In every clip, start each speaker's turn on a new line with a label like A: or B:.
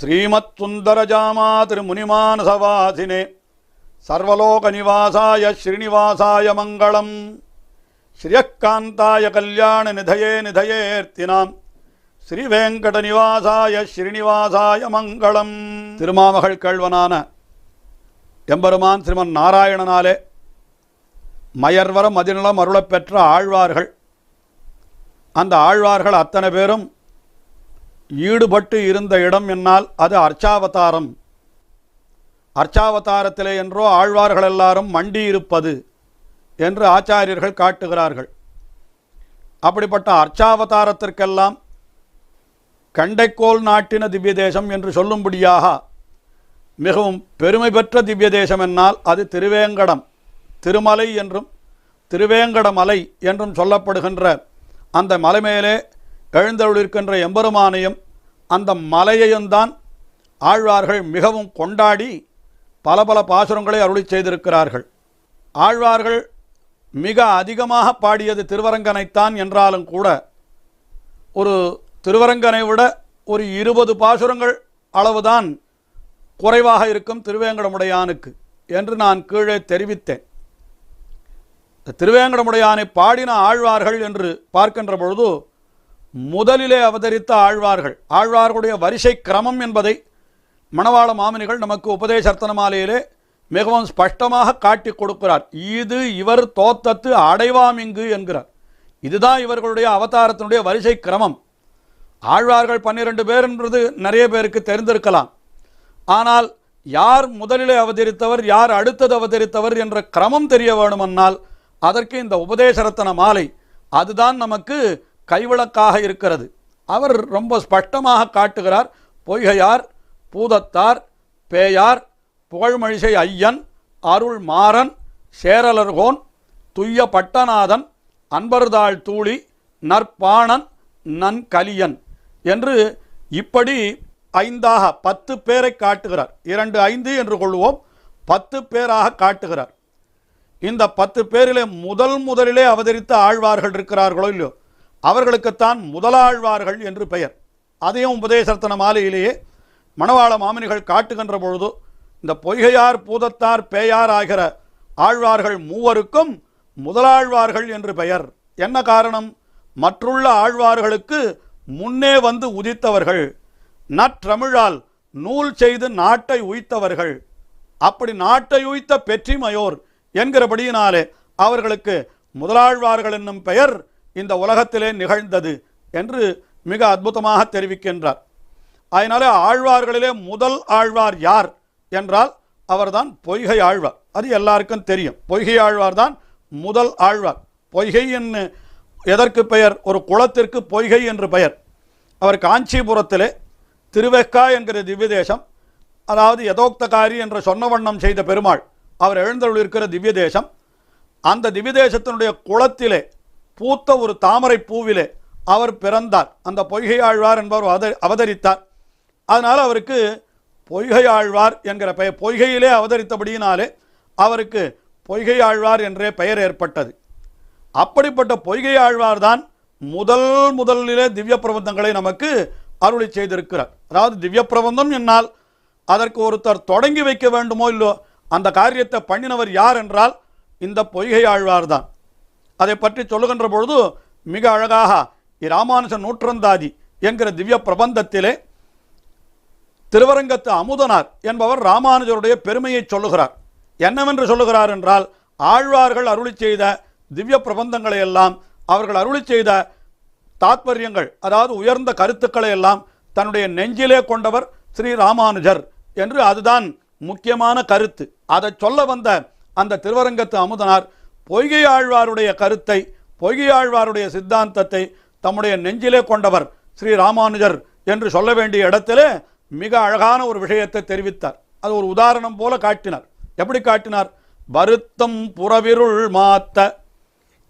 A: ஸ்ரீமத்சுந்தரஜாமா திருமுனிமானசவாசினே சர்வலோக நிவாசாய ஸ்ரீனிவாசாய மங்களம். ஸ்ரீயக்காந்தாய கல்யாண நிதயே நிதயேர்த்தினாம் ஸ்ரீவேங்கட நிவாசாய ஸ்ரீனிவாசாய மங்களம். திருமாமகள் கேள்வனான எம்பெருமான் ஸ்ரீமன் நாராயணனாலே மயர்வர மதிநலம் அருளப் பெற்ற ஆழ்வார்கள், அந்த ஆழ்வார்கள் அத்தனை பேரும் ஈடுபட்டு இருந்த இடம் என்னால் அது அர்ச்சாவதாரம். அர்ச்சாவதாரத்திலே என்றோ ஆழ்வார்கள் எல்லாரும் மண்டியிருப்பது என்று ஆச்சாரியர்கள் காட்டுகிறார்கள். அப்படிப்பட்ட அர்ச்சாவதாரத்திற்கெல்லாம் கண்டைக்கோள் நாட்டின திவ்ய தேசம் என்று சொல்லும்படியாக மிகவும் பெருமை பெற்ற திவ்ய தேசம் என்னால் அது திருவேங்கடம், திருமலை என்றும் திருவேங்கடமலை என்றும் சொல்லப்படுகின்ற அந்த மலை மேலே எழுந்தருளிருக்கின்ற எம்பெருமானையும் அந்த மலையையும் தான் ஆழ்வார்கள் மிகவும் கொண்டாடி பல பல பாசுரங்களை அருளி செய்திருக்கிறார்கள். ஆழ்வார்கள் மிக அதிகமாக பாடியது திருவரங்கனைத்தான் என்றாலும் கூட ஒரு திருவரங்கனை விட ஒரு 20 பாசுரங்கள் அளவுதான் குறைவாக இருக்கும் திருவேங்கடமுடையானுக்கு என்று நான் கீழே தெரிவித்தேன். திருவேங்கடமுடையானை பாடின ஆழ்வார்கள் என்று பார்க்கின்ற பொழுது முதலிலே அவதரித்த ஆழ்வார்களுடைய வரிசை கிரமம் என்பதை மணவாள மாமுனிகள் நமக்கு உபதேசர்த்தன மாலையிலே மிகவும் ஸ்பஷ்டமாக காட்டி கொடுக்கிறார். இது இவர் தோத்தத்து அடைவாம் இங்கு என்கிறார். இதுதான் இவர்களுடைய அவதாரத்தினுடைய வரிசை கிரமம். ஆழ்வார்கள் 12 பேர் என்பது நிறைய பேருக்கு தெரிந்திருக்கலாம். ஆனால் யார் முதலிலே அவதரித்தவர், யார் அடுத்தது அவதரித்தவர் என்ற கிரமம் தெரிய வேணுமென்னால் அதற்கு இந்த உபதேசரத்தன மாலை அதுதான் நமக்கு கைவிளக்காக இருக்கிறது. அவர் ரொம்ப ஸ்பஷ்டமாக காட்டுகிறார். பொய்கையார், பூதத்தார், பேயார், புகழ்மழிசை ஐயன், அருள் மாறன், சேரலர்கோன், துய்ய பட்டநாதன், அன்பர்தாள் தூளி, நற்பாணன், நன்கலியன் என்று இப்படி 5ஆக 10 பேரை காட்டுகிறார். 2 5 என்று கொள்வோம், 10 பேராக காட்டுகிறார். இந்த 10 பேரிலே முதலிலே அவதரித்த ஆழ்வார்கள் இருக்கிறார்களோ இல்லையோ அவர்களுக்குத்தான் முதலாழ்வார்கள் என்று பெயர். அதையும் உபதேசர்த்தன மாலையிலேயே மணவாள மாமுனிகள் காட்டுகின்ற பொழுது இந்த பொய்கையார், பூதத்தார், பேயார் ஆகிற ஆழ்வார்கள் மூவருக்கும் முதலாழ்வார்கள் என்று பெயர். என்ன காரணம்? மற்றுள்ள ஆழ்வார்களுக்கு முன்னே வந்து உதித்தவர்கள், நற்றமிழால் நூல் செய்து நாட்டை உய்த்தவர்கள். அப்படி நாட்டை உய்த்த பெற்றிமையோர் என்கிறபடியினாலே அவர்களுக்கு முதலாழ்வார்கள் என்னும் பெயர் இந்த உலகத்திலே நிகழ்ந்தது என்று மிக அற்புதமாக தெரிவிக்கின்றார். அதனாலே ஆழ்வார்களிலே முதல் ஆழ்வார் யார் என்றால் அவர்தான் பொய்கை ஆழ்வார். அது எல்லாருக்கும் தெரியும். பொய்கை ஆழ்வார் தான் முதல் ஆழ்வார். பொய்கை என்று எதற்கு பெயர்? ஒரு குளத்திற்கு பொய்கை என்று பெயர். அவர் காஞ்சிபுரத்திலே திருவெக்கா என்கிற திவ்ய தேசம், அதாவது யதோக்தகாரி என்ற சொன்ன வண்ணம் செய்த பெருமாள் அவர் எழுந்தருளிருக்கிற திவ்ய தேசம். அந்த திவ்ய தேசத்தினுடைய குளத்திலே பூத்த ஒரு தாமரை பூவிலே அவர் பிறந்தார். அந்த பொய்கை ஆழ்வார் என்பவர் அவதரித்தார். அதனால் அவருக்கு பொய்கை ஆழ்வார் என்கிற பெயர், பொய்கையிலே அவதரித்தபடியினாலே அவருக்கு பொய்கை ஆழ்வார் என்றே பெயர் ஏற்பட்டது. அப்படிப்பட்ட பொய்கை ஆழ்வார் தான் முதலிலே திவ்ய பிரபந்தங்களை நமக்கு அருளி செய்திருக்கிறார். அதாவது திவ்ய பிரபந்தம் என்னால் அதற்கு ஒருத்தர் தொடங்கி வைக்க வேண்டுமோ இல்லோ, அந்த காரியத்தை பண்ணினவர் யார் என்றால் இந்த பொய்கை ஆழ்வார் தான். அதை பற்றி சொல்லுகின்ற பொழுது மிக அழகாக இராமானுஜ நூற்றந்தாதி என்கிற திவ்ய பிரபந்தத்திலே திருவரங்கத்து அமுதனார் என்பவர் ராமானுஜருடைய பெருமையை சொல்லுகிறார். என்னவென்று சொல்லுகிறார் என்றால், ஆழ்வார்கள் அருளி செய்த திவ்ய பிரபந்தங்களை எல்லாம், அவர்கள் அருளி செய்த தாத்பரியங்கள், அதாவது உயர்ந்த கருத்துக்களை எல்லாம் தன்னுடைய நெஞ்சிலே கொண்டவர் ஸ்ரீ ராமானுஜர் என்று அதுதான் முக்கியமான கருத்து. அதை சொல்ல வந்த அந்த திருவரங்கத்து அமுதனார் பொய்கை ஆழ்வாருடைய கருத்தை, பொய்கை ஆழ்வாருடைய சித்தாந்தத்தை தம்முடைய நெஞ்சிலே கொண்டவர் ஸ்ரீ ராமானுஜர் என்று சொல்ல வேண்டிய இடத்திலே மிக அழகான ஒரு விஷயத்தை தெரிவித்தார். அது ஒரு உதாரணம் போல காட்டினார். எப்படி காட்டினார்? வருத்தம் புறவிருள் மாத்த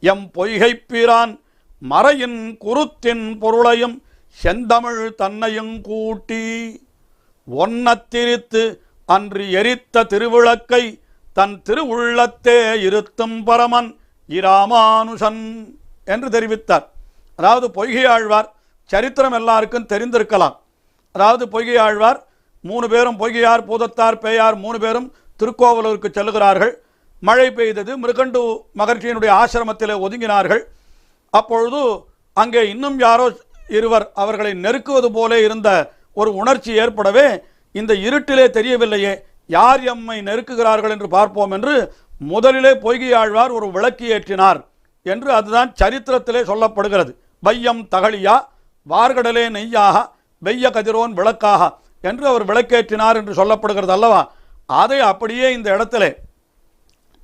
A: எம் பொய்கை பிரான் மறையின் குருத்தின் பொருளையும் செந்தமிழ் தன்னையும் கூட்டி ஒன்னத்திரித்து அன்று எரித்த திருவிளக்கை தன் திருவுள்ளத்தே இருத்தும் பரமன் இராமானுஷன் என்று தெரிவித்தார். அதாவது பொய்கை ஆழ்வார் சரித்திரம் எல்லாருக்கும் தெரிந்திருக்கலாம். அதாவது பொய்கை ஆழ்வார் 3 பேரும் பொய்கையார், பூதத்தார், பேயார் 3 பேரும் திருக்கோவலூருக்கு செல்லுகிறார்கள். மழை பெய்தது. மிருகண்டு மகர்ஷியினுடைய ஆசிரமத்தில் ஒதுங்கினார்கள். அப்பொழுது அங்கே இன்னும் யாரோ இருவர் அவர்களை நெருக்குவது போல இருந்த ஒரு உணர்ச்சி ஏற்படவே, இந்த இருட்டிலே தெரியவில்லையே யார் எம்மை நெருக்குகிறார்கள் என்று பார்ப்போம் என்று முதலிலே பொய்கையாழ்வார் ஒரு விளக்கு ஏற்றினார் என்று அதுதான் சரித்திரத்திலே சொல்லப்படுகிறது. வையம் தகழியா வார்கடலே நெய்யாக வெய்ய கதிரோன் விளக்காக என்று அவர் விளக்கேற்றினார் என்று சொல்லப்படுகிறது அல்லவா. அதை அப்படியே இந்த இடத்திலே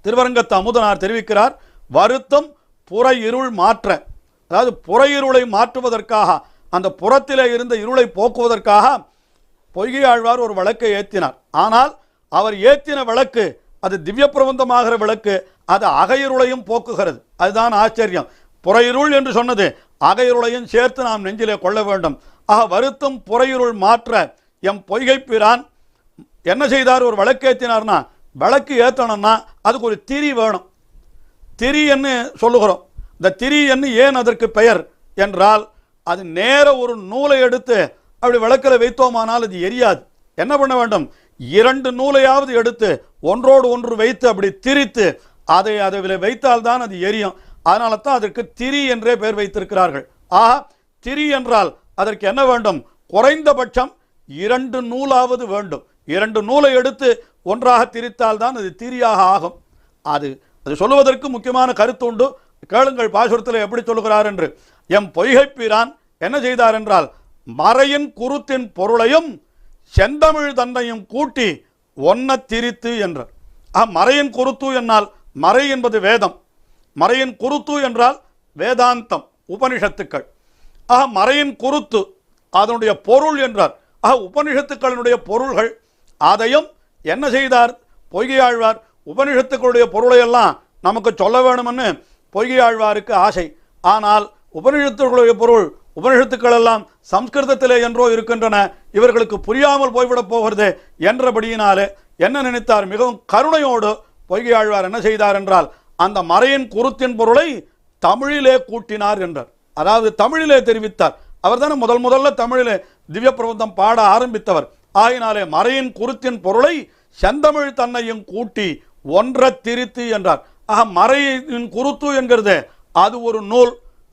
A: திருவரங்கத்து அமுதனார் தெரிவிக்கிறார். வருத்தம் புற இருள் மாற்ற, அதாவது புற இருளை மாற்றுவதற்காக, அந்த புறத்திலே இருந்த இருளை போக்குவதற்காக பொய்கையாழ்வார் ஒரு விளக்கை ஏற்றினார். ஆனால் அவர் ஏற்றின விளக்கு அது திவ்ய பிரபந்தமாகிற விளக்கு, அது அகையிருளையும் போக்குகிறது. அதுதான் ஆச்சரியம். புறையிருள் என்று சொன்னது அகையிருளையும் சேர்த்து நாம் நெஞ்சிலே கொள்ள வேண்டும். ஆக வருத்தம் புறையிருள் மாற்ற எம் பொய்கை பிரான் என்ன செய்தார்? ஒரு விளக்கு ஏற்றினார்னா, விளக்கு ஏற்றணும்னா அதுக்கு ஒரு திரி வேணும். திரி என்று சொல்லுகிறோம். இந்த திரி என்று ஏன் அதற்கு பெயர் என்றால், அது நேர ஒரு நூலை எடுத்து அப்படி விளக்கில் வைத்தோமானால் அது எரியாது. என்ன பண்ண வேண்டும்? 2 நூலையாவது எடுத்து ஒன்றோடு ஒன்று வைத்து அப்படி திரித்து அதை வைத்தால்தான் அது எரியும். அதனால தான் அதற்கு திரி என்றே பெயர் வைத்திருக்கிறார்கள். ஆக திரி என்றால் அதற்கு என்ன வேண்டும்? குறைந்தபட்சம் 2 நூலாவது வேண்டும். 2 நூலை எடுத்து ஒன்றாக திரித்தால் தான் அது திரியாக ஆகும். அது சொல்லுவதற்கு முக்கியமான கருத்து உண்டு. கேளுங்கள் பாசுரத்தில் எப்படி சொல்லுகிறார் என்று. எம் பொய்கை பிரான் என்ன செய்தார் என்றால், மறையின் குருத்தின் பொருளையும் செந்தமிழ் தன்னையும் கூட்டி ஒன்ன திரித்து என்றார். மறையின் குருத்து என்னால், மறை என்பது வேதம், மறையின் குருத்து என்றால் வேதாந்தம், உபனிஷத்துக்கள். மறையின் குருத்து அதனுடைய பொருள் என்றார். உபனிஷத்துக்களினுடைய பொருள்கள் அதையும் என்ன செய்தார் பொய்கையாழ்வார்? உபனிஷத்துக்களுடைய பொருளையெல்லாம் நமக்கு சொல்ல வேணும்னு பொய்கையாழ்வாருக்கு ஆசை. ஆனால் உபனிஷத்துக்களுடைய பொருள், உபனிஷத்துக்கள் எல்லாம் சம்ஸ்கிருதத்திலே என்றோ இருக்கின்றன, இவர்களுக்கு புரியாமல் போய்விடப் போகிறது என்றபடியினாலே என்ன நினைத்தார்? மிகவும் கருணையோடு பொய்கையாழ்வார் என்ன செய்தார் என்றால், அந்த மறையின் குருத்தின் பொருளை தமிழிலே கூட்டினார் என்றார். அதாவது தமிழிலே தெரிவித்தார். அவர் தானே முதல்ல தமிழிலே திவ்ய பிரபந்தம் பாட ஆரம்பித்தவர். ஆகினாலே மறையின் குருத்தின் பொருளை செந்தமிழ் தன்னையும் கூட்டி ஒன்ற திரித்து என்றார். மறையின் குருத்து என்கிறது அது ஒரு நூல்,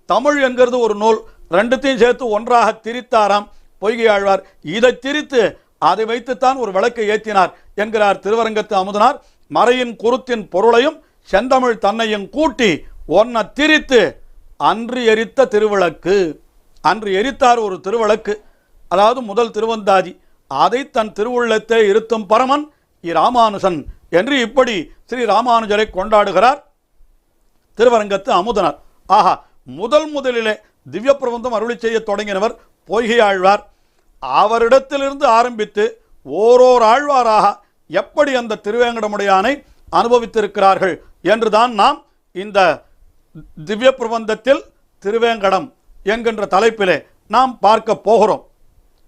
A: தமிழ் என்கிறது ஒரு நூல், ரெண்டுத்தையும் சேர்த்து ஒன்றாக திரித்தாராம் பொய்கையாழ்வார். இதை திரித்து அதை வைத்துத்தான் ஒரு விளக்கை ஏற்றினார் என்கிறார் திருவரங்கத்து அமுதனார். மறையின் குருத்தின் பொருளையும் செந்தமிழ் தன்னையும் கூட்டி ஒன்ன திரித்து அன்று எரித்த திருவிளக்கு. அன்று எரித்தார் ஒரு திருவிளக்கு, அதாவது முதல் திருவந்தாதி. அதை தன் திருவுள்ளத்தை இருத்தும் பரமன் இராமானுசன் என்று இப்படி ஸ்ரீ ராமானுஜரை கொண்டாடுகிறார் திருவரங்கத்து அமுதனார். முதலிலே திவ்ய பிரபந்தம் அருளி செய்ய தொடங்கினவர் பொய்கையாழ்வார். அவரிடத்திலிருந்து ஆரம்பித்து ஓரோர் ஆழ்வாராக எப்படி அந்த திருவேங்கடமுடையானை அனுபவித்திருக்கிறார்கள் என்றுதான் நாம் இந்த திவ்ய பிரபந்தத்தில் திருவேங்கடம் என்கின்ற தலைப்பிலே நாம் பார்க்க போகிறோம்.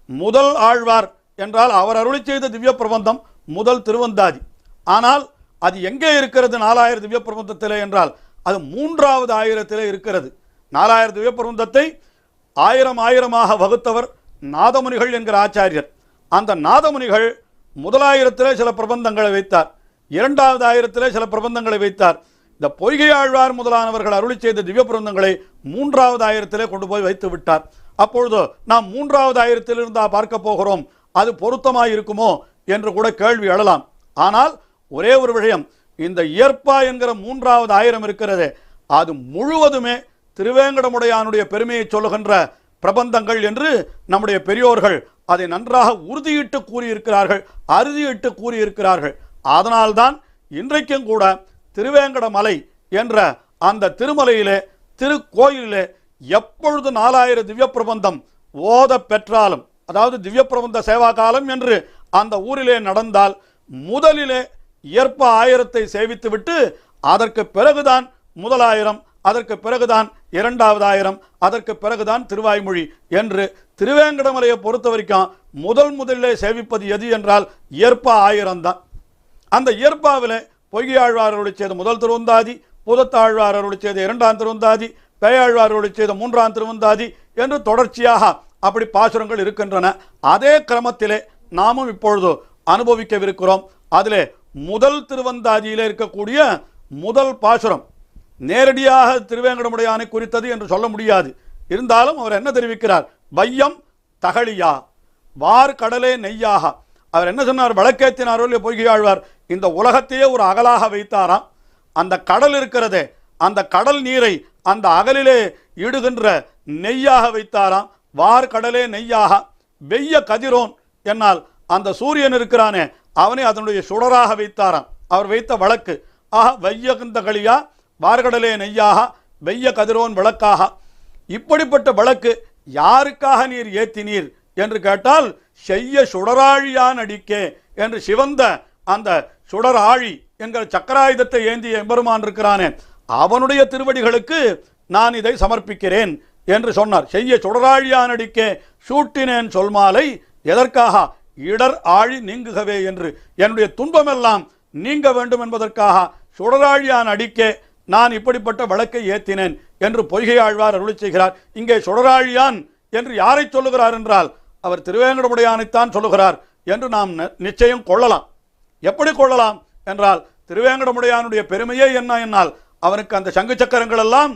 A: முதல் ஆழ்வார் என்றால் அவர் அருளி செய்த திவ்ய பிரபந்தம் முதல் திருவந்தாதி. ஆனால் அது எங்கே இருக்கிறது 4000 திவ்ய பிரபந்தத்திலே என்றால் அது 3வது ஆயிரத்திலே இருக்கிறது. 4000 திவ்ய பிரபந்தத்தை 1000 வகுத்தவர் நாதமுனிகள் என்கிற ஆச்சாரியர். அந்த நாதமுனிகள் முதலாயிரத்திலே சில பிரபந்தங்களை வைத்தார், 2வது ஆயிரத்திலே சில பிரபந்தங்களை வைத்தார். இந்த பொய்கையாழ்வார் முதலானவர்கள் அருளி செய்த திவ்ய பிரபந்தங்களை 3வது ஆயிரத்திலே கொண்டு போய் வைத்து விட்டார். அப்பொழுது நாம் 3வது ஆயிரத்திலிருந்தா பார்க்க போகிறோம், அது பொருத்தமாயிருக்குமோ என்று கூட கேள்வி எழலாம். ஆனால் ஒரே ஒரு விஷயம், இந்த இயற்பா என்கிற 3வது ஆயிரம் இருக்கிறது, அது முழுவதுமே திருவேங்கடமுடையானுடைய பெருமையை சொல்லுகின்ற பிரபந்தங்கள் என்று நம்முடைய பெரியோர்கள் அதை நன்றாக உறுதியிட்டு கூறியிருக்கிறார்கள், அறுதியிட்டு கூறியிருக்கிறார்கள். அதனால்தான் இன்றைக்கும் கூட திருவேங்கடமலை என்ற அந்த திருமலையிலே திருக்கோயிலே எப்பொழுது 4000 திவ்ய பிரபந்தம் ஓத பெற்றாலும், அதாவது திவ்ய பிரபந்த சேவா காலம் என்று அந்த ஊரிலே நடந்தால் முதலிலே இயற்ப 1000 சேவித்துவிட்டு அதற்கு பிறகுதான் முதல் 1000, அதற்கு பிறகுதான் 2வது 1000, அதற்கு பிறகுதான் திருவாய்மொழி என்று திருவேங்கடமலையை பொறுத்த வரைக்கும் முதலிலே சேவிப்பது எது என்றால் இயற்ப 1000 தான். அந்த இயற்பாவில் பொய்கையாழ்வார் அருளி செய்த முதல் திருவந்தாதி, பூதத்தாழ்வார் அருளி செய்த 2ஆம் திருவந்தாதி, பேயாழ்வார் அருளி செய்த 3ஆம் திருவந்தாதி என்று தொடர்ச்சியாக அப்படி பாசுரங்கள் இருக்கின்றன. அதே கிரமத்திலே நாமும் இப்பொழுது அனுபவிக்கவிருக்கிறோம். அதிலே முதல் திருவந்தாதியிலே இருக்கக்கூடிய முதல் பாசுரம் நேரடியாக திருவேங்கடமுடையானை குறித்தது என்று சொல்ல முடியாது. இருந்தாலும் அவர் என்ன தெரிவிக்கிறார்? வையம் தகழியா வார் கடலே நெய்யாக. அவர் என்ன சொன்னார்? வழக்கேற்றினாரோ இல்லையோ பொய்கை ஆழ்வார், இந்த உலகத்தையே ஒரு அகலாக வைத்தாராம். அந்த கடல் இருக்கிறதே, அந்த கடல் நீரை அந்த அகலிலே இடுகின்ற நெய்யாக வைத்தாராம். வார் கடலே நெய்யாக. வெய்ய கதிரோன் என்னால் அந்த சூரியன் இருக்கிறானே அவனை அதனுடைய சுடராக வைத்தாராம். அவர் வைத்த வழக்கு. ஆக வையகந்த களியா வார்கடலே நெய்யாக வெய்ய கதிரோன் விளக்காக. இப்படிப்பட்ட வழக்கு யாருக்காக நீர் ஏத்தினீர் என்று கேட்டால், செய்ய சுடராழியான் அடிக்கே என்று சிவந்த அந்த சுடராழி என்கிற சக்கராயுதத்தை ஏந்திய எம்பெருமான் இருக்கிறானே அவனுடைய திருவடிகளுக்கு நான் இதை சமர்ப்பிக்கிறேன் என்று சொன்னார். செய்ய சுடராழியான் அடிக்கே சூட்டினேன் சொல்மாலை எதற்காக? இடர் ஆழி நீங்குகவே என்று, என்னுடைய துன்பமெல்லாம் நீங்க வேண்டும் என்பதற்காக சுடராழியான் அடிக்கே நான் இப்படிப்பட்ட வழக்கை ஏத்தினேன் என்று பொய்கை ஆழ்வார் அருளி செய்கிறார். இங்கே சுடராழியான் என்று யாரை சொல்லுகிறார் என்றால், அவர் திருவேங்கடமுடையானைத்தான் சொல்லுகிறார் என்று நாம் நிச்சயம் கொள்ளலாம். எப்படி கொள்ளலாம் என்றால், திருவேங்கடமுடையானுடைய பெருமையே என்ன என்னால் அவனுக்கு அந்த சங்கு சக்கரங்கள் எல்லாம்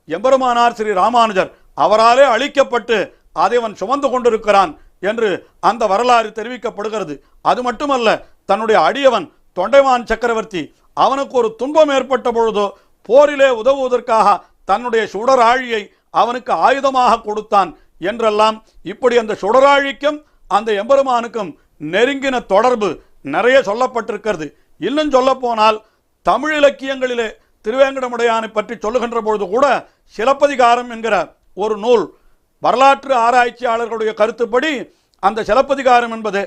A: எம்பெருமானார் ஸ்ரீ ராமானுஜர் அவராலே அளிக்கப்பட்டு அதை அவன் சுமந்து கொண்டிருக்கிறான் என்று அந்த வரலாறு தெரிவிக்கப்படுகிறது. அது மட்டுமல்ல, தன்னுடைய அடியவன் தொண்டைமான் சக்கரவர்த்தி அவனுக்கு ஒரு துன்பம் ஏற்பட்ட பொழுதோ போரிலே உதவுவதற்காக தன்னுடைய சுடராழியை அவனுக்கு ஆயுதமாக கொடுத்தான் என்றெல்லாம் இப்படி அந்த சுடராழிக்கும் அந்த எம்பெருமானுக்கும் நெருங்கின தொடர்பு நிறைய சொல்லப்பட்டிருக்கிறது. இன்னும் சொல்ல போனால் தமிழ் இலக்கியங்களிலே திருவேங்கடமுடையானை பற்றி சொல்லுகின்ற பொழுது கூட சிலப்பதிகாரம் என்கிற ஒரு நூல், வரலாற்று ஆராய்ச்சியாளர்களுடைய கருத்துப்படி அந்த சிலப்பதிகாரம் என்பது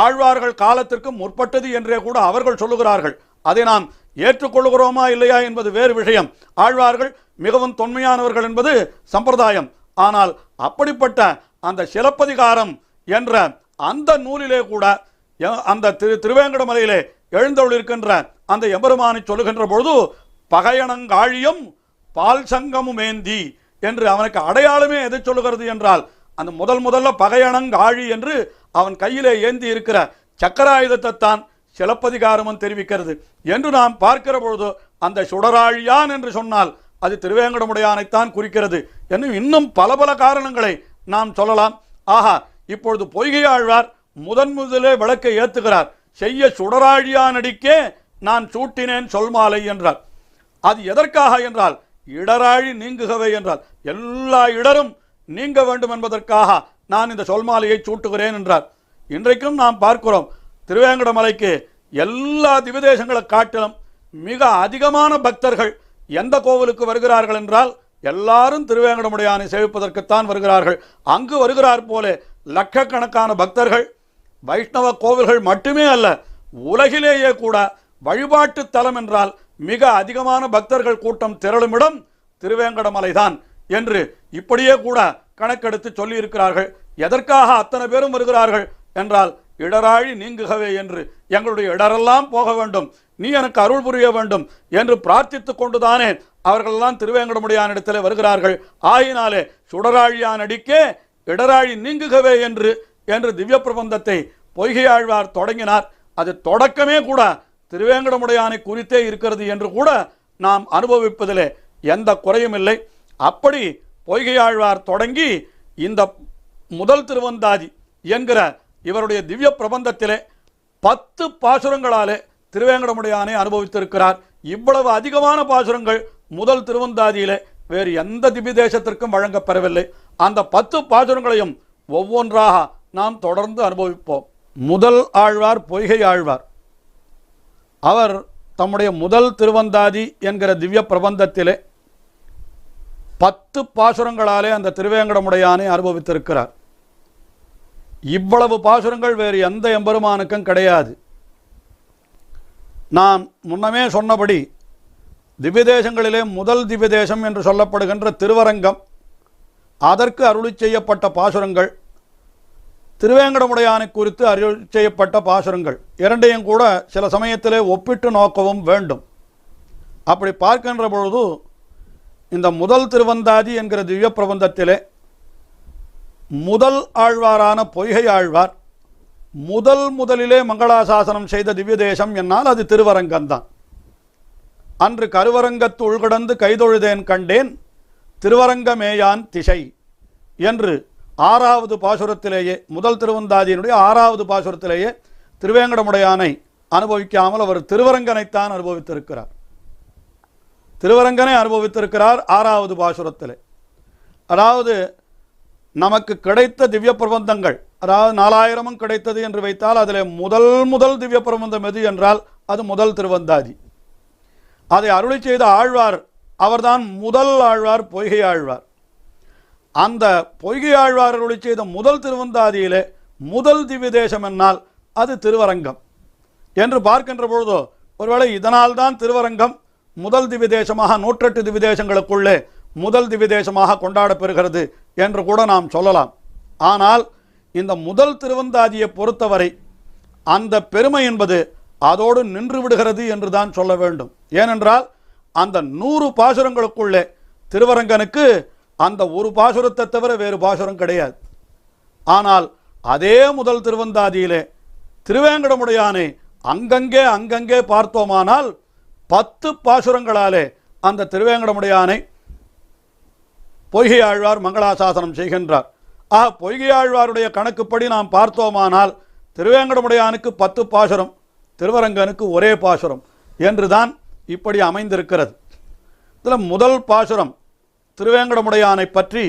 A: ஆழ்வார்கள் காலத்திற்கு முற்பட்டது என்றே கூட அவர்கள் சொல்லுகிறார்கள். அதை நாம் ஏற்றுக்கொள்கிறோமா இல்லையா என்பது வேறு விஷயம். ஆழ்வார்கள் மிகவும் தொன்மையானவர்கள் என்பது சம்பிரதாயம். ஆனால் அப்படிப்பட்ட அந்த சிலப்பதிகாரம் என்ற அந்த நூலிலே கூட அந்த திருவேங்கடமலையிலே எழுந்தருளிருக்கின்ற அந்த எம்பெருமானை சொல்லுகின்ற பொழுது பகையணங்காழியும் பால் சங்கமும் ஏந்தி என்று அவனுக்கு அடையாளமே எதை சொல்லுகிறது என்றால், அந்த முதல்ல பகையணங்காழி என்று அவன் கையிலே ஏந்தி இருக்கிற சக்கராயுதத்தை தான் சிலப்பதிகாரமும் தெரிவிக்கிறது என்று நாம் பார்க்கிற பொழுது அந்த சுடராழியான் என்று சொன்னால் அது திருவேங்கடமுடையானைத்தான் குறிக்கிறது என்று இன்னும் பல காரணங்களை நாம் சொல்லலாம். ஆஹா, இப்பொழுது பொய்கை ஆழ்வார் முதலே விளக்கை ஏத்துகிறார். செய்ய சுடராழியானடிக்கே நான் சூட்டினேன் சொல்மாலை என்றார். அது எதற்காக என்றால், இடராழி நீங்குகவே என்றால் எல்லா இடரும் நீங்க வேண்டும் என்பதற்காக நான் இந்த சொல்மாலையை சூட்டுகிறேன் என்றார். இன்றைக்கும் நாம் பார்க்கிறோம், திருவேங்கடமலைக்கு எல்லா திவ்யதேசங்களை காட்டிலும் மிக அதிகமான பக்தர்கள் எந்த கோவிலுக்கு வருகிறார்கள் என்றால், எல்லாரும் திருவேங்கடமுடையானை சேவிப்பதற்குத்தான் வருகிறார்கள். அங்கு வருகிறார் போல லட்சக்கணக்கான பக்தர்கள் வைஷ்ணவ கோவில்கள் மட்டுமே அல்ல, உலகிலேயே கூட வழிபாட்டு தலம் என்றால் மிக அதிகமான பக்தர்கள் கூட்டம் திரளுமிடம் திருவேங்கடமலைதான் என்று இப்படியே கூட கணக்கெடுத்து சொல்லி இருக்கிறார்கள். எதற்காக அத்தனை பேரும் வருகிறார்கள் என்றால், இடராழி நீங்குகவே என்று, எங்களுடைய இடரெல்லாம் போக வேண்டும், நீ எனக்கு அருள் புரிய வேண்டும் என்று பிரார்த்தித்துக் கொண்டுதானே அவர்களெல்லாம் திருவேங்கடமுடையான் இடத்திலே வருகிறார்கள். ஆயினாலே சுடராழியான் அடிக்கே இடராழி நீங்குகவே என்று திவ்ய பிரபந்தத்தை பொய்கை ஆழ்வார் தொடங்கினார். அது தொடக்கமே கூட திருவேங்கடமுடையானை குறித்தே இருக்கிறது என்று கூட நாம் அனுபவிப்பதிலே எந்த குறையும் இல்லை. அப்படி பொய்கை ஆழ்வார் தொடங்கி இந்த முதல் திருவந்தாதி என்கிற இவருடைய திவ்ய பிரபந்தத்திலே 10 பாசுரங்களாலே திருவேங்கடமுடையானை அனுபவித்திருக்கிறார். இவ்வளவு அதிகமான பாசுரங்கள் முதல் திருவந்தாதியிலே வேறு எந்த திவ்ய தேசத்திற்கும் வழங்கப்பெறவில்லை. அந்த 10 பாசுரங்களையும் ஒவ்வொன்றாக நாம் தொடர்ந்து அனுபவிப்போம். முதல் ஆழ்வார் பொய்கை ஆழ்வார். அவர் தம்முடைய முதல் திருவந்தாதி என்கிற திவ்ய பிரபந்தத்திலே 10 பாசுரங்களாலே அந்த திருவேங்கடமுடையானை அனுபவித்திருக்கிறார். இவ்வளவு பாசுரங்கள் வேறு எந்த எம்பெருமானுக்கும் கிடையாது. நான் முன்னமே சொன்னபடி திவ்யதேசங்களிலே முதல் திவ்யதேசம் என்று சொல்லப்படுகின்ற திருவரங்கம், அதற்கு அருளி செய்யப்பட்ட பாசுரங்கள், திருவேங்கடமுடையானை குறித்து அருள் செய்யப்பட்ட பாசுரங்கள், இரண்டையும் கூட சில சமயத்திலே ஒப்பிட்டு நோக்கவும் வேண்டும். அப்படி பார்க்கின்ற பொழுது இந்த முதல் திருவந்தாதி என்கிற திவ்ய பிரபந்தத்திலே முதல் ஆழ்வாரான பொய்கை ஆழ்வார் முதலிலே மங்களாசாசனம் செய்த திவ்ய தேசம் என்னால் அது திருவரங்கம்தான். அன்று கருவரங்கத்து உள்கடந்து கைதொழுதேன் கண்டேன் திருவரங்கமேயான் திசை என்று 6வது பாசுரத்திலேயே, முதல் திருவந்தாதியினுடைய 6வது பாசுரத்திலேயே திருவேங்கடமுடையானை அனுபவிக்காமல் அவர் திருவரங்கனைத்தான் அனுபவித்திருக்கிறார். திருவரங்கனை அனுபவித்திருக்கிறார் 6வது பாசுரத்திலே. அதாவது நமக்கு கிடைத்த திவ்ய பிரபந்தங்கள், அதாவது 4000 கிடைத்தது என்று வைத்தால் அதில் முதல் திவ்ய பிரபந்தம் எது என்றால் அது முதல் திருவந்தாதி. அதை அருளி செய்த ஆழ்வார் அவர்தான் முதல் ஆழ்வார், பொய்கை ஆழ்வார். அந்த பொய்கை ஆழ்வார் அருளி செய்த முதல் திருவந்தாதியிலே முதல் திவ்ய தேசம் என்னால் அது திருவரங்கம் என்று பார்க்கின்ற பொழுதோ, ஒருவேளை இதனால் தான் திருவரங்கம் முதல் திவ்ய தேசமாக 108 திவ்ய தேசங்களுக்குள்ளே முதல் திவ்ய தேசமாக கொண்டாடப்பெறுகிறது என்று கூட நாம் சொல்லலாம். ஆனால் இந்த முதல் திருவந்தாதியை பொறுத்தவரை அந்த பெருமை என்பது அதோடு நின்று விடுகிறது என்று தான் சொல்ல வேண்டும். ஏனென்றால் அந்த 100 பாசுரங்களுக்குள்ளே திருவரங்கனுக்கு அந்த ஒரு பாசுரத்தை தவிர வேறு பாசுரம் கிடையாது. ஆனால் அதே முதல் திருவந்தாதியிலே திருவேங்கடமுடையானை அங்கங்கே பார்த்தோமானால் 10 பாசுரங்களாலே அந்த திருவேங்கடமுடையானை பொய்கை ஆழ்வார் மங்களாசாசனம் செய்கின்றார். பொய்கை ஆழ்வாருடைய கணக்குப்படி நாம் பார்த்தோமானால் திருவேங்கடமுடையானுக்கு 10 பாசுரம், திருவரங்கனுக்கு ஒரே பாசுரம் என்றுதான் இப்படி அமைந்திருக்கிறது. இதில் முதல் பாசுரம் திருவேங்கடமுடையானை பற்றி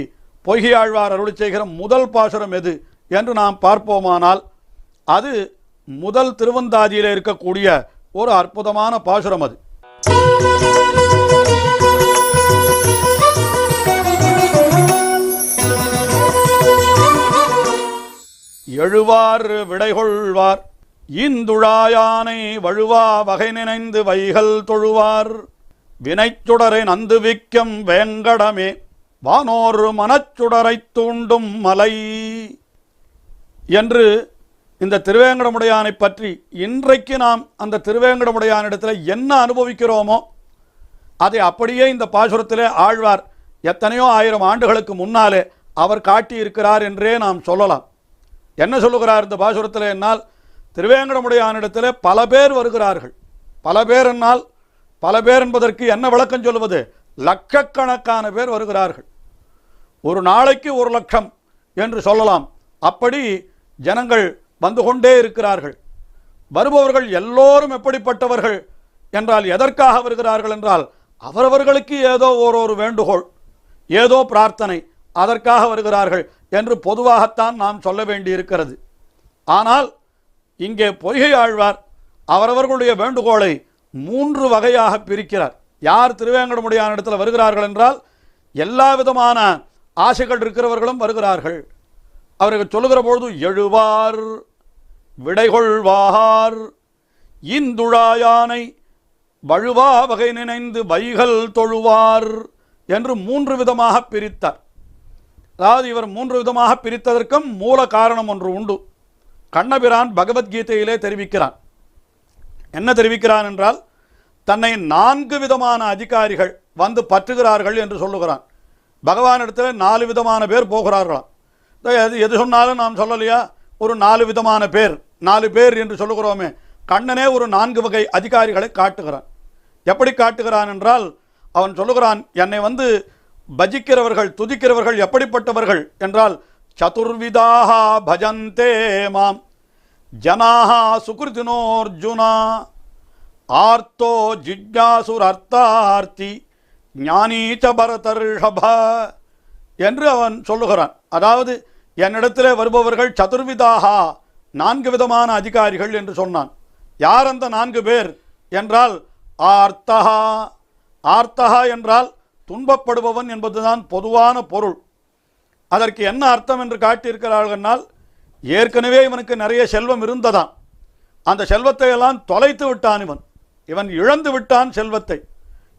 A: பொய்கை ஆழ்வார் அருளி செய்கிற முதல் பாசுரம் எது என்று நாம் பார்ப்போமானால் அது முதல் திருவந்தாதியில் இருக்கக்கூடிய ஒரு அற்புதமான பாசுரம். அது எழுவார் விடைகொள்வார் இந்துழாயானை வழுவா வகை நினைந்து வைகள் தொழுவார் வினைச்சுடரை நந்துவிக்கம் வேங்கடமே வானோர் மனச்சுடரை தூண்டும் மலை என்று இந்த திருவேங்கடமுடையானை பற்றி இன்றைக்கு நாம் அந்த திருவேங்கடமுடையானிடத்தில் என்ன அனுபவிக்கிறோமோ அதை அப்படியே இந்த பாசுரத்திலே ஆழ்வார் எத்தனையோ 1000 ஆண்டுகளுக்கு முன்னாலே அவர் காட்டியிருக்கிறார் என்றே நாம் சொல்லலாம். என்ன சொல்லுகிறார் இந்த பாசுரத்தில் என்னால், திருவேங்கடமுடையானிடத்தில் பல பேர் வருகிறார்கள். பல பேர் என்னால் பல பேர் என்பதற்கு என்ன விளக்கம் சொல்லுவது? லட்சக்கணக்கான பேர் வருகிறார்கள். ஒரு நாளைக்கு 1 லட்சம் என்று சொல்லலாம். அப்படி ஜனங்கள் வந்து கொண்டே இருக்கிறார்கள். வருபவர்கள் எல்லோரும் எப்படிப்பட்டவர்கள் என்றால், எதற்காக வருகிறார்கள் என்றால் அவரவர்களுக்கு ஏதோ ஒரு வேண்டுகோள், ஏதோ பிரார்த்தனை, அதற்காக வருகிறார்கள் என்று பொதுவாகத்தான் நாம் சொல்ல வேண்டியிருக்கிறது. ஆனால் இங்கே பொய்கை ஆழ்வார் அவரவர்களுடைய வேண்டுகோளை 3 வகையாக பிரிக்கிறார். யார் திருவேங்கடமுடையான் இடத்துல வருகிறார்கள் என்றால் எல்லா விதமான ஆசைகள் இருக்கிறவர்களும் வருகிறார்கள். அவர்கள் சொல்லுகிற பொழுது எழுவார் விடைகொள்வார் இந்துழாயானை வழுவா வகை நினைந்து வைகள் தொழுவார் என்று 3 விதமாக பிரித்தார். அதாவது இவர் 3 விதமாக பிரித்ததற்கும் மூல காரணம் ஒன்று உண்டு. கண்ணபிரான் பகவத்கீதையிலே தெரிவிக்கிறான். என்ன தெரிவிக்கிறான் என்றால், தன்னை 4 விதமான அதிகாரிகள் வந்து பற்றுகிறார்கள் என்று சொல்லுகிறான். பகவானிடத்தில் 4 விதமான பேர் போகிறார்களாம். எது சொன்னாலும் நாம் சொல்லலையா, ஒரு 4 விதமான பேர், 4 பேர் என்று சொல்லுகிறோமே. கண்ணனே ஒரு 4 வகை அதிகாரிகளை காட்டுகிறான். எப்படி காட்டுகிறான் என்றால், அவன் சொல்லுகிறான், என்னை வந்து பஜிக்கிறவர்கள், துதிக்கிறவர்கள் எப்படிப்பட்டவர்கள் என்றால், சதுர்விதாக பஜந்தே மாம் ஜனாஹ சுகிருதினோர்ஜுனா ஆர்த்தோ ஜிஜ்ஞாசுர் அர்த்தார்த்தி ஞானீச்ச பரதர்ஷப என்று அவன் சொல்லுகிறான். அதாவது என்னிடத்திலே வருபவர்கள் சதுர்விதாக 4 விதமான அதிகாரிகள் என்று சொன்னான். யார் அந்த 4 பேர் என்றால், ஆர்த்தஹா, ஆர்த்தஹா என்றால் துன்பப்படுபவன் என்பதுதான் பொதுவான பொருள். அதற்கு என்ன அர்த்தம் என்று காட்டியிருக்கிறார்கள். ஏற்கனவே இவனுக்கு நிறைய செல்வம் இருந்ததாம். அந்த செல்வத்தை எல்லாம் தொலைத்து விட்டான். இவன் இழந்து விட்டான் செல்வத்தை.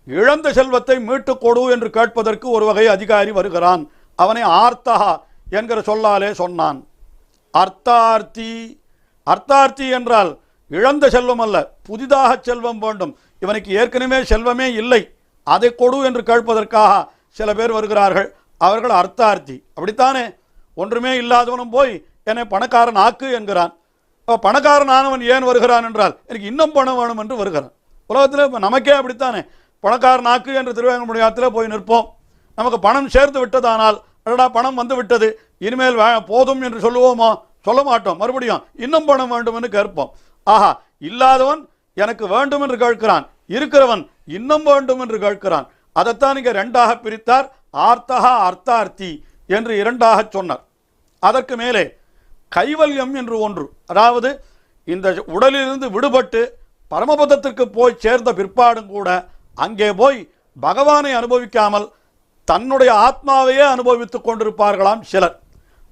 A: இழந்த செல்வத்தை மீட்டு கொடு என்று கேட்பதற்கு ஒரு வகை அதிகாரி வருகிறான். அவனை ஆர்த்தஹா என்கிற சொல்லாலே சொன்னான். அர்த்தார்த்தி, அர்த்தார்த்தி என்றால் இழந்த செல்வம் அல்ல, புதிதாக செல்வம் வேண்டும். இவனுக்கு ஏற்கனவே செல்வமே இல்லை, அதை கொடு என்று கேட்பதற்காக சில பேர் வருகிறார்கள். அவர்கள் அர்த்தார்த்தி. அப்படித்தானே, ஒன்றுமே இல்லாதவனும் போய் என்னை பணக்காரன் ஆக்கு என்கிறான். பணக்காரனானவன் ஏன் வருகிறான் என்றால் எனக்கு இன்னும் பணம் வேணும் என்று வருகிறான். உலகத்தில் நமக்கே அப்படித்தானே, பணக்கார நாக்கு என்று திருவேங்கடமுடியாத்தில் போய் நிற்போம். நமக்கு பணம் சேர்த்து விட்டதானால் அடடா பணம் வந்து விட்டது இனிமேல் போதும் என்று சொல்லுவோமோ? சொல்ல மாட்டோம். மறுபடியும் இன்னும் பணம் வேண்டும் என்று கேட்போம். ஆஹா, இல்லாதவன் எனக்கு வேண்டும் என்று கேட்கிறான், இருக்கிறவன் இன்னும் வேண்டும் என்று கேட்கிறான். அதைத்தான் இங்கே ரெண்டாக பிரித்தார். ஆர்த்தகா அர்த்தார்த்தி என்று இரண்டாக சொன்னார். அதற்கு மேலே கைவல்யம் என்று ஒன்று, அதாவது இந்த உடலிலிருந்து விடுபட்டு பரமபதத்திற்கு போய் சேர்ந்த பிற்பாடும் கூட அங்கே போய் பகவானை அனுபவிக்காமல் தன்னுடைய ஆத்மாவையே அனுபவித்துக் கொண்டிருப்பார்களாம் சிலர்.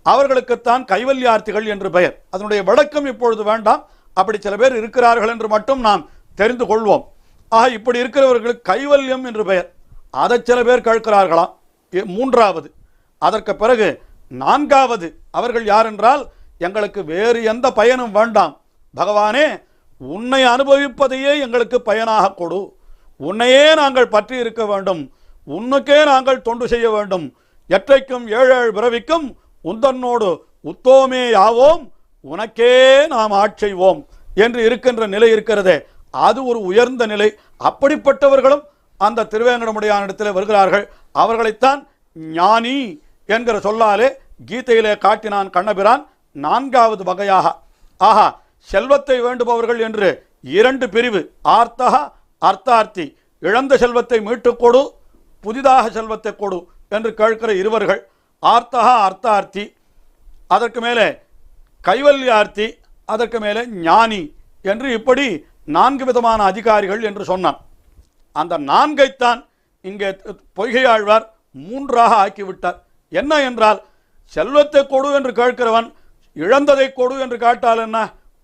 A: அவர்களுக்குத்தான் கைவல்யார்த்திகள் என்று பெயர். அதனுடைய விளக்கம் இப்பொழுது வேண்டாம். அப்படி சில பேர் இருக்கிறார்கள் என்று மட்டும் நாம் தெரிந்து கொள்வோம். ஆக இப்படி இருக்கிறவர்களுக்கு கைவல்யம் என்று பெயர். அதை சில பேர் கேட்கிறார்களாம். மூன்றாவது. அதற்கு பிறகு நான்காவது அவர்கள் யார் என்றால், எங்களுக்கு வேறு எந்த பயனும் வேண்டாம், பகவானே உன்னை அனுபவிப்பதையே எங்களுக்கு பயனாக கொடு, உன்னையே நாங்கள் பற்றி இருக்க வேண்டும், உன்னுக்கே நாங்கள் தொண்டு செய்ய வேண்டும், எற்றைக்கும் ஏழு பிறவிக்கும் உந்தன்னோடு உத்தோமே யாவோம், உனக்கே நாம் ஆட்செய்வோம் என்று இருக்கின்ற நிலை இருக்கிறதே, அது ஒரு உயர்ந்த நிலை. அப்படிப்பட்டவர்களும் அந்த திருவேங்கடமுடையானிடத்தில் வருகிறார்கள். அவர்களைத்தான் ஞானி என்கிற சொல்லாலே கீதையிலே காட்டினான் கண்ணபிரான் நான்காவது வகையாக. ஆஹா, செல்வத்தை வேண்டுபவர்கள் என்று இரண்டு பிரிவு, ஆர்த்தகா அர்த்தார்த்தி. இழந்த செல்வத்தை மீட்டுக் கொடு, புதிதாக செல்வத்தை கொடு என்று கேட்கிற இருவர்கள் ஆர்த்தகா அர்த்தார்த்தி. அதற்கு மேலே கைவல்யார்த்தி, அதற்கு மேலே ஞானி என்று இப்படி நான்கு விதமான அதிகாரிகள் என்று சொன்னான். அந்த நான்கைத்தான் இங்கே பொய்கையாழ்வார் மூன்றாக ஆக்கிவிட்டார். என்ன என்றால், செல்வத்தை கொடு என்று கேட்கிறவன் இழந்ததை கொடு என்று கேட்டால் என்ன,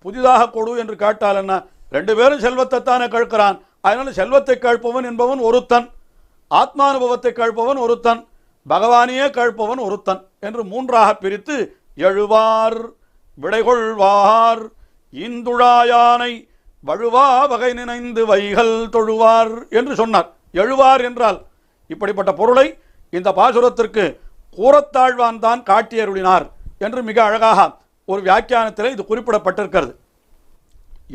A: புதிதாக கொடு என்று கேட்டால் என்ன? ரெண்டு பேரும் செல்வத்தைத்தானே கேட்கிறான். அதனால செல்வத்தை கேட்பவன் என்பவன் ஒருத்தன், ஆத்மானுபவத்தை கேட்பவன் ஒருத்தன், பகவானியே கேட்பவன் ஒருத்தன் என்று மூன்றாக பிரித்து எழுவார் விடைகொள்வார் இந்துழாயானை வழுவா வகை நினைந்து வைகள் தொழுவார் என்று சொன்னார். எழுவார் என்றால் இப்படிப்பட்ட பொருளை இந்த பாசுரத்திற்கு கூறத்தாழ்வான் தான் காட்டியருளினார் என்று மிக அழகாக ஒரு வியாக்கியானத்தில் இது குறிப்பிடப்பட்டிருக்கிறது.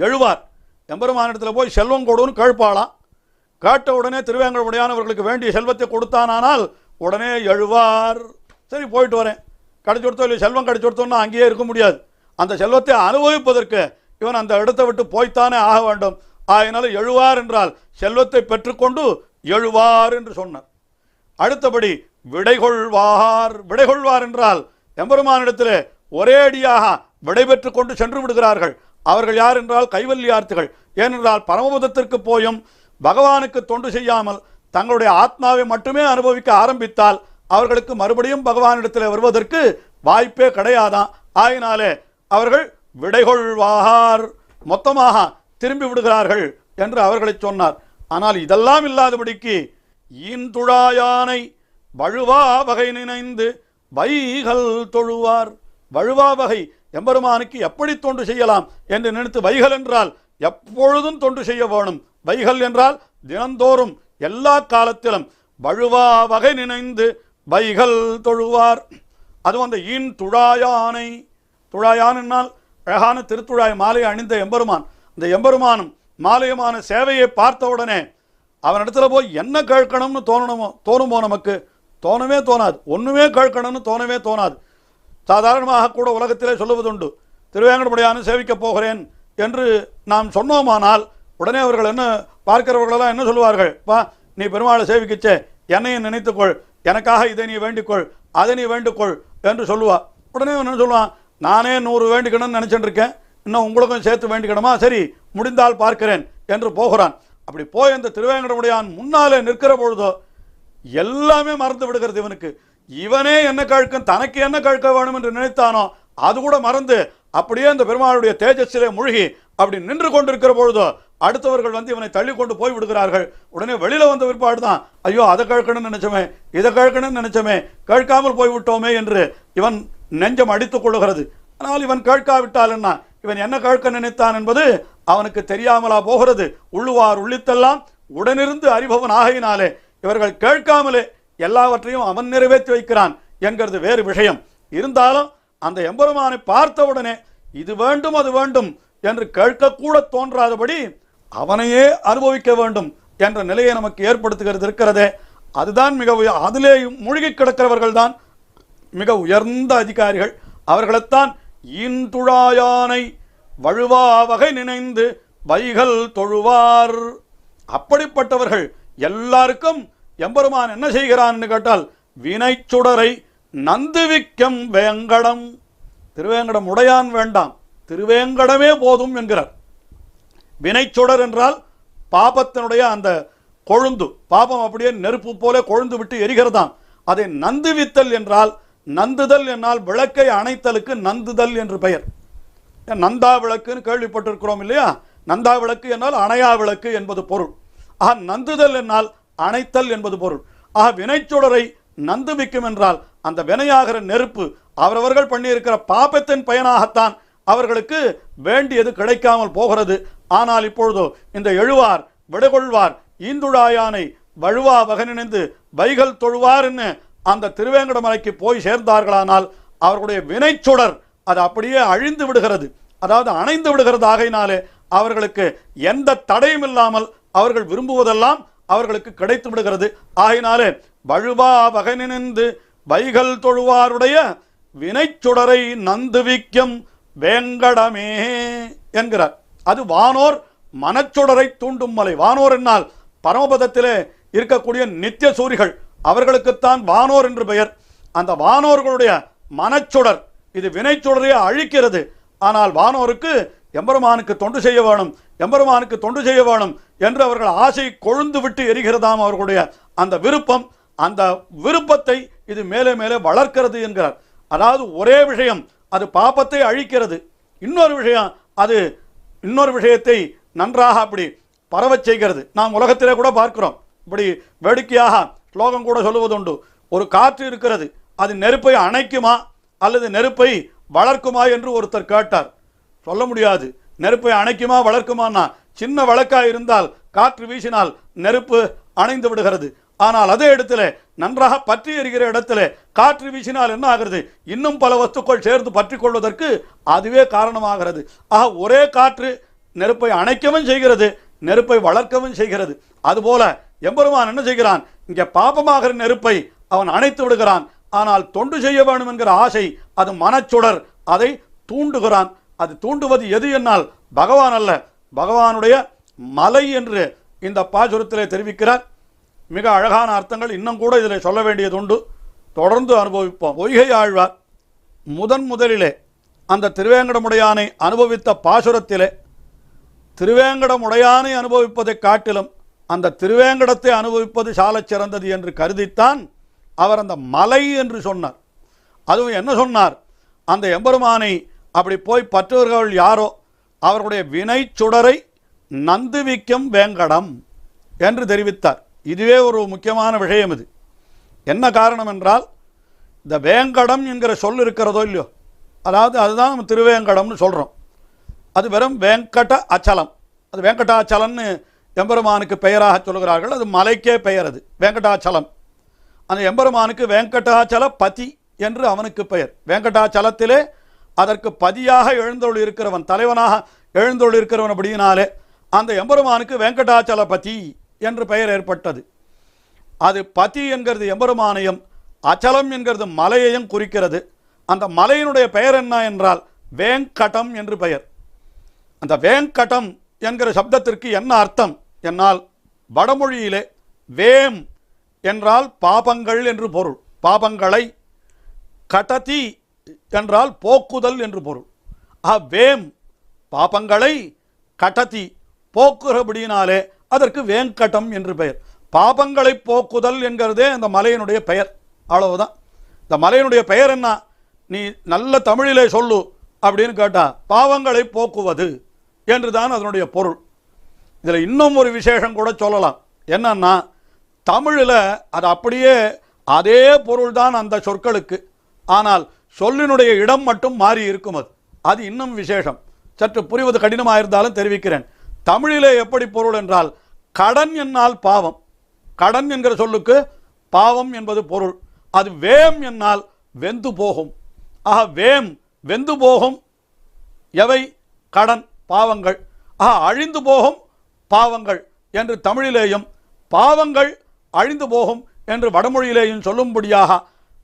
A: எழுவார் எம்பெருமானிடத்தில் போய் செல்வம் கொடுன்னு கேட்பாளாம். கேட்ட உடனே திருவேங்கடமுடையானவர்களுக்கு வேண்டிய செல்வத்தை கொடுத்தானால் உடனே எழுவார். சரி, போயிட்டு வரேன், கிடைச்சி கொடுத்தோ இல்லை, செல்வம் கிடைச்சி கொடுத்தோன்னா அங்கேயே இருக்க முடியாது. அந்த செல்வத்தை அனுபவிப்பதற்கு இவன் அந்த இடத்தை விட்டு போய்த்தானே ஆக வேண்டும். அதனால எழுவார் என்றால் செல்வத்தை பெற்றுக்கொண்டு எழுவார் என்று சொன்னார். அடுத்தபடி விடைகொள்வார். விடைகொள்வார் என்றால் எம்பெருமானிடத்தில் ஒரே அடியாக விடை பெற்று கொண்டு சென்று விடுகிறார்கள். அவர்கள் யார் என்றால் கைவல்யார்த்திகள். ஏனென்றால் பரமபதத்திற்கு போயும் பகவானுக்கு தொண்டு செய்யாமல் தங்களுடைய ஆத்மாவை மட்டுமே அனுபவிக்க ஆரம்பித்தால் அவர்களுக்கு மறுபடியும் பகவானிடத்தில் வருவதற்கு வாய்ப்பே கிடையாதான். ஆயினாலே அவர்கள் விடைகொள்வார், மொத்தமாக திரும்பி விடுகிறார்கள் என்று அவர்களை சொன்னார். ஆனால் இதெல்லாம் இல்லாதபடிக்கு ஈந்துழாயானை வழுவா வகை நினைந்து வைகள் தொழுவார். வழுவா வகை எம்பெருமானுக்கு எப்படி தொண்டு செய்யலாம் என்று நினைத்து, வைகள் என்றால் எப்பொழுதும் தொண்டு செய்ய வேணும், வைகள் என்றால் தினந்தோறும் எல்லா காலத்திலும் வழுவா வகை நினைந்து வைகள் தொழுவார். அதுவும் அந்த ஈன் துழாயானை, துழாயான் என்னால் அழகான திருத்துழாய் மாலை அணிந்த எம்பெருமான். அந்த எம்பெருமானும் மாலையுமான சேவையை பார்த்தவுடனே அவனிடத்துல போய் என்ன கேட்கணும்னு தோணுமோ? நமக்கு தோணவே தோணாது. ஒன்றுமே கேட்கணும்னு தோணவே தோணாது. சாதாரணமாக கூட உலகத்திலே சொல்லுவதுண்டு, திருவேங்கடமுடையானை சேவிக்கப் போகிறேன் என்று நாம் சொன்னோமானால் உடனே அவர்கள் என்ன பார்க்கிறவர்களெல்லாம் என்ன சொல்லுவார்கள்? வா, நீ பெருமாளை சேவிக்கச்சே, என்னையும் நினைத்துக்கொள், எனக்காக இதை நீ வேண்டிக்கொள், அதை நீ வேண்டிக்கொள் என்று சொல்லுவா. உடனே என்ன சொல்லுவான்? நானே 100 வேண்டிக்கணும்னு நினச்சிட்டு இருக்கேன், இன்னும் உங்களுக்கும் சேர்த்து வேண்டிக்கணுமா? சரி, முடிந்தால் பார்க்கிறேன் என்று போகிறான். அப்படி போய் அந்த திருவேங்கடமுடையான் முன்னாலே நிற்கிற பொழுதோ எல்லாமே மறந்து விடுகிறது இவனுக்கு. இவனே என்ன கேட்கும், தனக்கு என்ன கேட்க வேணும் என்று நினைத்தானோ அது கூட மறந்து அப்படியே அந்த பெருமாளுடைய தேஜஸிலே மூழ்கி அப்படி நின்று கொண்டிருக்கிற பொழுதோ அடுத்தவர்கள் வந்து இவனை தள்ளி கொண்டு போய் விடுகிறார்கள். உடனே வெளியில வந்த பிற்பாடு தான், ஐயோ அதை கேட்கணும்னு நினைச்சோமே, இதை கேட்கணும்னு நினைச்சோமே, கேட்காமல் போய்விட்டோமே என்று இவன் நெஞ்சம் அடித்துக் கொள்ளுகிறது. ஆனால் இவன் கேட்காவிட்டால் என்ன, இவன் என்ன கேட்க நினைத்தான் என்பது அவனுக்கு தெரியாமலா போகிறது. உள்ளுவார் உள்ளித்தெல்லாம் உடனிருந்து அறிபவன் ஆகையினாலே இவர்கள் கேட்காமலே எல்லாவற்றையும் அவன் நிறைவேற்றி வைக்கிறான் என்கிறது வேறு விஷயம். இருந்தாலும் அந்த எம்பெருமானை பார்த்தவுடனே இது வேண்டும் அது வேண்டும் என்று கேட்கக்கூட தோன்றாதபடி அவனையே அனுபவிக்க வேண்டும் என்ற நிலையை நமக்கு ஏற்படுத்துகிறது இருக்கிறதே, அதுதான் மிக அதிலே மூழ்கி கிடக்கிறவர்கள் தான் மிக உயர்ந்த அதிகாரிகள். அவர்களைத்தான் ஈந்துழாயானை வழுவா வகை நினைந்து வைகள் தொழுவார். அப்படிப்பட்டவர்கள் எல்லாருக்கும் எம்பெருமான் என்ன செய்கிறான் கேட்டால் வினைச்சுடரை நந்துவிக்கம் வேங்கடம். திருவேங்கடம் உடையான் வேண்டாம், திருவேங்கடமே போதும் என்கிறார். வினைச்சுடர் என்றால் பாபத்தினுடைய அந்த கொழுந்து, பாபம் அப்படியே நெருப்பு போல கொழுந்து விட்டு எரிகிறதாம். அதை நந்துவித்தல் என்றால், நந்துதல் என்னால் விளக்கை அணைத்தலுக்கு நந்துதல் என்று பெயர். நந்தா விளக்குன்னு கேள்விப்பட்டிருக்கிறோம் இல்லையா? நந்தா விளக்கு என்னால் அணையா விளக்கு என்பது பொருள். ஆக நந்துதல் என்னால் அணைத்தல் என்பது பொருள். ஆக வினைச்சுடரை நந்துவிக்கும் என்றால் அந்த வினையாகிற நெருப்பு அவரவர்கள் பண்ணியிருக்கிற பாபத்தின் பயனாகத்தான் அவர்களுக்கு வேண்டியது கிடைக்காமல் போகிறது. ஆனால் இப்பொழுதோ இந்த எழுவார் விடைகொள்வார் ஈந்துழாயானை வழுவா வகனிணைந்து வைகள் தொழுவார் என்று அந்த திருவேங்கடமலைக்கு போய் சேர்ந்தார்களானால் அவர்களுடைய வினைச்சுடர் அது அப்படியே அழிந்து விடுகிறது, அதாவது அணைந்து விடுகிறது. ஆகையினாலே அவர்களுக்கு எந்த தடையும் இல்லாமல் அவர்கள் விரும்புவதெல்லாம் அவர்களுக்கு கிடைத்து விடுகிறது. ஆகையினாலே வழுவா வகனிணைந்து வைகள் தொழுவாருடைய வினைச்சுடரை நந்துவிக்கும் வேங்கடமே என்கிறார். அது வானோர் மனச்சுடரை தூண்டும் மலை. வானோர் என்னால் பரமபதத்திலே இருக்கக்கூடிய நித்திய சூரிகள், அவர்களுக்குத்தான் வானோர் என்று பெயர். அந்த வானோர்களுடைய மனச்சுடர் இது வினைச்சுடரை அழிக்கிறது. ஆனால் வானோருக்கு எம்பெருமானுக்கு தொண்டு செய்ய வேணும், எம்பெருமானுக்கு தொண்டு செய்ய வேணும் என்று அவர்கள் ஆசை கொழுந்து விட்டு எரிகிறதாம். அவர்களுடைய அந்த விருப்பம், அந்த விருப்பத்தை இது மேலே மேலே வளர்க்கிறது என்கிறார். அதாவது ஒரே விஷயம் அது பாபத்தை அழிக்கிறது, இன்னொரு விஷயம் அது இன்னொரு விஷயத்தை நன்றாக அப்படி பரவச் செய்கிறது. நாம் உலகத்திலே கூட பார்க்கிறோம். இப்படி வேடிக்கையாக ஸ்லோகம் கூட சொல்லுவதுண்டு. ஒரு காற்று இருக்கிறது, அது நெருப்பை அணைக்குமா அல்லது நெருப்பை வளர்க்குமா என்று ஒருத்தர் கேட்டார். சொல்ல முடியாது. நெருப்பை அணைக்குமா வளர்க்குமான்னா, சின்ன வழக்காக இருந்தால் காற்று வீசினால் நெருப்பு அணைந்து விடுகிறது. ஆனால் அதே இடத்துல நன்றாக பற்றி எறிகிற இடத்துல காற்று வீசினால் என்ன ஆகிறது? இன்னும் பல வஸ்துக்கள் சேர்ந்து பற்றி கொள்வதற்கு அதுவே காரணமாகிறது. ஆக ஒரே காற்று நெருப்பை அணைக்கவும் செய்கிறது, நெருப்பை வளர்க்கவும் செய்கிறது. அதுபோல எம்பெருமான் என்ன செய்கிறான்? இங்கே பாபமாகிற நெருப்பை அவன் அணைத்து விடுகிறான். ஆனால் தொண்டு செய்ய வேண்டும் என்கிற ஆசை அது மனச்சுடர், அதை தூண்டுகிறான். அது தூண்டுவது எது என்னால் பகவான் அல்ல, பகவானுடைய மலை என்று இந்த பாசுரத்திலே தெரிவிக்கிறார். மிக அழகான அர்த்தங்கள் இன்னும் கூட இதில் சொல்ல வேண்டியதுண்டு. தொடர்ந்து அனுபவிப்போம். பொய்கை ஆழ்வார் முதலிலே அந்த திருவேங்கடமுடையானை அனுபவித்த பாசுரத்திலே திருவேங்கடமுடையானை அனுபவிப்பதை காட்டிலும் அந்த திருவேங்கடத்தை அனுபவிப்பது சாலச் சிறந்தது என்று கருதித்தான் அவர் அந்த மலை என்று சொன்னார். அதுவும் என்ன சொன்னார்? அந்த எம்பெருமானை அப்படி போய் பற்றுவர்கள் யாரோ அவர்களுடைய வினை சுடரை நந்துவிக்கும் வேங்கடம் என்று தெரிவித்தார். இதுவே ஒரு முக்கியமான விஷயம். இது என்ன காரணம் என்றால், இந்த வேங்கடம் என்கிற சொல் இருக்கிறதோ இல்லையோ, அதாவது அதுதான் நம்ம திருவேங்கடம்னு சொல்கிறோம். அது வெறும் வெங்கட அச்சலம். அது வெங்கடாச்சலம்னு எம்பெருமானுக்கு பெயராக சொல்கிறார்கள். அது மலைக்கே பெயர். அது வெங்கடாச்சலம். அந்த எம்பெருமானுக்கு வெங்கடாச்சல பதி என்று அவனுக்கு பெயர். வெங்கடாச்சலத்திலே அதற்கு பதியாக எழுந்தொழி இருக்கிறவன், தலைவனாக எழுந்தொழி இருக்கிறவன். அப்படினாலே அந்த எம்பெருமானுக்கு வெங்கடாச்சலபதி என்று பெயர் ஏற்பட்டது. அது பதி என்கிறது எம்பெருமானையும், அச்சலம் என்கிறது மலையையும் குறிக்கிறது. அந்த மலையினுடைய பெயர் என்ன என்றால் வேங்கடம் என்று பெயர். அந்த வேங்கடம் என்கிற சப்தத்திற்கு என்ன அர்த்தம் என்னால், வடமொழியிலே வேம் என்றால் பாபங்கள் என்று பொருள், பாபங்களை, கடதி என்றால் போக்குதல் என்று பொருள். வேம் பாபங்களை, கடதி போக்குறபடியினாலே அதற்கு வேங்கடம் என்று பெயர். பாபங்களை போக்குதல் என்கிறதே அந்த மலையினுடைய பெயர். அவ்வளவுதான். இந்த மலையினுடைய பெயர் என்ன? நீ நல்ல தமிழிலே சொல்லு அப்படின்னு கேட்டா பாவங்களை போக்குவது என்று தான் அதனுடைய பொருள். இதில் இன்னும் ஒரு விசேஷம் கூட சொல்லலாம். என்னன்னா, தமிழில் அது அப்படியே அதே பொருள் தான் அந்த சொற்களுக்கு, ஆனால் சொல்லினுடைய இடம் மட்டும் மாறி இருக்கும். அது இன்னும் விசேஷம். சற்று புரிவது கடினமாக இருந்தாலும் தெரிவிக்கிறேன். தமிழிலே எப்படி பொருள் என்றால், கடன் என்னால் பாவம், கடன் என்கிற சொல்லுக்கு பாவம் என்பது பொருள். அது வேம் என்னால் வெந்து போகும். ஆக வேம் வெந்து போகும், எவை? கடன், பாவங்கள். அழிந்து போகும் பாவங்கள் என்று தமிழிலேயும், பாவங்கள் அழிந்து போகும் என்று வடமொழியிலேயும் சொல்லும்படியாக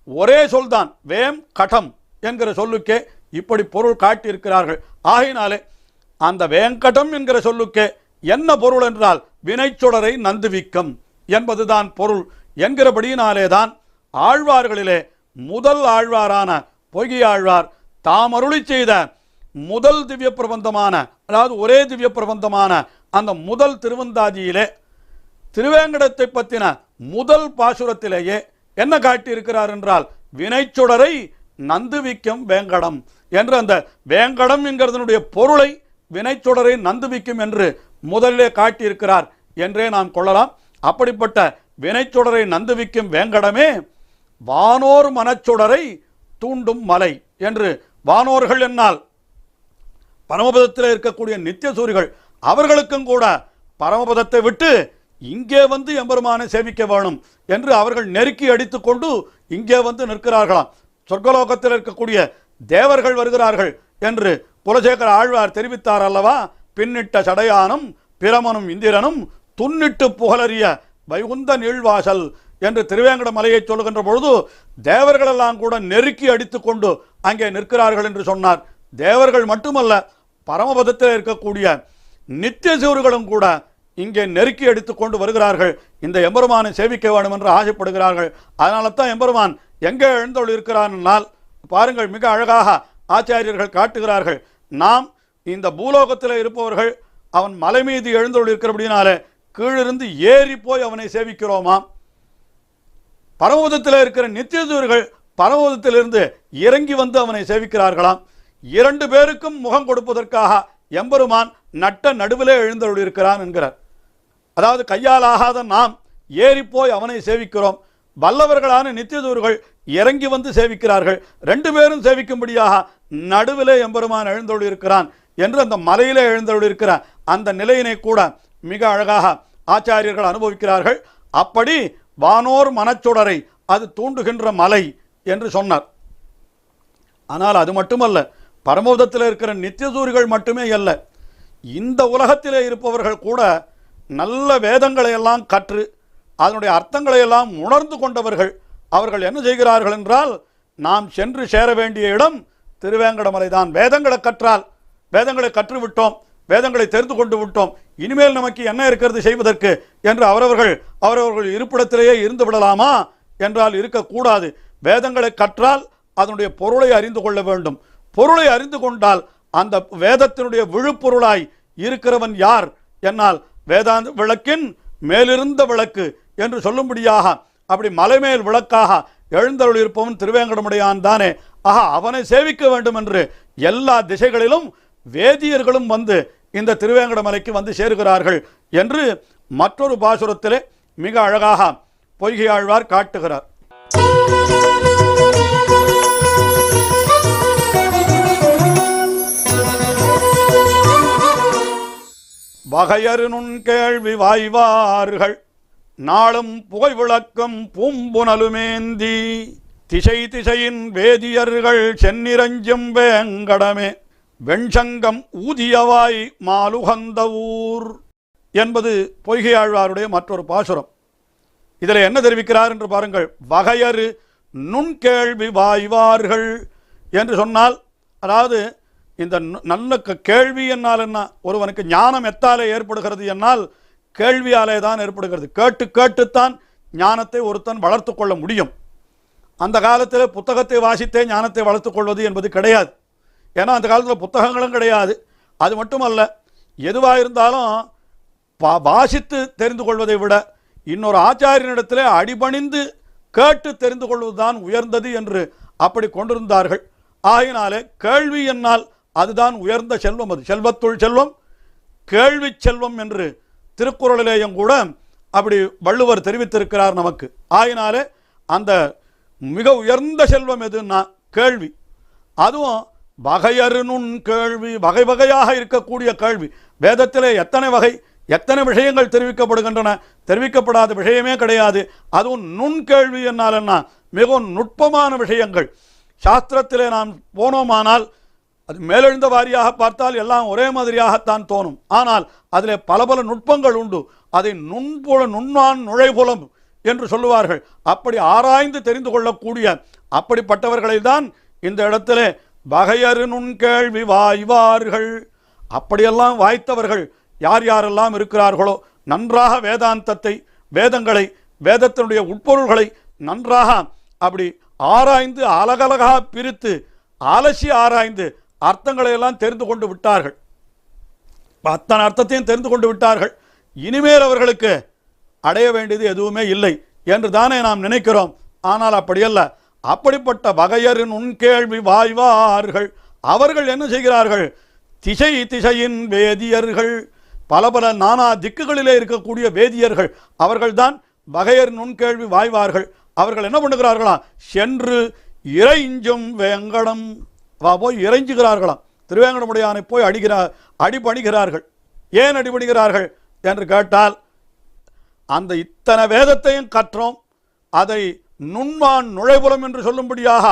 A: ஒரே சொல்தான் வேம் கடம் என்கிற சொல்லுக்கே இப்படி பொருள் காட்டியிருக்கிறார்கள். ஆகையினாலே அந்த வேங்கடம் என்கிற சொல்லுக்கே என்ன பொருள் என்றால் வினைச்சுடரை நந்துவிக்கம் என்பதுதான் பொருள் என்கிறபடியினாலேதான் ஆழ்வார்களிலே முதல் ஆழ்வாரான பொய்கையாழ்வார் தாமருளி செய்த முதல் திவ்ய பிரபந்தமான, அதாவது ஒரே திவ்ய பிரபந்தமான அந்த முதல் திருவந்தாதியிலே திருவேங்கடத்தை பற்றின முதல் பாசுரத்திலேயே என்ன காட்டியிருக்கிறார் என்றால் வினைச்சுடரை நந்துவிக்கும் வேங்கடம் என்று, அந்த வேங்கடம் என்கிறதனுடைய பொருளை வினைச்சுடரை நந்துவிக்கும் என்று முதலிலே காட்டியிருக்கிறார் என்றே நாம் கொள்ளலாம். அப்படிப்பட்ட வினைச்சுடரை நந்துவிக்கும் வேங்கடமே வானோர் மனச்சுடரை தூண்டும் மலை என்று, வானோர்கள் என்னால் பரமபதத்தில் இருக்கக்கூடிய நித்திய சூரிகள், அவர்களுக்கும் கூட பரமபதத்தை விட்டு இங்கே வந்து எம்பெருமானை சேவிக்க வேணும் என்று அவர்கள் நெருக்கி அடித்து கொண்டு இங்கே வந்து நிற்கிறார்களாம். சொர்க்கலோகத்தில் இருக்கக்கூடிய தேவர்கள் வருகிறார்கள் என்று குலசேகர ஆழ்வார் தெரிவித்தார் அல்லவா? பின்னிட்ட சடையானும் பிரமனும் இந்திரனும் துன்னிட்டு புகழறிய வைகுந்த நீழ்வாசல் என்று திருவேங்கட மலையை சொல்லுகின்ற பொழுது தேவர்களெல்லாம் கூட நெருக்கி அடித்து கொண்டு அங்கே நிற்கிறார்கள் என்று சொன்னார். தேவர்கள் மட்டுமல்ல, பரமபதத்தில் இருக்கக்கூடிய நித்திய சூர்களும் கூட இங்கே நெருக்கி அடித்துக் கொண்டு வருகிறார்கள். இந்த எம்பெருமானை சேவிக்க வேண்டும் என்று ஆசைப்படுகிறார்கள். அதனால தான் எம்பெருமான் எங்கே எழுந்தொள் இருக்கிறார் பாருங்கள், மிக அழகாக ஆச்சாரியர்கள் காட்டுகிறார்கள். நாம் இந்த பூலோகத்தில் இருப்பவர்கள் அவன் மலை மீது எழுந்தொள் இருக்கிறபடினாலே கீழிருந்து ஏறி போய் அவனை சேவிக்கிறோமா? பரமபதத்தில் இருக்கிற நித்தியசூர்கள் பரமபதத்திலிருந்து இறங்கி வந்து அவனை சேவிக்கிறார்களாம். இரண்டு பேருக்கும் முகம் கொடுப்பதற்காக எம்பெருமான் நட்ட நடுவிலே எழுந்தொள் இருக்கிறான் என்கிறார். அதாவது கையால் ஆகாத நாம் ஏறி போய் அவனை சேவிக்கிறோம். வல்லவர்களான நித்தியதூர்கள் இறங்கி வந்து சேவிக்கிறார்கள். ரெண்டு பேரும் சேவிக்கும்படியாக நடுவிலே எம்பெருமான் எழுந்தொள் இருக்கிறான் என்று அந்த மலையிலே எழுந்தொள் இருக்கிற அந்த நிலையினை கூட மிக அழகாக ஆச்சாரியர்கள் அனுபவிக்கிறார்கள். அப்படி வானோர் மனச்சுடரை அது தூண்டுகின்ற மலை என்று சொன்னார். ஆனால் அது மட்டுமல்ல, பரமபதத்தில் இருக்கிற நித்தியசூரிகள் மட்டுமே அல்ல, இந்த உலகத்திலே இருப்பவர்கள் கூட நல்ல வேதங்களை எல்லாம் கற்று அதனுடைய அர்த்தங்களை எல்லாம் உணர்ந்து கொண்டவர்கள். அவர்கள் என்ன செய்கிறார்கள் என்றால், நாம் சென்று சேர வேண்டிய இடம் திருவேங்கடமலை தான். வேதங்களை கற்றால், வேதங்களை கற்றுவிட்டோம், வேதங்களை தெரிந்து கொண்டு விட்டோம், இனிமேல் நமக்கு என்ன இருக்கிறது செய்வதற்கு என்று அவரவர்கள் இருப்பிடத்திலேயே இருந்து விடலாமா என்றால் இருக்கக்கூடாது. வேதங்களை கற்றால் அதனுடைய பொருளை அறிந்து கொள்ள வேண்டும். பொருளை அறிந்து கொண்டால் அந்த வேதத்தினுடைய விழுப்பொருளாய் இருக்கிறவன் யார் என்னால் வேதாந்த விளக்கின் மேலிருந்த விளக்கு என்று சொல்லும்படியாக அப்படி மலைமேல் விளக்காக எழுந்தருள் இருப்பவன் திருவேங்கடமுடையான் தானே. அவனை சேவிக்க வேண்டும் என்று எல்லா திசைகளிலும் வேதியர்களும் வந்து இந்த திருவேங்கடமலைக்கு வந்து சேருகிறார்கள் என்று மற்றொரு பாசுரத்திலே மிக அழகாக பொய்கையாழ்வார் காட்டுகிறார். வகையறு நுண் கேள்வி வாய்வார்கள் நாளும் புகை விளக்கம் பூம்புனலுமேந்தி திசை திசையின் வேதியர்கள் சென்னிரஞ்சும் வேங்கடமே வெண்சங்கம் ஊதியவாய் மாலுகந்த ஊர் என்பது பொய்கையாழ்வாருடைய மற்றொரு பாசுரம். இதில் என்ன தெரிவிக்கிறார் என்று பாருங்கள். வகையறு நுண்கேள்வி வாய்வார்கள் என்று சொன்னால், அதாவது இந்த நல்ல கேள்வி என்னால் என்ன, ஒருவனுக்கு ஞானம் எத்தாலே ஏற்படுகிறது என்னால் கேள்வியாலே தான் ஏற்படுகிறது. கேட்டு கேட்டுத்தான் ஞானத்தை ஒருத்தன் வளர்த்து கொள்ள முடியும். அந்த காலத்தில் புத்தகத்தை வாசித்தே ஞானத்தை வளர்த்து கொள்வது என்பது கிடையாது. ஏன்னா அந்த காலத்தில் புத்தகங்களும் கிடையாது. அது மட்டுமல்ல, எதுவாக இருந்தாலும் வாசித்து தெரிந்து கொள்வதை விட இன்னொரு ஆச்சாரியனிடத்தில் அடிபணிந்து கேட்டு தெரிந்து கொள்வதுதான் உயர்ந்தது என்று அப்படி கொண்டிருந்தார்கள். ஆகினாலே கேள்வி என்னால் அதுதான் உயர்ந்த செல்வம். அது செல்வத்துள் செல்வம் கேள்வி செல்வம் என்று திருக்குறளிலேயும் கூட அப்படி வள்ளுவர் தெரிவித்திருக்கிறார் நமக்கு. ஆகினாலே அந்த மிக உயர்ந்த செல்வம் எதுன்னா கேள்வி. அதுவும் வகையறு நுண் கேள்வி, வகை வகையாக இருக்கக்கூடிய கேள்வி. வேதத்திலே எத்தனை வகை, எத்தனை விஷயங்கள் தெரிவிக்கப்படுகின்றன, தெரிவிக்கப்படாத விஷயமே கிடையாது. அதுவும் நுண்கேள்வி என்னால் என்ன, மிகவும் நுட்பமான விஷயங்கள். சாஸ்திரத்திலே நாம் போனோமானால் அது மேலெழுந்த வாரியாக பார்த்தால் எல்லாம் ஒரே மாதிரியாகத்தான் தோணும். ஆனால் அதில் பல பல நுட்பங்கள் உண்டு. அதை நுண்ணான் நுழைபுலம் என்று சொல்லுவார்கள். அப்படி ஆராய்ந்து தெரிந்து கொள்ளக்கூடிய அப்படிப்பட்டவர்களை தான் இந்த இடத்திலே வகையறு நுண்கேள்வி வாய்வார்கள். அப்படியெல்லாம் வாய்த்தவர்கள் யார் யாரெல்லாம் இருக்கிறார்களோ, நன்றாக வேதாந்தத்தை, வேதங்களை, வேதத்தினுடைய உட்பொருள்களை நன்றாக அப்படி ஆராய்ந்து அலகலகாக பிரித்து அலசி ஆராய்ந்து அர்த்தங்களை எல்லாம் தெரிந்து கொண்டு விட்டார்கள். அத்தனை அர்த்தத்தையும் தெரிந்து கொண்டு விட்டார்கள். இனிமேல் அவர்களுக்கு அடைய வேண்டியது எதுவுமே இல்லை என்று தானே நாம் நினைக்கிறோம். ஆனால் அப்படியல்ல. அப்படிப்பட்ட வகையரின் உன்கேள்வி வாய்வார்கள். அவர்கள் என்ன செய்கிறார்கள்? திசை திசையின் வேதியர்கள், பல பல நானா திக்குகளிலே இருக்கக்கூடிய வேதியர்கள் அவர்கள்தான் வகையரின் உன்கேள்வி வாய்வார்கள். அவர்கள் என்ன பண்ணுகிறார்களா? சென்று இறைஞ்சும் வேங்கடம் போய் இறைஞ்சுகிறார்களாம். திருவேங்கடமுடையானை போய் அடிபணிகிறார்கள். ஏன் அடிபணிகிறார்கள் என்று கேட்டால், அந்த இத்தனை வேதத்தையும் கற்றோம், அதை நுண்மான் நுழைபுலம் என்று சொல்லும்படியாக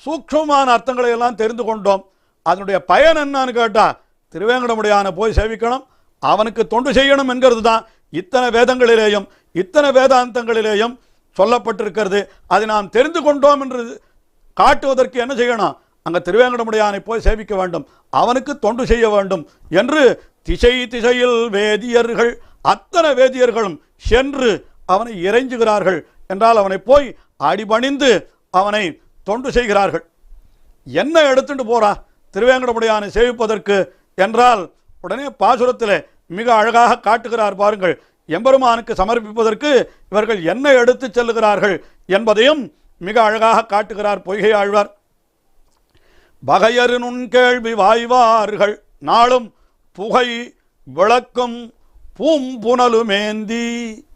A: சூக்ஷ்மமான அர்த்தங்களை எல்லாம் தெரிந்து கொண்டோம். அதனுடைய பயன் என்னன்னு கேட்டால், திருவேங்கடமுடையானை போய் சேவிக்கணும், அவனுக்கு தொண்டு செய்யணும் என்கிறது தான் இத்தனை வேதங்களிலேயும் இத்தனை வேதாந்தங்களிலேயும் சொல்லப்பட்டிருக்கிறது. அதை நாம் தெரிந்து கொண்டோம் என்று காட்டுவதற்கு என்ன செய்யணும்? அங்கே திருவேங்கடமுடையானை போய் சேவிக்க வேண்டும், அவனுக்கு தொண்டு செய்ய வேண்டும் என்று திசை திசையில் வேதியர்கள், அத்தனை வேதியர்களும் சென்று அவனை இறைஞ்சுகிறார்கள் என்றால் அவனை போய் அடிபணிந்து அவனை தொண்டு செய்கிறார்கள். என்ன எடுத்துட்டு போறா திருவேங்கடமுடையானை சேவிப்பதற்கு என்றால், உடனே பாசுரத்தில் மிக அழகாக காட்டுகிறார் பாருங்கள். எம்பெருமானுக்கு சமர்ப்பிப்பதற்கு இவர்கள் என்ன எடுத்து செல்லுகிறார்கள் என்பதையும் மிக அழகாக காட்டுகிறார் பொய்கை ஆழ்வார். வகையறு நுண்கேள்வி வாய்வார்கள் நாளும் புகை விளக்கும் பூம்புணலுமேந்தி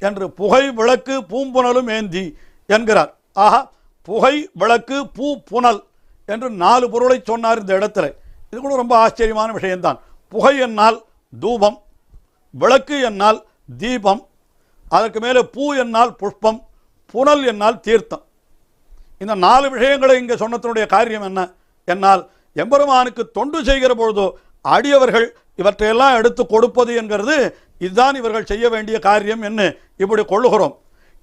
A: என்று, புகை விளக்கு பூம்புணலும் ஏந்தி என்கிறார். ஆஹா, புகை விளக்கு பூ புனல் என்று 4 பொருளை சொன்னார் இந்த இடத்துல. இது கூட ரொம்ப ஆச்சரியமான விஷயம்தான். புகை என்னால் தூபம், விளக்கு என்னால் தீபம், அதற்கு மேலே பூ என்னால் புஷ்பம், புனல் என்னால் தீர்த்தம். இந்த 4 விஷயங்களை இங்கே சொன்னதனுடைய காரியம் என்ன என்னால், எம்பெருமானுக்கு தொண்டு செய்கிற பொழுதோ அடியவர்கள் இவற்றையெல்லாம் எடுத்து கொடுப்பது என்கிறது இதுதான் இவர்கள் செய்ய வேண்டிய காரியம் என்று இப்படி கொள்ளுகிறோம்.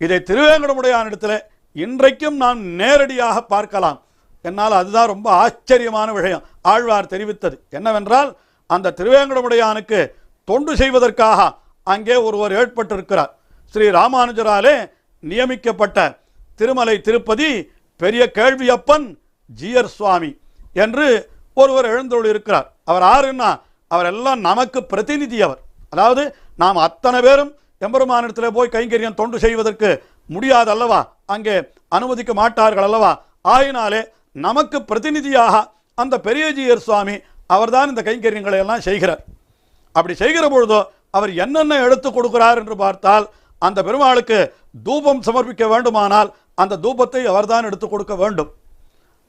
A: இதை திருவேங்கடமுடையானிடத்தில் இன்றைக்கும் நாம் நேரடியாக பார்க்கலாம். என்னால் அதுதான் ரொம்ப ஆச்சரியமான விஷயம். ஆழ்வார் தெரிவித்தது என்னவென்றால், அந்த திருவேங்கடமுடையானுக்கு தொண்டு செய்வதற்காக அங்கே ஒருவர் ஏற்பட்டிருக்கிறார். ஸ்ரீ ராமானுஜராலே நியமிக்கப்பட்ட திருமலை திருப்பதி பெரிய கேள்வியப்பன் ஜீயர் சுவாமி என்று ஒருவர் எழுந்தருள் இருக்கிறார். அவர் யாருன்னா, அவரெல்லாம் நமக்கு பிரதிநிதி. அவர், அதாவது நாம் அத்தனை பேரும் எம்பெருமானிடத்தில் போய் கைங்கரியம் தொண்டு செய்வதற்கு முடியாது அல்லவா, அங்கே அனுமதிக்க மாட்டார்கள் அல்லவா. ஆயினாலே நமக்கு பிரதிநிதியாக அந்த பெரிய ஜீயர் சுவாமி அவர்தான் இந்த கைங்கரியங்களை எல்லாம் செய்கிறார். அப்படி செய்கிற பொழுதோ அவர் என்னென்ன எடுத்து கொடுக்கிறார் என்று பார்த்தால், அந்த பெருமாளுக்கு தூபம் சமர்ப்பிக்க வேண்டுமானால் அந்த தூபத்தை அவர்தான் எடுத்து கொடுக்க வேண்டும்.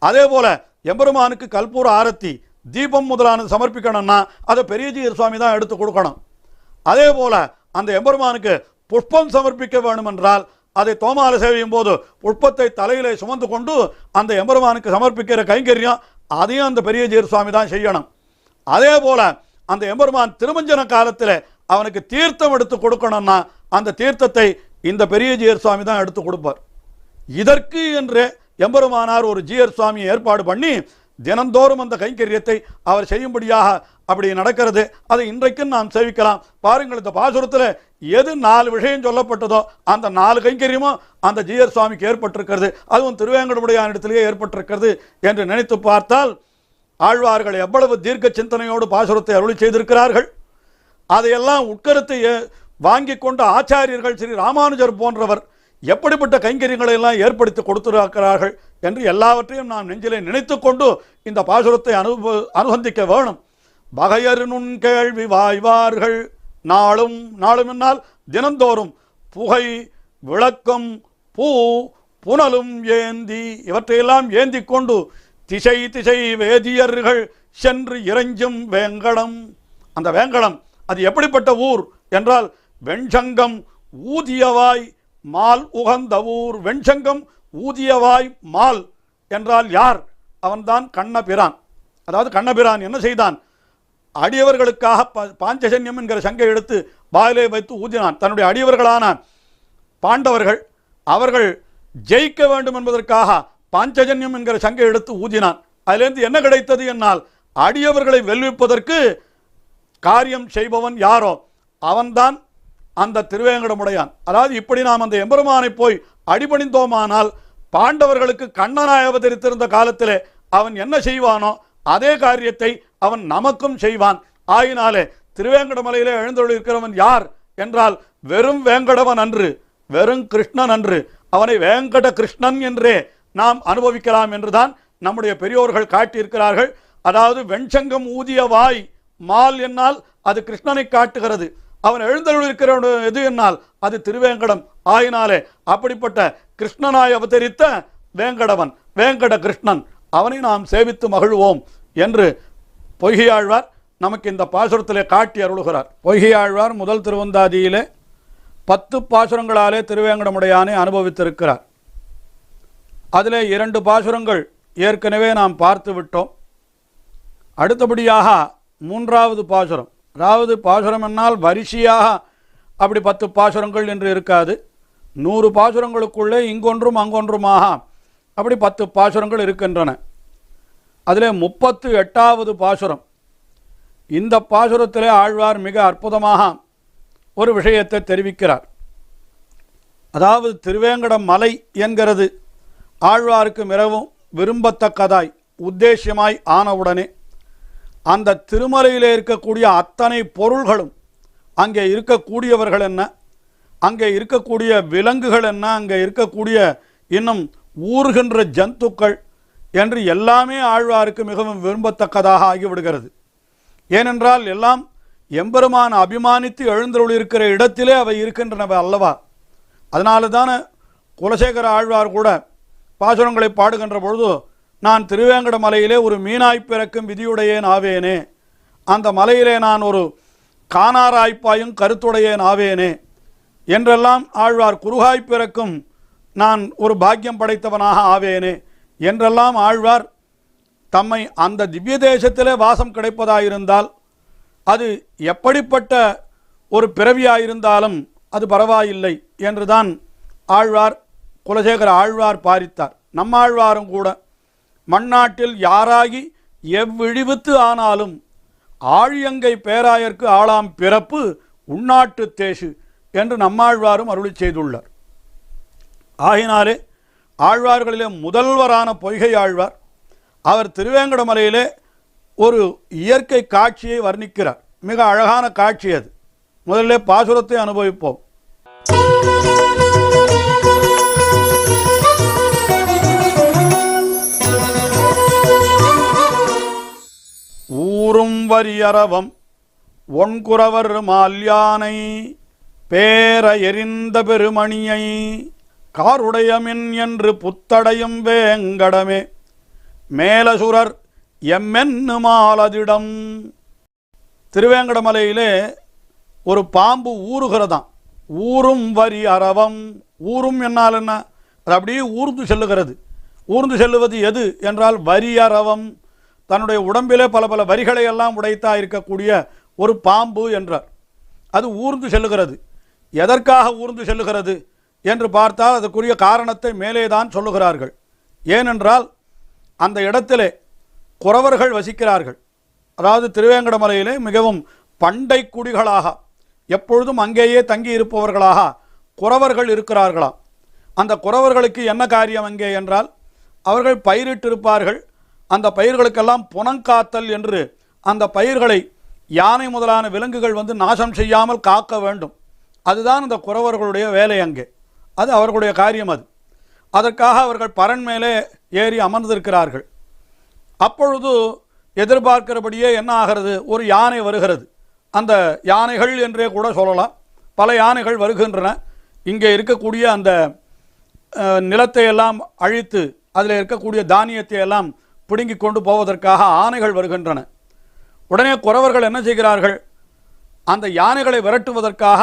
A: அதே போல எம்பெருமானுக்கு கல்பூர ஆரத்தி, தீபம் முதலானது சமர்ப்பிக்கணும்னா அதை பெரிய ஜீயர் சுவாமி தான் எடுத்து கொடுக்கணும். அதே போல அந்த எம்பெருமானுக்கு புஷ்பம் சமர்ப்பிக்க வேண்டும் என்றால் அதை தோமால சேவையும் போது புஷ்பத்தை தலையிலே சுமந்து கொண்டு அந்த எம்பெருமானுக்கு சமர்ப்பிக்கிற கைங்கரியம் அதையும் அந்த பெரிய ஜீயர் சுவாமி தான் செய்யணும். அதே போல அந்த எம்பெருமான் திருமஞ்சன காலத்தில் அவனுக்கு தீர்த்தம் எடுத்து கொடுக்கணும்னா அந்த தீர்த்தத்தை இந்த பெரிய ஜீயர் சுவாமி தான் எடுத்து கொடுப்பார். இதற்கு என்று எம்பெருமானார் ஒரு ஜீயர் சுவாமியை ஏற்பாடு பண்ணி தினந்தோறும் அந்த கைங்கரியத்தை அவர் செய்யும்படியாக அப்படி நடக்கிறது. அதை இன்றைக்கும் நாம் சேவிக்கலாம். பாருங்கள், இந்த பாசுரத்தில் எது 4 விஷயம் சொல்லப்பட்டதோ அந்த 4 கைங்கரியமும் அந்த ஜீயர் சுவாமிக்கு ஏற்பட்டிருக்கிறது. அதுவும் திருவேங்கடமுடையானிடத்திலேயே ஏற்பட்டிருக்கிறது என்று நினைத்து பார்த்தால், ஆழ்வார்கள் எவ்வளவு தீர்க்க சிந்தனையோடு பாசுரத்தை அருளி செய்திருக்கிறார்கள். அதையெல்லாம் உட்கருத்தை வாங்கி கொண்ட ஆச்சாரியர்கள் ஸ்ரீ ராமானுஜர் போன்றவர் எப்படிப்பட்ட கைங்கரியங்களை எல்லாம் ஏற்படுத்தி கொடுத்திருக்கிறார்கள் என்று எல்லாவற்றையும் நாம் நெஞ்சிலே நினைத்து கொண்டு இந்த பாசுரத்தை அனுசந்திக்க வேணும். வகையறு நுண்கேள்வி வாய்வார்கள் நாளும், நாளும் என்னால் தினந்தோறும், புகை விளக்கம் பூ புனலும் ஏந்தி, இவற்றையெல்லாம் ஏந்தி கொண்டு திசை திசை வேதியர்கள் சென்று இறைஞ்சும் வேங்கடம். அந்த வேங்கடம் அது எப்படிப்பட்ட ஊர் என்றால், வெண்சங்கம் ஊதியவாய் மால் உகந்த ஊர். வெண்சங்கம் ஊதியவாய் மால் என்றால் யார்? அவன்தான் கண்ணபிரான். அதாவது கண்ணபிரான் என்ன செய்தான், அடியவர்களுக்காக பாஞ்சஜன்யம் என்கிற சங்கை எடுத்து வாயிலே வைத்து ஊதினான். தன்னுடைய அடியவர்களான பாண்டவர்கள் அவர்கள் ஜெயிக்க வேண்டும் என்பதற்காக பாஞ்சஜன்யம் என்கிற சங்கை எடுத்து ஊதினான். அதிலிருந்து என்ன கிடைத்தது என்னால், அடியவர்களை வெல்விப்பதற்கு காரியம் செய்பவன் யாரோ அவன்தான் அந்த திருவேங்கடமுடையான். அதாவது இப்படி நாம் அந்த எம்பெருமானை போய் அடிபணிந்தோமானால் பாண்டவர்களுக்கு கண்ணனாய் அவதரித்திருந்த காலத்திலே அவன் என்ன செய்வானோ அதே காரியத்தை அவன் நமக்கும் செய்வான். ஆயினாலே திருவேங்கடமலையிலே எழுந்தருளிருக்கிறவன் யார் என்றால் வெறும் வேங்கடவன் அன்று, வெறும் கிருஷ்ணன் அன்று, அவனை வேங்கட கிருஷ்ணன் என்றே நாம் அனுபவிக்கலாம் என்றுதான் நம்முடைய பெரியோர்கள் காட்டியிருக்கிறார்கள். அதாவது வெண்சங்கம் ஊதிய வாய் மால் என்னால் அது கிருஷ்ணனை காட்டுகிறது, அவன் எழுந்தருளிருக்கிற எது என்னால் அது திருவேங்கடம். ஆயினாலே அப்படிப்பட்ட கிருஷ்ணனாய் அவதரித்த வேங்கடவன், வேங்கட கிருஷ்ணன், அவனை நாம் சேவித்து மகிழ்வோம் என்று பொய்கையாழ்வார் நமக்கு இந்த பாசுரத்திலே காட்டி அருளுகிறார். பொய்கையாழ்வார் முதல் திருவந்தாதியிலே 10 பாசுரங்களாலே திருவேங்கடமுடையானை அனுபவித்திருக்கிறார். அதிலே 2 பாசுரங்கள் ஏற்கனவே நாம் பார்த்து விட்டோம். அடுத்தபடியாக 3வது பாசுரம், அதாவது பாசுரம் என்னால் வரிசையாக அப்படி 10 பாசுரங்கள் என்று இருக்காது, 100 பாசுரங்களுக்குள்ளே இங்கொன்றும் அங்கொன்றுமாக அப்படி 10 பாசுரங்கள் இருக்கின்றன. அதிலே 38வது பாசுரம். இந்த பாசுரத்திலே ஆழ்வார் மிக அற்புதமாக ஒரு விஷயத்தை தெரிவிக்கிறார். அதாவது திருவேங்கடம் மலை என்கிறது ஆழ்வாருக்கு மிகவும் விரும்பத்தக்கதாய் உத்தேசியமாய் ஆனவுடனே அந்த திருமலையிலே இருக்கக்கூடிய அத்தனை பொருள்களும், அங்கே இருக்கக்கூடியவர்கள் என்ன, அங்கே இருக்கக்கூடிய விலங்குகள் என்ன, அங்கே இருக்கக்கூடிய இன்னும் ஊறுகின்ற ஜந்துக்கள் என்று எல்லாமே ஆழ்வாருக்கு மிகவும் விரும்பத்தக்கதாக ஆகிவிடுகிறது. ஏனென்றால் எல்லாம் எம்பெருமான் அபிமானித்து எழுந்தருளிருக்கிற இடத்திலே அவை இருக்கின்றனவை அல்லவா. அதனால தானே குலசேகர ஆழ்வார் கூட பாசுரங்களை பாடுகின்ற பொழுது, நான் திருவேங்கட மலையிலே ஒரு மீனாய் பிறக்கும் விதியுடையேன் ஆவேனே, அந்த மலையிலே நான் ஒரு காணாராய்ப்பாயும் கருத்துடையேன் ஆவேனே என்றெல்லாம் ஆழ்வார், குருகாய் பிறக்கும் நான் ஒரு பாக்கியம் படைத்தவனாக ஆவேனே என்றெல்லாம் ஆழ்வார் தம்மை அந்த திவ்ய தேசத்திலே வாசம் கிடைப்பதாயிருந்தால் அது எப்படிப்பட்ட ஒரு பிறவியாயிருந்தாலும் அது பரவாயில்லை என்றுதான் ஆழ்வார், குலசேகர ஆழ்வார் பாரித்தார். நம்மாழ்வாரும் கூட மண்ணாட்டில் யாராகி எவ்விழிவுத்து ஆனாலும் ஆழியங்கை பேராயர்க்கு ஆளாம் பிறப்பு உள்நாட்டு தேசு என்று நம்மாழ்வாரும் அருளி செய்துள்ளார். ஆகினாலே ஆழ்வார்களிலே முதல்வரான பொய்கை ஆழ்வார் அவர் திருவேங்கடமலையிலே ஒரு இயற்கை காட்சியை வர்ணிக்கிறார். மிக அழகான காட்சி அது. முதல்ல பாசுரத்தை அனுபவிப்போம். ஊரும் வரியரவம் ஒன்குறவர் மால்யானை பேர எரிந்த பெருமணியை காருடையமின் என்று புத்தடையும் வேங்கடமே மேலசுரர் எம்மென்னு மாலதிடம். திருவேங்கடமலையிலே ஒரு பாம்பு ஊறுகிறதாம். ஊரும் வரி அரவம். ஊரும் என்னால் என்ன, அது அப்படியே ஊர்ந்து செல்லுகிறது. ஊர்ந்து செல்லுவது எது என்றால் வரி அரவம். தன்னுடைய உடம்பிலே பல பல வரிகளை எல்லாம் உடைத்தா இருக்கக்கூடிய ஒரு பாம்பு என்றார். அது ஊர்ந்து செல்லுகிறது. எதற்காக ஊர்ந்து செல்லுகிறது என்று பார்த்தால் அதற்குரிய காரணத்தை மேலே தான் சொல்லுகிறார்கள். ஏனென்றால் அந்த இடத்திலே குறவர்கள் வசிக்கிறார்கள். அதாவது திருவேங்கடமலையிலே மிகவும் பண்டை குடிகளாக எப்பொழுதும் அங்கேயே தங்கி இருப்பவர்களாக குறவர்கள் இருக்கிறார்களாம். அந்த குறவர்களுக்கு என்ன காரியம் அங்கே என்றால், அவர்கள் பயிரிட்டிருப்பார்கள். அந்த பயிர்களுக்கெல்லாம் புனங்காத்தல் என்று அந்த பயிர்களை யானை முதலான விலங்குகள் வந்து நாசம் செய்யாமல் காக்க வேண்டும். அதுதான் அந்த குறவர்களுடைய வேலை. அங்கே அது அவர்களுடைய காரியம். அதற்காக அவர்கள் பரன் மேலே ஏறி அமர்ந்திருக்கிறார்கள். அப்பொழுது எதிர்பார்க்கிறபடியே என்ன ஆகிறது, ஒரு யானை வருகிறது. அந்த யானைகள் என்றே கூட சொல்லலாம், பல யானைகள் வருகின்றன. இங்கே இருக்கக்கூடிய அந்த நிலத்தை எல்லாம் அழித்து அதில் இருக்கக்கூடிய தானியத்தை எல்லாம் பிடுங்கி கொண்டு போவதற்காக ஆனைகள் வருகின்றன. உடனே குறவர்கள் என்ன செய்கிறார்கள், அந்த யானைகளை விரட்டுவதற்காக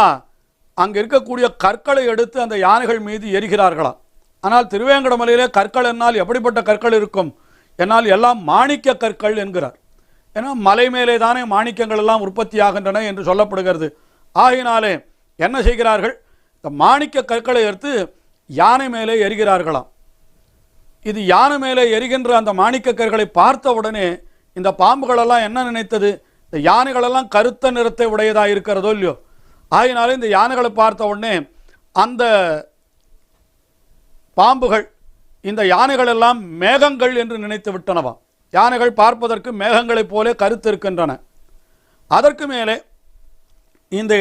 A: அங்கே இருக்கக்கூடிய கற்களை எடுத்து அந்த யானைகள் மீது எரிகிறார்களாம். ஆனால் திருவேங்கடமலையிலே கற்கள் என்னால் எப்படிப்பட்ட கற்கள் இருக்கும், என்னால் எல்லாம் மாணிக்க கற்கள் என்கிறார். ஏன்னா மலை மேலே தானே மாணிக்கங்கள் எல்லாம் உற்பத்தி ஆகின்றன என்று சொல்லப்படுகிறது. ஆகினாலே என்ன செய்கிறார்கள், இந்த மாணிக்க கற்களை எடுத்து யானை மேலே எரிகிறார்களாம். இது யானை மேலே எரிகின்ற அந்த மாணிக்க கற்களை பார்த்த உடனே இந்த பாம்புகளெல்லாம் என்ன நினைத்தது, இந்த யானைகளெல்லாம் கருத்த நிறத்தை உடையதாக இருக்கிறதோ இல்லையோ, ஆகினாலே இந்த யானைகளை பார்த்த உடனே அந்த பாம்புகள் இந்த யானைகள் எல்லாம் மேகங்கள் என்று நினைத்து விட்டனவாம். யானைகள் பார்ப்பதற்கு மேகங்களைப் போல கருத்து இருக்கின்றன. அதற்கு மேலே இந்த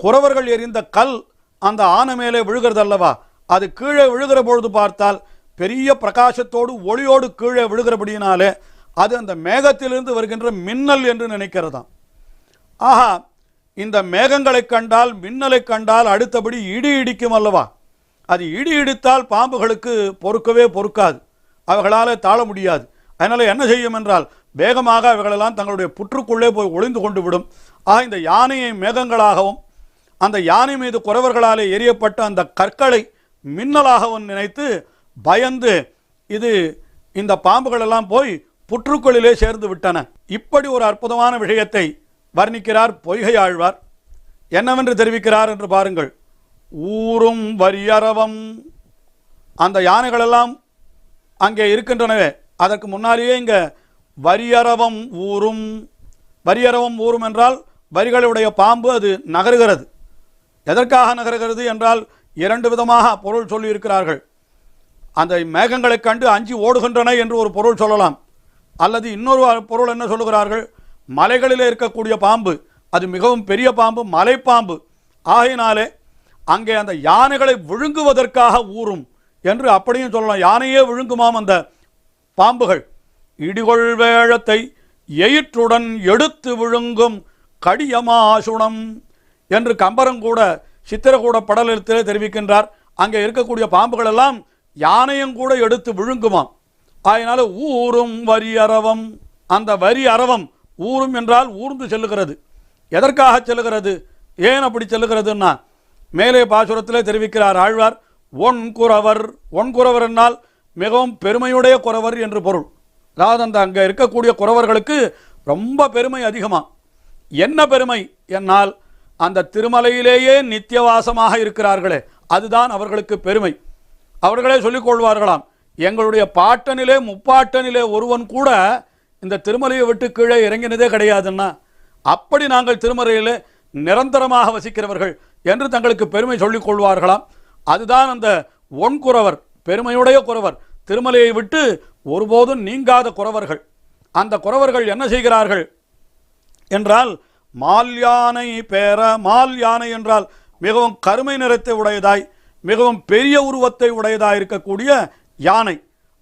A: குறவர்கள் எறிந்த கல் அந்த ஆனை மேலே விழுகிறதல்லவா, அது கீழே விழுகிற பொழுது பார்த்தால் பெரிய பிரகாசத்தோடு ஒளியோடு கீழே விழுகிறபடியினாலே அது அந்த மேகத்திலிருந்து வருகின்ற மின்னல் என்று நினைக்கிறதாம். ஆஹா, இந்த மேகங்களை கண்டால் மின்னலை கண்டால் அடுத்தபடி இடி இடிக்கும் அல்லவா, அது இடி இடித்தால் பாம்புகளுக்கு பொறுக்கவே பொறுக்காது, அவைகளால் தாழ முடியாது. அதனால் என்ன செய்யும் என்றால் வேகமாக அவைகளெல்லாம் தங்களுடைய புற்றுக்குள்ளே போய் ஒளிந்து கொண்டு விடும். இந்த யானையை மேகங்களாகவும் அந்த யானை மீது குறவர்களாலே எரியப்பட்ட அந்த கற்களை மின்னலாகவும் நினைத்து பயந்து இந்த பாம்புகள் எல்லாம் போய் புற்றுக்குள்ளிலே சேர்ந்து விட்டன. இப்படி ஒரு அற்புதமான விஷயத்தை வர்ணிக்கிறார் பொய்கை ஆழ்வார். என்னவென்று தெரிவிக்கிறார் என்று பாருங்கள். ஊரும் வரியரவம், அந்த யானைகளெல்லாம் அங்கே இருக்கின்றனவே, அதற்கு முன்னாலேயே இங்கே வரியரவம் ஊரும். வரியரவம் ஊரும் என்றால் வரிகளுடைய பாம்பு அது நகருகிறது. எதற்காக நகருகிறது என்றால் இரண்டு விதமாக பொருள் சொல்லியிருக்கிறார்கள். அந்த மேகங்களை கண்டு அஞ்சி ஓடுகின்றன என்று ஒரு பொருள் சொல்லலாம், அல்லது இன்னொரு பொருள் என்ன சொல்லுகிறார்கள், மலைகளிலே இருக்கக்கூடிய பாம்பு அது மிகவும் பெரிய பாம்பு, மலைப்பாம்பு. ஆகையினாலே அங்கே அந்த யானைகளை விழுங்குவதற்காக ஊரும் என்று அப்படியும் சொல்லலாம். யானையே விழுங்குமாம் அந்த பாம்புகள். இடிகொள் வேழத்தை எயிற்றுடன் எடுத்து விழுங்கும் கடியமாசுணம் என்று கம்பரங்கூட சித்திரக்கூட படலத்திலே தெரிவிக்கின்றார். அங்கே இருக்கக்கூடிய பாம்புகள் எல்லாம் யானையும் கூட எடுத்து விழுங்குமாம். அதனால ஊரும் வரி அரவம், அந்த வரி அரவம் ஊரும் என்றால் ஊர்ந்து செல்லுகிறது. எதற்காக செல்லுகிறது, ஏன் அப்படி செல்லுகிறதுன்னா மேலே பாசுரத்திலே தெரிவிக்கிறார் ஆழ்வார். ஒன்குறவர், ஒன்குறவர் என்னால் மிகவும் பெருமையுடைய குறவர் என்று பொருள். அதாவது அந்த அங்கே இருக்கக்கூடிய குறவர்களுக்கு ரொம்ப பெருமை அதிகமாக. என்ன பெருமை என்னால் அந்த திருமலையிலேயே நித்தியவாசமாக இருக்கிறார்களே, அதுதான் அவர்களுக்கு பெருமை. அவர்களே சொல்லிக் கொள்வார்களாம், எங்களுடைய பாட்டனிலே முப்பாட்டனிலே ஒருவன் கூட இந்த திருமலையை விட்டு கீழே இறங்கினதே கிடையாதுன்னா, அப்படி நாங்கள் திருமலையிலே நிரந்தரமாக வசிக்கிறவர்கள் என்று தங்களுக்கு பெருமை சொல்லிக் கொள்வார்களாம். அதுதான் அந்த ஒன்குறவர், பெருமையுடைய குறவர், திருமலையை விட்டு ஒருபோதும் நீங்காத குறவர்கள். அந்த குறவர்கள் என்ன செய்கிறார்கள் என்றால் மால் யானை பேர, மால் யானை என்றால் மிகவும் கருமை நிறத்தை உடையதாய் மிகவும் பெரிய உருவத்தை உடையதாய் இருக்கக்கூடிய யானை.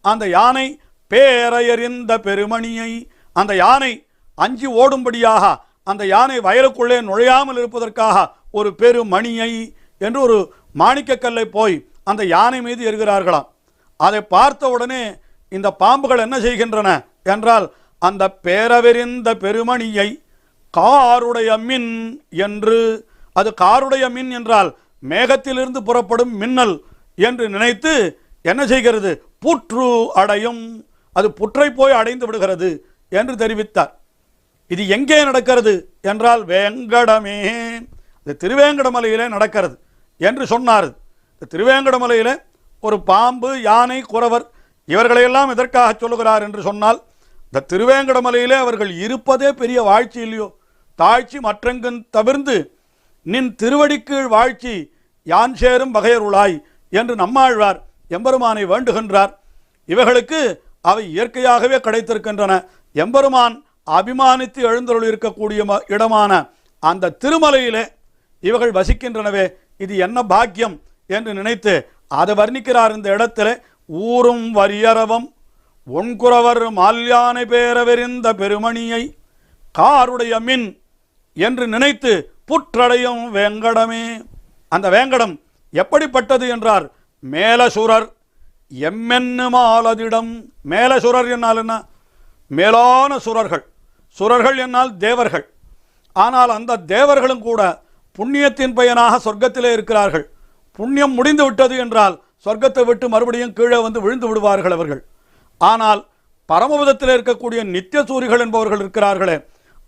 A: அந்த யானை பேரையறிந்த பெருமணியை, அந்த யானை அஞ்சி ஓடும்படியாக, அந்த யானை வயலுக்குள்ளே நுழையாமல் இருப்பதற்காக ஒரு பெருமணியை என்று ஒரு மாணிக்கக்கல்லை போய் அந்த யானை மீது எறிகிறார்களாம். அதை பார்த்த உடனே இந்த பாம்புகள் என்ன செய்கின்றன என்றால் அந்த பேரவெறிந்த பெருமணியை காருடைய மின் என்று, அது காருடைய மின் என்றால் மேகத்திலிருந்து புறப்படும் மின்னல் என்று நினைத்து என்ன செய்கிறது, புற்று அடையும், அது புற்றை போய் அடைந்து விடுகிறது என்று தெரிவித்தார். இது எங்கே நடக்கிறது என்றால் வேங்கடமே, இது திருவேங்கடமலையிலே நடக்கிறது என்று சொன்னார். திருவேங்கடமலையிலே ஒரு பாம்பு, யானை, குறவர் இவர்களையெல்லாம் எதற்காக சொல்லுகிறார் என்று சொன்னால், இந்த திருவேங்கடமலையிலே அவர்கள் இருப்பதே பெரிய வாழ்ச்சி இல்லையோ, தாழ்ச்சி மற்றெங்கும் தவிர்ந்து நின் திருவடிக்கீழ் வாழ்ச்சி யான் சேரும் வகையருளாய் என்று நம்மாழ்வார் எம்பெருமானை வேண்டுகின்றார். இவைகளுக்கு அவை இயற்கையாகவே கிடைத்திருக்கின்றன. எம்பெருமான் அபிமானித்து எழுந்தருள் இருக்கக்கூடிய இடமான அந்த திருமலையிலே இவைகள் வசிக்கின்றனவே, இது என்ன பாக்கியம் என்று நினைத்து அதை வர்ணிக்கிறார். இந்த இடத்துல ஊரும் வரியரவம் ஒன்குறவர் மால்யானை பேரவெறிந்த பெருமணியை காருடைய மின் என்று நினைத்து புற்றடையும் வேங்கடமே. அந்த வேங்கடம் எப்படிப்பட்டது என்றார், மேலசுரர் எம்மென்னுமாலதிடம். மேலசுரர் என்னால் என்ன, மேலான சுரர்கள். சுரர்கள் என்னால் தேவர்கள். ஆனால் அந்த தேவர்களும் கூட புண்ணியத்தின் பயனாக சொர்க்கத்திலே இருக்கிறார்கள். புண்ணியம் முடிந்து விட்டது என்றால் சொர்க்கத்தை விட்டு மறுபடியும் கீழே வந்து விழுந்து விடுவார்கள் அவர்கள். ஆனால் பரமபதத்தில் இருக்கக்கூடிய நித்திய சூரிகள் என்பவர்கள் இருக்கிறார்களே,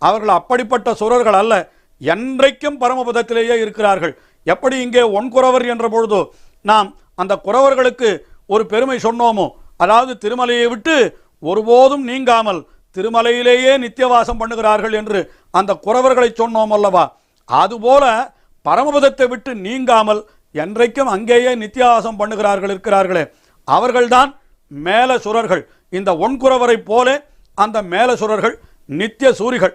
A: அவர்கள் அப்படிப்பட்ட சுரர்கள் அல்ல, என்றைக்கும் பரமபதத்திலேயே இருக்கிறார்கள். எப்படி இங்கே ஒன்குறவர் என்ற பொழுது நாம் அந்த குறவர்களுக்கு ஒரு பெருமை சொன்னோமோ, அதாவது திருமலையை விட்டு ஒருபோதும் நீங்காமல் திருமலையிலேயே நித்தியவாசம் பண்ணுகிறார்கள் என்று அந்த குறவர்களை சொன்னோம் அல்லவா, அதுபோல பரமபதத்தை விட்டு நீங்காமல் என்றைக்கும் அங்கேயே நித்தியவாசம் பண்ணுகிறார்கள் இருக்கிறார்களே, அவர்கள்தான் மேல சுரர்கள். இந்த ஒன்குறவரை போல அந்த மேல சுரர்கள் நித்திய சூரிகள்.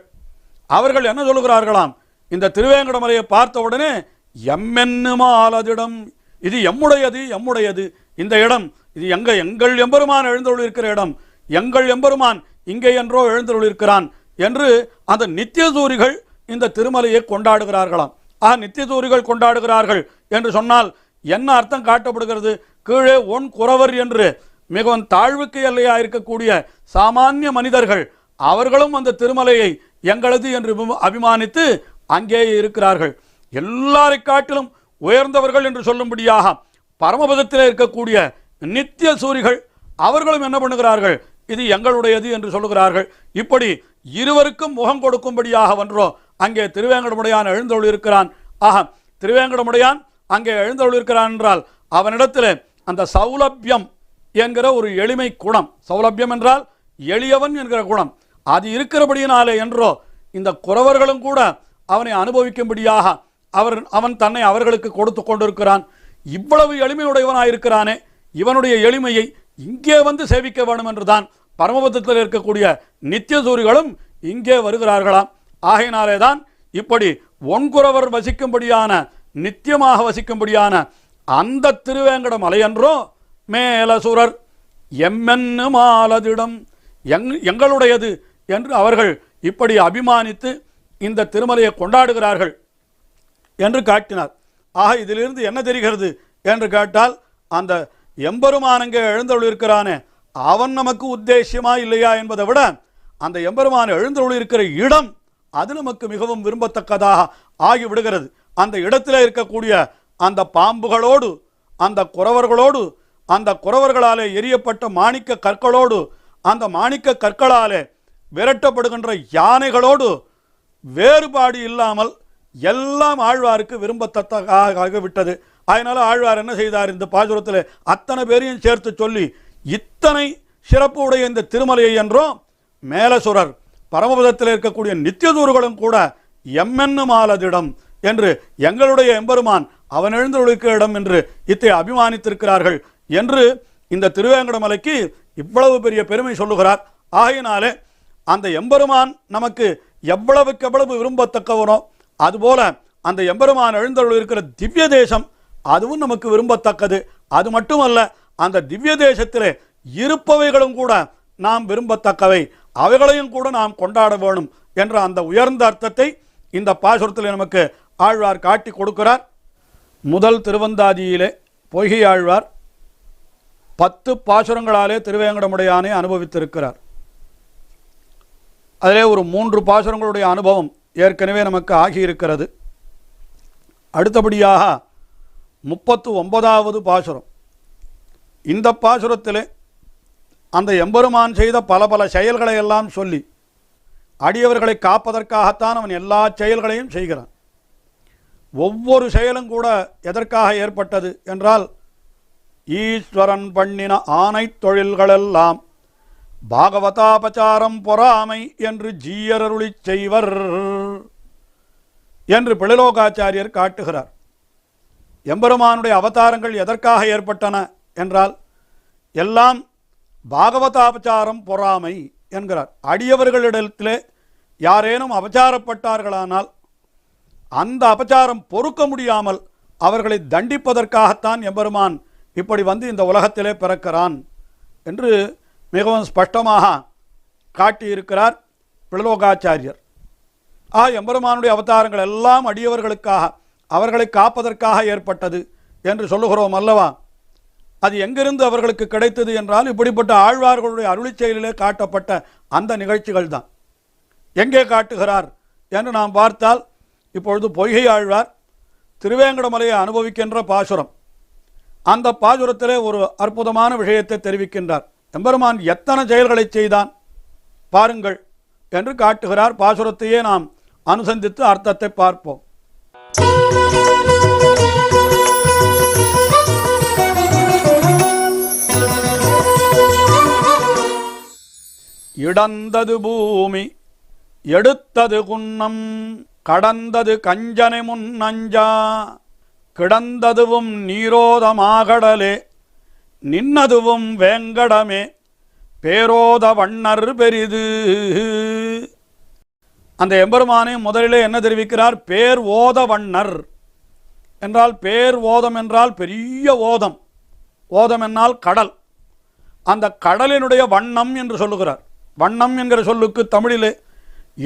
A: அவர்கள் என்ன சொல்லுகிறார்களாம், இந்த திருவேங்கடமலையை பார்த்தவுடனே எம்மென்னுமாலதிடம், இது எம்முடையது எம்முடையது, இந்த இடம் இது எங்கள் எம்பெருமான் எழுந்தருளிருக்கிற இடம், எங்கள் எம்பெருமான் இங்கே என்றோ எழுந்தருளிருக்கிறான் என்று அந்த நித்திய சூரிகள் இந்த திருமலையை கொண்டாடுகிறார்களாம். நித்திய சூரிகள் கொண்டாடுகிறார்கள் என்று சொன்னால் என்ன அர்த்தம் காட்டப்படுகிறது? கீழே ஒன் குறவர் என்று மிகவும் தாழ்வுக்கு எல்லையா இருக்கக்கூடிய சாமானிய மனிதர்கள் அவர்களும் அந்த திருமலையை எங்களது என்று அபிமானித்து அங்கேயே இருக்கிறார்கள். எல்லாரை காட்டிலும் உயர்ந்தவர்கள் என்று சொல்லும்படியாக பரமபதத்தில் இருக்கக்கூடிய நித்திய சூரிகள் அவர்களும் என்ன பண்ணுகிறார்கள், இது எங்களுடையது என்று சொல்லுகிறார்கள். இப்படி இருவருக்கும் முகம் கொடுக்கும்படியாக ஒன்றோ அங்கே திருவேங்கடமுடையான் எழுந்தருளிருக்கிறான். திருவேங்கடமுடையான் அங்கே எழுந்தருளிருக்கிறான் என்றால் அவனிடத்தில் அந்த சௌலபியம் என்கிற ஒரு எளிமை குணம், சௌலபியம் என்றால் எளியவன் என்கிற குணம், அது இருக்கிறபடியினாலே என்றோ இந்த குறவர்களும் கூட அவனை அனுபவிக்கும்படியாக அவன் தன்னை அவர்களுக்கு கொடுத்து கொண்டிருக்கிறான். இவ்வளவு எளிமையுடையவனாயிருக்கிறானே, இவனுடைய எளிமையை இங்கே வந்து சேவிக்க வேண்டும் என்றுதான் பரமபதத்தில் இருக்கக்கூடிய நித்திய சூரிகளும் இங்கே வருகிறார்களாம். ஆகையினாலே தான் இப்படி ஒன்குறவர் வசிக்கும்படியான நித்தியமாக வசிக்கும்படியான அந்த திருவேங்கட மலையன்றோ மேலசுரர் எம்மென்னு மாலதிடம் எங்களுடையது என்று அவர்கள் இப்படி அபிமானித்து இந்த திருமலையை கொண்டாடுகிறார்கள் என்று காட்டினார். இதிலிருந்து என்ன தெரிகிறது என்று கேட்டால், அந்த எம்பெருமானங்கே எழுந்தருளிருக்கிறானே அவன் நமக்கு உத்தேசியமா இல்லையா என்பதை விட அந்த எம்பெருமான் எழுந்தருளிருக்கிற இடம் அது நமக்கு மிகவும் விரும்பத்தக்கதாக ஆகிவிடுகிறது. அந்த இடத்தில் இருக்கக்கூடிய அந்த பாம்புகளோடு, அந்த குறவர்களோடு, அந்த குறவர்களாலே எரியப்பட்ட மாணிக்க கற்களோடு, அந்த மாணிக்க கற்களாலே விரட்டப்படுகின்ற யானைகளோடு வேறுபாடு இல்லாமல் எல்லாம் ஆழ்வாருக்கு விரும்பத்தக்கதாக விட்டது. அதனால ஆழ்வார் என்ன செய்தார், இந்த பாசுரத்தில் அத்தனை பேரையும் சேர்த்து சொல்லி இத்தனை சிறப்பு உடைய இந்த திருமலையை என்றோ மேலசுரர் பரமபதத்தில் இருக்கக்கூடிய நித்தியதூர்களும் கூட எம்மென்னு மாலதிடம் என்று எங்களுடைய எம்பெருமான் அவன் எழுந்தருளிருக்கிற இடம் என்று இத்தை அபிமானித்திருக்கிறார்கள் என்று இந்த திருவேங்கடமலைக்கு இவ்வளவு பெரிய பெருமை சொல்லுகிறார். ஆகையினாலே அந்த எம்பெருமான் நமக்கு எவ்வளவுக்கு எவ்வளவு விரும்பத்தக்கவனோ அதுபோல அந்த எம்பெருமான் எழுந்தருளிருக்கிற திவ்ய தேசம் அதுவும் நமக்கு விரும்பத்தக்கது. அது மட்டுமல்ல, அந்த திவ்ய தேசத்திலே இருப்பவைகளும் கூட நாம் விரும்பத்தக்கவை, அவைகளையும் கூட நாம் கொண்டாட வேணும் என்ற அந்த உயர்ந்த அர்த்தத்தை இந்த பாசுரத்தில் நமக்கு ஆழ்வார் காட்டி கொடுக்கிறார். முதல் திருவந்தாதியிலே பொய்கை ஆழ்வார் 10 பாசுரங்களாலே திருவேங்கடமுடையானை அனுபவித்திருக்கிறார். அதிலே ஒரு 3 பாசுரங்களுடைய அனுபவம் ஏற்கனவே நமக்கு ஆகியிருக்கிறது. அடுத்தபடியாக 39வது பாசுரம். இந்த பாசுரத்திலே அந்த எம்பெருமான் செய்த பல பல செயல்களை எல்லாம் சொல்லி அடியவர்களை காப்பதற்காகத்தான் அவன் எல்லா செயல்களையும் செய்கிறான். ஒவ்வொரு செயலும் கூட எதற்காக ஏற்பட்டது என்றால், ஈஸ்வரன் பண்ணின ஆணை தொழில்களெல்லாம் பாகவதாபச்சாரம் பொறாமை என்று ஜீயரருளி செய்வர் என்று பிளலோகாச்சாரியர் காட்டுகிறார். எம்பெருமானுடைய அவதாரங்கள் எதற்காக ஏற்பட்டன என்றால், எல்லாம் பாகவதாபச்சாரம் பொறாமை என்கிறார். அடியவர்களிடத்திலே யாரேனும் அபச்சாரப்பட்டார்களானால் அந்த அபச்சாரம் பொறுக்க முடியாமல் அவர்களை தண்டிப்பதற்காகத்தான் எம்பெருமான் இப்படி வந்து இந்த உலகத்திலே பிறக்கிறான் என்று மிகவும் ஸ்பஷ்டமாக காட்டியிருக்கிறார் பிளலோகாச்சாரியர். எம்பெருமானுடைய அவதாரங்கள் எல்லாம் அடியவர்களுக்காக, அவர்களை காப்பதற்காக ஏற்பட்டது என்று சொல்லுகிறோம் அல்லவா. அது எங்கிருந்து அவர்களுக்கு கிடைத்தது என்றால், இப்படிப்பட்ட ஆழ்வார்களுடைய அருளி செயலிலே காட்டப்பட்ட அந்த நிகழ்ச்சிகள் தான். எங்கே காட்டுகிறார் என்று நாம் பார்த்தால், இப்பொழுது பொய்கை ஆழ்வார் திருவேங்கடமலையை அனுபவிக்கின்ற பாசுரம். அந்த பாசுரத்திலே ஒரு அற்புதமான விஷயத்தை தெரிவிக்கின்றார். எம்பெருமான் எத்தனை செயல்களை செய்தான் பாருங்கள் என்று காட்டுகிறார். பாசுரத்தையே நாம் அனுசந்தித்து அர்த்தத்தை பார்ப்போம். இடந்தது பூமி எடுத்தது குன்னம் கடந்தது கஞ்சனை முன் நஞ்சா கிடந்ததுவும் நீரோதமாகடலே நின்னதுவும் வேங்கடமே பேரோத வண்ணர் பெரிது. அந்த எம்பெருமானை முதலிலே என்ன தெரிவிக்கிறார்? பேர் ஓத வண்ணர் என்றால், பேர் ஓதம் என்றால் பெரிய ஓதம், ஓதம் என்னால் கடல். அந்த கடலினுடைய வண்ணம் என்று சொல்லுகிறார். வண்ணம் என்கிற சொல்லுக்கு தமிழிலே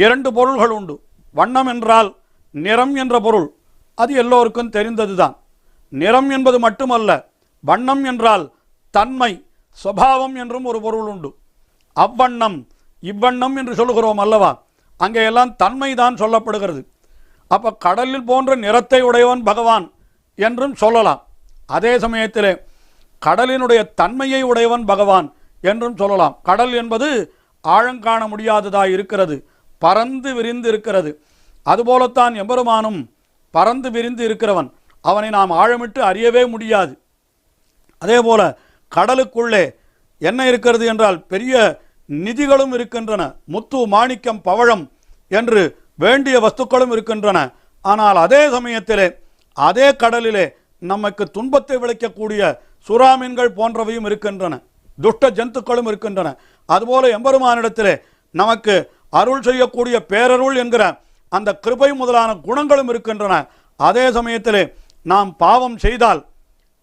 A: 2 பொருள்கள் உண்டு. வண்ணம் என்றால் நிறம் என்ற பொருள், அது எல்லோருக்கும் தெரிந்ததுதான். நிறம் என்பது மட்டுமல்ல, வண்ணம் என்றால் தன்மை, சுபாவம் என்றும் ஒரு பொருள் உண்டு. அவ்வண்ணம் இவ்வண்ணம் என்று சொல்லுகிறோம் அல்லவா, அங்கே எல்லாம் தன்மைதான் சொல்லப்படுகிறது. அப்போ கடலில் போன்ற நிறத்தை உடையவன் பகவான் என்றும் சொல்லலாம். அதே சமயத்திலே கடலினுடைய தன்மையை உடையவன் பகவான் என்றும் சொல்லலாம். கடல் என்பது ஆழங்காண முடியாததாய் இருக்கிறது, பறந்து விரிந்து இருக்கிறது. அதுபோலத்தான் எம்பெருமானும் பறந்து விரிந்து இருக்கிறவன், அவனை நாம் ஆழமிட்டு அறியவே முடியாது. அதே போல கடலுக்குள்ளே என்ன இருக்கிறது என்றால் பெரிய நிதிகளும் இருக்கின்றன, முத்து மாணிக்கம் பவழம் என்று வேண்டிய வஸ்துக்களும் இருக்கின்றன. ஆனால் அதே சமயத்திலே அதே கடலிலே நமக்கு துன்பத்தை விளைக்கக்கூடிய சுறாமீன்கள் போன்றவையும் இருக்கின்றன, துஷ்ட ஜந்துக்களும் இருக்கின்றன. அதுபோல எம்பெருமானிடத்திலே நமக்கு அருள் செய்யக்கூடிய பேரருள் என்கிற அந்த கிருபை முதலான குணங்களும் இருக்கின்றன. அதே சமயத்திலே நாம் பாவம் செய்தால்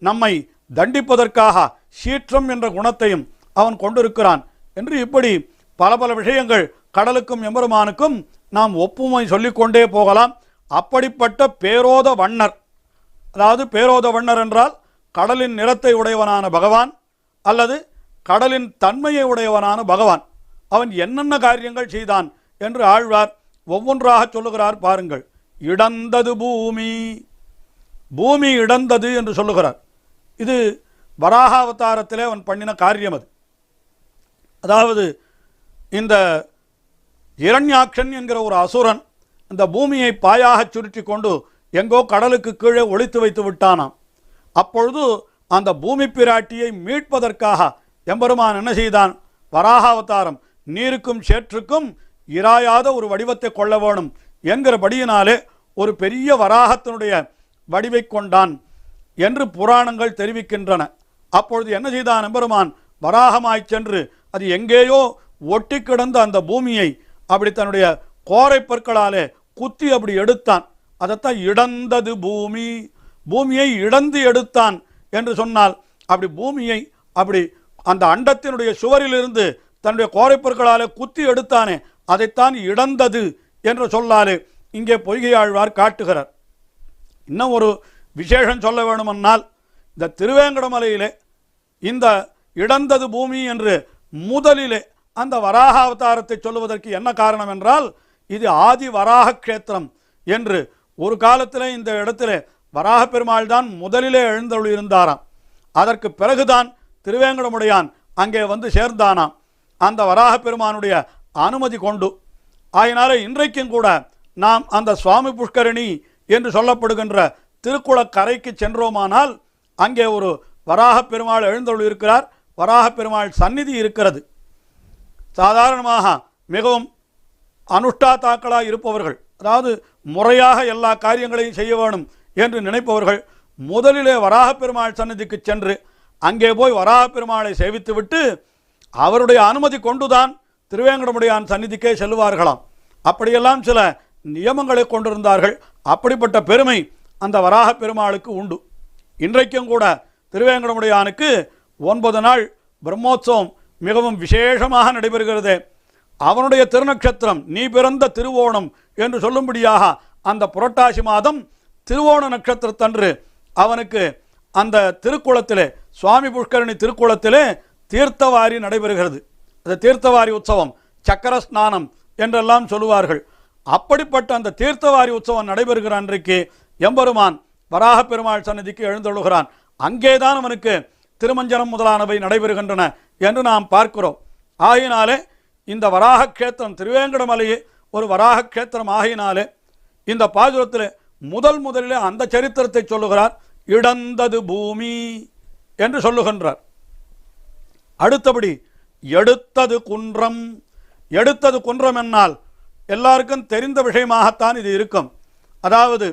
A: நம்மை தண்டிப்பதற்காக சீற்றம் என்ற குணத்தையும் அவன் கொண்டிருக்கிறான் என்று இப்படி பல பல விஷயங்கள் கடலுக்கும் எம்பெருமானுக்கும் நாம் ஒப்புமை சொல்லிக்கொண்டே போகலாம். அப்படிப்பட்ட பேரோத வண்ணர், அதாவது பேரோத வண்ணர் என்றால் கடலின் நிறத்தை உடையவனான பகவான் அல்லது கடலின் தன்மையை உடையவனான பகவான், அவன் என்னென்ன காரியங்கள் செய்தான் என்று ஆழ்வார் ஒவ்வொன்றாக சொல்லுகிறார். பாருங்கள். இடந்தது பூமி, பூமி இடந்தது என்று சொல்லுகிறார். இது வராக அவதாரத்திலே அவன் பண்ணின காரியம். அது அதாவது இந்த இரண்யாக்ஷன் என்கிற ஒரு அசுரன் இந்த பூமியை பாயாக சுருட்டி கொண்டு எங்கோ கடலுக்கு கீழே ஒளித்து வைத்து விட்டானாம். அப்பொழுது அந்த பூமி பிராட்டியை மீட்பதற்காக எம்பெருமான் என்ன செய்தான்? வராக அவதாரம், நீருக்கும் சேற்றுக்கும் இராயாத ஒரு வடிவத்தை கொள்ள வேணும் என்கிறபடியினாலே ஒரு பெரிய வராகத்தினுடைய வடிவை கொண்டான் என்று புராணங்கள் தெரிவிக்கின்றன. அப்பொழுது என்ன செய்தான் எம்பெருமான்? வராகமாய் சென்று அது எங்கேயோ ஒட்டி கிடந்த அந்த பூமியை அப்படி தன்னுடைய கோரை பற்களாலே குத்தி அப்படி எடுத்தான். அதைத்தான் இடந்தது பூமி, பூமியை இடந்து எடுத்தான் என்று சொன்னால், அப்படி பூமியை அப்படி அந்த அண்டத்தினுடைய சுவரிலிருந்து தன்னுடைய கோரைப்பற்களாலே குத்தி எடுத்தானே, அதைத்தான் இடந்தது என்ற சொல்லாலே இங்கே பொய்கை ஆழ்வார் காட்டுகிறார். இன்னும் ஒரு விசேஷம் சொல்ல வேணுமென்னால், இந்த திருவேங்கடமலையிலே இந்த இடந்தது பூமி என்று முதலிலே அந்த வராக அவதாரத்தை சொல்லுவதற்கு என்ன காரணம் என்றால், இது ஆதி வராக கஷேத்திரம் என்று ஒரு காலத்தில் இந்த இடத்திலே வராக பெருமாள் தான் முதலிலே எழுந்தருள் இருந்தாராம். அதற்கு பிறகுதான் திருவேங்கடமுடையான் அங்கே வந்து சேர்ந்தானாம் அந்த வராக பெருமானுடைய அனுமதி கொண்டு. ஆயினால இன்றைக்கும் கூட நாம் அந்த சுவாமி புஷ்கரணி என்று சொல்லப்படுகின்ற திருக்குளக்கரைக்கு சென்றோமானால் அங்கே ஒரு வராக பெருமாள் எழுந்தருள் இருக்கிறார், வராக பெருமாள் சந்நிதி இருக்கிறது. சாதாரணமாக மிகவும் அனுஷ்டாத்தாக்களாக இருப்பவர்கள், அதாவது முறையாக எல்லா காரியங்களையும் செய்ய வேணும் என்று நினைப்பவர்கள் முதலிலே வராக பெருமாள் சந்நிதிக்கு சென்று அங்கே போய் வராக பெருமாளை சேவித்துவிட்டு அவருடைய அனுமதி கொண்டுதான் திருவேங்கடமுடையான் சந்நிதிக்கே செல்வார்களாம். அப்படியெல்லாம் சில நியமங்களை கொண்டிருந்தார்கள். அப்படிப்பட்ட பெருமை அந்த வராக பெருமாளுக்கு உண்டு. இன்றைக்கும் கூட திருவேங்கடமுடையானுக்கு 9 நாள் பிரம்மோற்சவம் மிகவும் விசேஷமாக நடைபெறுகிறது. அவனுடைய திருநட்சத்திரம் நீ பிறந்த திருவோணம் என்று சொல்லும்படியாக அந்த புரட்டாசி மாதம் திருவோண நட்சத்திரத்தன்று அவனுக்கு அந்த திருக்குளத்திலே, சுவாமி புஷ்கரணி திருக்குளத்திலே தீர்த்தவாரி நடைபெறுகிறது. அந்த தீர்த்தவாரி உற்சவம், சக்கர ஸ்நானம் என்றெல்லாம் சொல்லுவார்கள். அப்படிப்பட்ட அந்த தீர்த்தவாரி உற்சவம் நடைபெறுகிற அன்றைக்கு எம்பெருமான் வராக பெருமாள் சன்னதிக்கு எழுந்தொழுகிறான். அங்கேதான் அவனுக்கு திருமஞ்சனம் முதலானவை நடைபெறுகின்றன என்று நாம் பார்க்கிறோம். ஆகினாலே இந்த வராக கஷேத்திரம் திருவேங்கடமலையே ஒரு வராக கஷேத்திரம் ஆகினாலே இந்த பாசுரத்தில் முதலிலே அந்த சரித்திரத்தை சொல்லுகிறார். இடந்தது பூமி என்று சொல்லுகின்றார். அடுத்தபடி எடுத்தது குன்றம். எடுத்தது குன்றம் என்னால் எல்லாருக்கும் தெரிந்த விஷயமாகத்தான் இது இருக்கும். அதாவது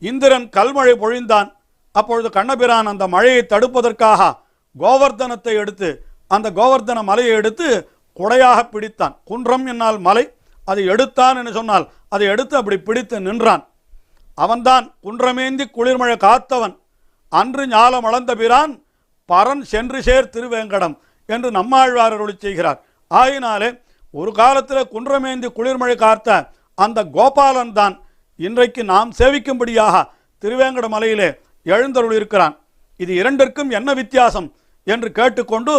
A: இந்திரன் கல்மழை பொழிந்தான். அப்பொழுது கண்ணபிரான் அந்த மழையை தடுப்பதற்காக கோவர்தனத்தை எடுத்து அந்த கோவர்தன மலையை எடுத்து குடையாக பிடித்தான். குன்றம் என்னால் மலை. அதை எடுத்தான் என்று சொன்னால் அதை எடுத்து அப்படி பிடித்து நின்றான். அவன்தான் குன்றமேந்தி குளிர்மழை காத்தவன். அன்று ஞாலம் அளந்த பிரான் பரன் சென்று சேர் திருவேங்கடம் என்று நம்மாழ்வார் அருளி செய்கிறார். ஆயினாலே ஒரு காலத்தில் குன்றமேந்தி குளிர்மழை காத்த அந்த கோபாலன் தான் இன்றைக்கு நாம் சேவிக்கும்படியாக திருவேங்கட மலையிலே எழுந்தருள் இருக்கிறான். இது இரண்டிற்கும் என்ன வித்தியாசம் என்று கேட்டுக்கொண்டு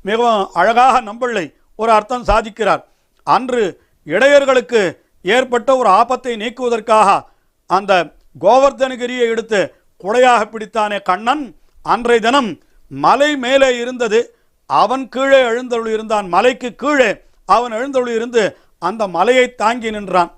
A: மிகவும் அழகாக நம்பிள்ளை ஒரு அர்த்தம் சாதிக்கிறார். அன்று இடையர்களுக்கு ஏற்பட்ட ஒரு ஆபத்தை நீக்குவதற்காக அந்த கோவர்தனகிரியை எடுத்து குடையாக பிடித்தானே கண்ணன், அன்றைய தினம் மலை மேலே இருந்தது, அவன் கீழே எழுந்தருள் இருந்தான். மலைக்கு கீழே அவன் எழுந்தருள் இருந்து அந்த மலையை தாங்கி நின்றான்.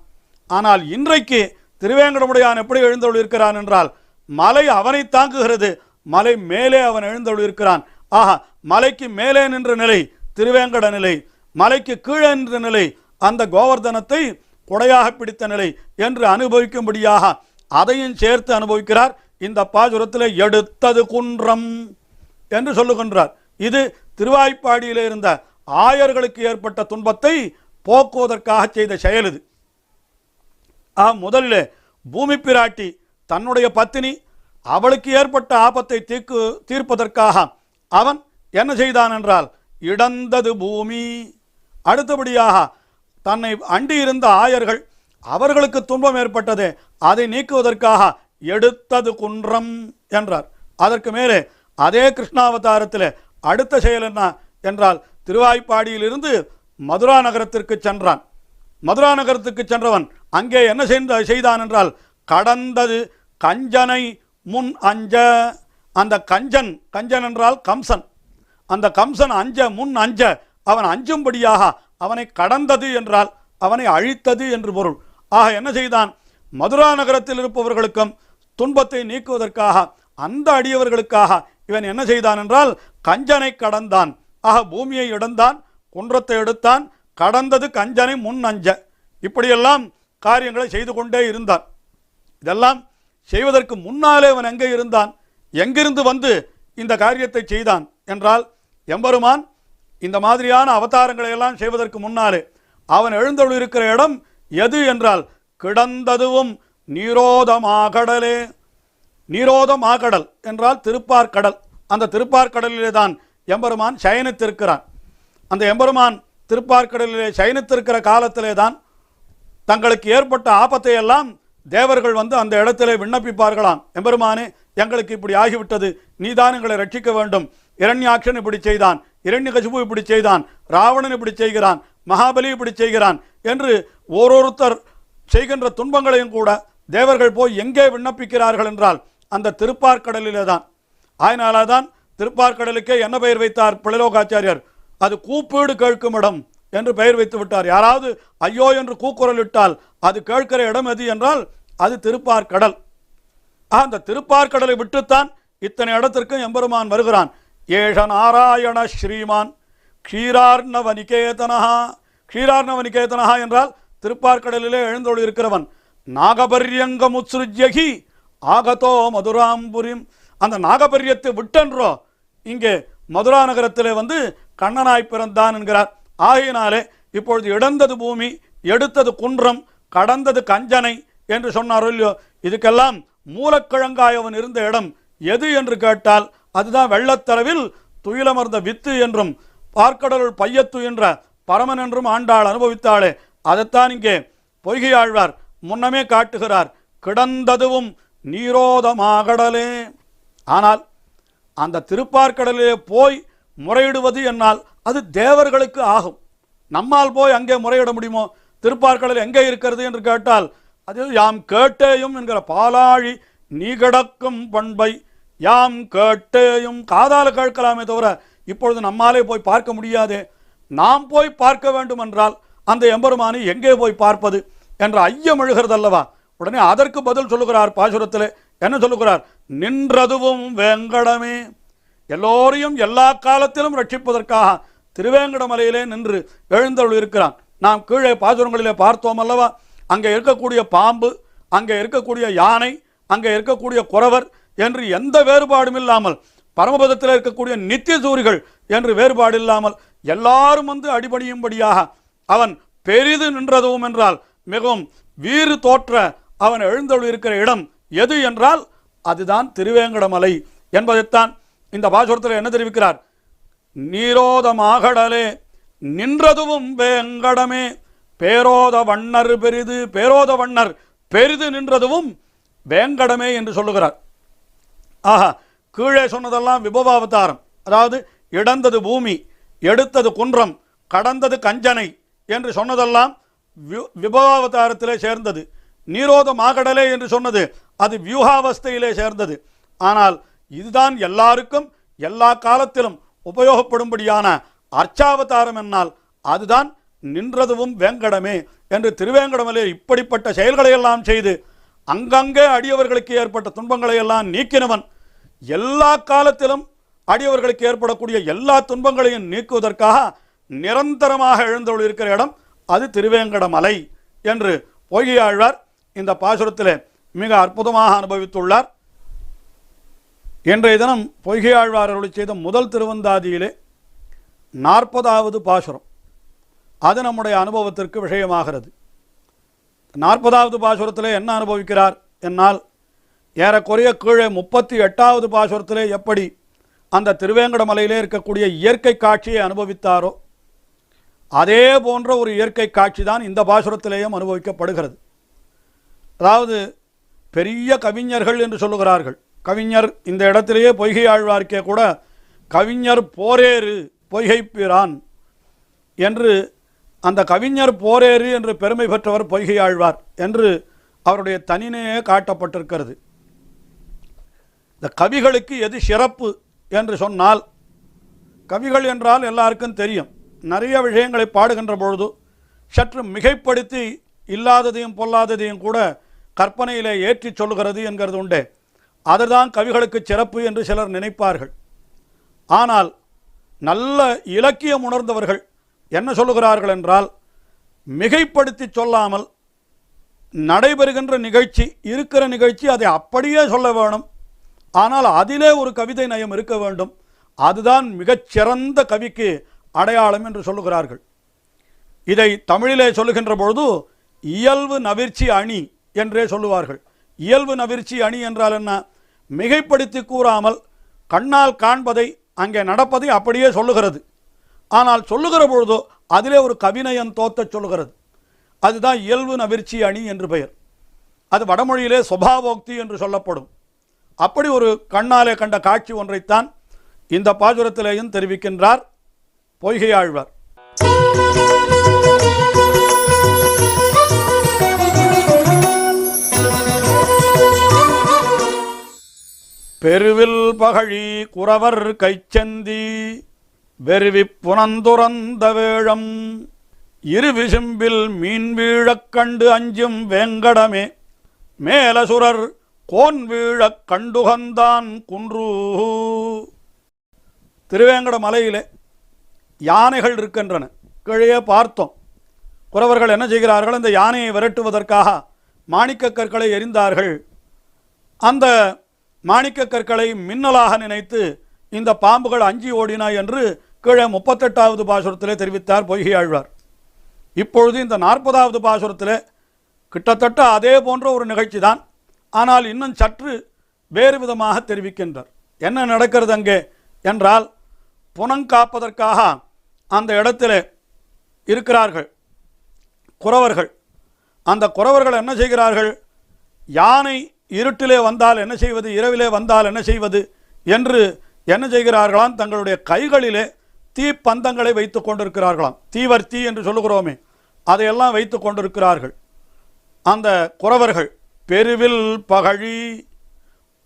A: ஆனால் இன்றைக்கு திருவேங்கடமுடையான் எப்படி எழுந்தருள் இருக்கிறான் என்றால் மலை அவனை தாங்குகிறது, மலை மேலே அவன் எழுந்தருள் இருக்கிறான். ஆஹா, மலைக்கு மேலே நின்ற நிலை திருவேங்கட நிலை, மலைக்கு கீழே நின்ற நிலை அந்த கோவர்தனத்தை கொடையாக பிடித்த நிலை என்று அனுபவிக்கும்படியாக அதையும் சேர்த்து அனுபவிக்கிறார். இந்த பாசுரத்தில் எடுத்தது குன்றம் என்று சொல்லுகின்றார். இது திருவாய்ப்பாடியில் இருந்த ஆயர்களுக்கு ஏற்பட்ட துன்பத்தை போக்குவதற்காக செய்த செயல் இது. முதலிலே பூமி பிராட்டி தன்னுடைய பத்தினி அவளுக்கு ஏற்பட்ட ஆபத்தை தீர்ப்பதற்காக அவன் என்ன செய்தான் என்றால் இடந்தது பூமி. அடுத்தபடியாக தன்னை அண்டி இருந்த ஆயர்கள் அவர்களுக்கு துன்பம் ஏற்பட்டது, அதை நீக்குவதற்காக எடுத்தது குன்றம் என்றார். அதற்கு மேலே அதே கிருஷ்ணாவதாரத்தில் அடுத்த செயல் என்ன என்றால் திருவாய்ப்பாடியிலிருந்து மதுரா நகரத்திற்கு சென்றான். மதுரா நகரத்துக்கு சென்றவன் அங்கே என்ன செய்தான் என்றால் கடந்தது கஞ்சனை முன் அஞ்ச. அந்த கஞ்சன் என்றால் கம்சன், அந்த கம்சன் முன் அஞ்ச அவன் அஞ்சும்படியாக அவனை கடந்தது என்றால் அவனை அழித்தது என்று பொருள். ஆக என்ன செய்தான், மதுரா நகரத்தில் இருப்பவர்களுக்கும் துன்பத்தை நீக்குவதற்காக அந்த அடியவர்களுக்காக இவன் என்ன செய்தான் என்றால் கஞ்சனை கடந்தான். ஆக பூமியை இடந்தான், குன்றத்தை எடுத்தான், கடந்தது கஞ்சனை முன் அஞ்ச. இப்படியெல்லாம் காரியங்களை செய்து கொண்டே இருந்தான். இதெல்லாம் செய்வதற்கு முன்னாலே அவன் எங்கே இருந்தான், எங்கிருந்து வந்து இந்த காரியத்தை செய்தான் என்றால் எம்பெருமான் இந்த மாதிரியான அவதாரங்களை எல்லாம் செய்வதற்கு முன்னாலே அவன் எழுந்தருள் இருக்கிற இடம் எது என்றால் கிடந்ததுவும் நீரோதமாகடலே. நீரோதமாகடல் என்றால் திருப்பார்கடல். அந்த திருப்பார்கடலிலே தான் எம்பெருமான் சயனித்திருக்கிறான். அந்த எம்பெருமான் திருப்பார்கடலிலே சயனித்திருக்கிற காலத்திலே தான் தங்களுக்கு ஏற்பட்ட ஆபத்தை எல்லாம் தேவர்கள் வந்து அந்த இடத்திலே விண்ணப்பிப்பார்களாம். எம்பெருமானே, எங்களுக்கு இப்படி ஆகிவிட்டது, நீதான் எங்களை ரட்சிக்க வேண்டும். இரண்யாட்சன் இப்படி செய்தான், இரண்யகசிபு இப்படி செய்தான், ராவணன் இப்படி செய்கிறான், மகாபலி இப்படி செய்கிறான் என்று ஓரொருத்தர் செய்கின்ற துன்பங்களையும் கூட தேவர்கள் போய் எங்கே விண்ணப்பிக்கிறார்கள் என்றால் அந்த திருப்பார்கடலிலே தான். அதனால்தான் திருப்பார்கடலுக்கே என்ன பெயர் வைத்தார் பிள்ளலோகாச்சாரியர், அது கூப்பீடு கேட்கும் இடம் என்று பெயர் வைத்து விட்டார். யாராவது ஐயோ என்று கூக்குரல் இட்டால் அது கேட்கிற இடம் எது என்றால் அது திருப்பார்கடல். அந்த திருப்பார்கடலை விட்டுத்தான் இத்தனை இடத்திற்கும் எம்பெருமான் வருகிறான். ஏஷ நாராயண ஸ்ரீமான் க்ஷீரார்ணவநிகேதனா. க்ஷீரார்ணவநிகேதனா என்றால் திருப்பார்கடலிலே எழுந்தொழி இருக்கிறவன். நாகபர்யங்க முத்ஸ்ருஜ்யகி ஆகதோ மதுராம்புரிம். அந்த நாகபரியத்தை விட்டன்றோ இங்கே மதுரா நகரத்திலே வந்து கண்ணனாய் பிறந்தான் என்கிறார். ஆகையினாலே இப்பொழுது இடந்தது பூமி, எடுத்தது குன்றம், கடந்தது கஞ்சனை என்று சொன்னாரோ இல்லையோ, இதுக்கெல்லாம் மூலக்கிழங்காயவன் இருந்த இடம் எது என்று கேட்டால் அதுதான் வெள்ளத்தரவில் துயிலமர்ந்த வித்து என்றும் பார்க்கடலுள் பையத்து என்ற பரமன் என்றும் ஆண்டாள் அனுபவித்தாளே, அதைத்தான் இங்கே பொய்கை ஆழ்வார் முன்னமே காட்டுகிறார். கிடந்ததுவும் நீரோதமாகடலே. ஆனால் அந்த திருப்பார்கடலிலே போய் முறையிடுவது என்னால் அது தேவர்களுக்கு ஆகும். நம்மால் போய் அங்கே முறையிட முடியுமோ? திருப்பார்கடல் எங்கே இருக்கிறது என்று கேட்டால் அது யாம் கேட்டேயும் என்கிற பாலாழி நீ கிடக்கும் பண்பை யாம் கேட்டேயும். காதால கேட்கலாமே தவிர இப்பொழுது நம்மாலே போய் பார்க்க முடியாதே, நாம் போய் பார்க்க வேண்டும் என்றால் அந்த எம்பெருமானை எங்கே போய் பார்ப்பது என்ற ஐயம் எழுகிறது அல்லவா? உடனே அதற்கு பதில் சொல்லுகிறார் பாசுரத்திலே. என்ன சொல்லுகிறார்? நின்றதுவும் வேங்கடமே. எல்லோரையும் எல்லா காலத்திலும் ரட்சிப்பதற்காக திருவேங்கடமலையிலே நின்று எழுந்தருள் இருக்கிறான். நாம் கீழே பாசுரங்களிலே பார்த்தோம் அல்லவா? அங்கே இருக்கக்கூடிய பாம்பு, அங்கே இருக்கக்கூடிய யானை, அங்கே இருக்கக்கூடிய குறவர் என்று எந்த வேறுபாடும் இல்லாமல், பரமபதத்தில் இருக்கக்கூடிய நித்திய சூரிகள் என்று வேறுபாடு இல்லாமல் எல்லாரும் வந்து அடிபணியும்படியாக அவன் பெரிது நின்றதுவும் என்றால் மிகவும் வீறு தோற்ற அவன் எழுந்தருள் இருக்கிற இடம் எது என்றால் அதுதான் திருவேங்கடமலை என்பதைத்தான் இந்த பாசுரத்தில் என்ன தெரிவிக்கிறார்? நீரோதமாகடலே நின்றதுவும் வேங்கடமே, பேரோத வண்ணர் பெரிது, பேரோத வண்ணர் பெரிது நின்றதுவும் வேங்கடமே என்று சொல்லுகிறார். ஆஹா, கீழே சொன்னதெல்லாம் விபவாவதாரம், அதாவது இடந்தது பூமி, எடுத்தது குன்றம், கடந்தது கஞ்சனை என்று சொன்னதெல்லாம் விபவாவதாரத்திலே சேர்ந்தது. நீரோத மாகடலே என்று சொன்னது அது வியூகாவஸ்தையிலே சேர்ந்தது. ஆனால் இதுதான் எல்லாருக்கும் எல்லா காலத்திலும் உபயோகப்படும்படியான அர்ச்சாவதாரம் என்னால் அதுதான் நின்றதுவும் வேங்கடமே என்று திருவேங்கடமலே இப்படிப்பட்ட செயல்களை எல்லாம் செய்து அங்கங்கே அடியவர்களுக்கு ஏற்பட்ட துன்பங்களை எல்லாம் நீக்கினவன் எல்லா காலத்திலும் அடியவர்களுக்கு ஏற்படக்கூடிய எல்லா துன்பங்களையும் நீக்குவதற்காக நிரந்தரமாக எழுந்தருள் இருக்கிற இடம் அது திருவேங்கடமலை என்று பொய்கை ஆழ்வார் இந்த பாசுரத்திலே மிக அற்புதமாக அனுபவித்துள்ளார். இன்றைய தினம் பொய்கை ஆழ்வார் அருளி செய்த முதல் திருவந்தாதியிலே 40வது பாசுரம், அது நம்முடைய அனுபவத்திற்கு விஷயமாகிறது. 40வது பாசுரத்திலே என்ன அனுபவிக்கிறார் என்னால், ஏறக்குறைய கீழே 38வது பாசுரத்திலே எப்படி அந்த திருவேங்கடமலையிலே இருக்கக்கூடிய இயற்கை காட்சியை அனுபவித்தாரோ அதே போன்ற ஒரு இயற்கை காட்சி தான் இந்த பாசுரத்திலேயும் அனுபவிக்கப்படுகிறது. அதாவது பெரிய கவிஞர்கள் என்று சொல்லுகிறார்கள். கவிஞர் இந்த இடத்திலேயே பொய்கை ஆழ்வார்க்கே கூட கவிஞர் போரேறு பொய்கை பிரான் என்று, அந்த கவிஞர் போரேறு என்று பெருமை பெற்றவர் பொய்கை ஆழ்வார் என்று அவருடைய தனினையே காட்டப்பட்டிருக்கிறது. இந்த கவிகளுக்கு எது சிறப்பு என்று சொன்னால், கவிகள் என்றால் எல்லாருக்கும் தெரியும், நிறைய விஷயங்களை பாடுகின்ற பொழுது சற்று மிகைப்படுத்தி இல்லாததையும் பொல்லாததையும் கூட கற்பனையிலே ஏற்றி சொல்லுகிறது என்கிறது உண்டே. அதுதான் கவிகளுக்கு சிறப்பு என்று சிலர் நினைப்பார்கள். ஆனால் நல்ல இலக்கியம் உணர்ந்தவர்கள் என்ன சொல்லுகிறார்கள் என்றால், மிகைப்படுத்தி சொல்லாமல் நடைபெறுகின்ற நிகழ்ச்சி, இருக்கிற நிகழ்ச்சி அதை அப்படியே சொல்ல வேணும், ஆனால் அதிலே ஒரு கவிதை நயம் இருக்க வேண்டும், அதுதான் மிகச்சிறந்த கவிக்கு அடையாளம் என்று சொல்லுகிறார்கள். இதை தமிழிலே சொல்லுகின்ற பொழுது இயல்பு நவிர்ச்சி அணி என்றே சொல்லுவார்கள். இயல்பு நவிர்ச்சி அணி என்றால் என்ன? மிகைப்படுத்தி கூறாமல் கண்ணால் காண்பதை, அங்கே நடப்பதை அப்படியே சொல்லுகிறது, ஆனால் சொல்லுகிற பொழுதோ அதிலே ஒரு கவிநயம் தோத்த சொல்லுகிறது. அதுதான் இயல்பு நவிர்ச்சி அணி என்று பெயர். அது வடமொழியிலே சுபாவோக்தி என்று சொல்லப்படும். அப்படி ஒரு கண்ணாலே கண்ட காட்சி ஒன்றைத்தான் இந்த பாசுரத்திலேயும் தெரிவிக்கின்றார் பொய்கை ஆழ்வார். பெருவில் பகழி குறவர் கைச்சந்தி வெறுவி புனந்துறந்த வேழம் இருவிசும்பில் மீன் வீழக் கண்டு அஞ்சும் வேங்கடமே மேலசுரர் கோன் வீழக் கண்டுகந்தான் குன்று. திருவேங்கட மலையிலே யானைகள் இருக்கின்றன. கீழே பார்த்தோம், குறவர்கள் என்ன செய்கிறார்கள்? அந்த யானையை விரட்டுவதற்காக மாணிக்க கற்களை எறிந்தார்கள். அந்த மாணிக்க கற்களை மின்னலாக நினைத்து இந்த பாம்புகள் அஞ்சி ஓடின என்று கீழே 38வது பாசுரத்திலே தெரிவித்தார் பொய்கை ஆழ்வார். இப்பொழுது இந்த 40வது பாசுரத்திலே கிட்டத்தட்ட அதே போன்ற ஒரு நிகழ்ச்சி தான், ஆனால் இன்னும் சற்று வேறு விதமாக தெரிவிக்கின்றார். என்ன நடக்கிறது அங்கே என்றால், புனங்காப்பதற்காக அந்த இடத்திலே இருக்கிறார்கள் குறவர்கள். அந்த குறவர்கள் என்ன செய்கிறார்கள்? யானை இருட்டிலே வந்தால் என்ன செய்வது, இரவிலே வந்தால் என்ன செய்வது என்று என்ன செய்கிறார்களாம்? தங்களுடைய கைகளிலே தீப்பந்தங்களை வைத்து கொண்டிருக்கிறார்களாம். தீவர்த்தி என்று சொல்லுகிறோமே, அதையெல்லாம் வைத்து கொண்டிருக்கிறார்கள் அந்த குறவர்கள். பெருவில் பகழி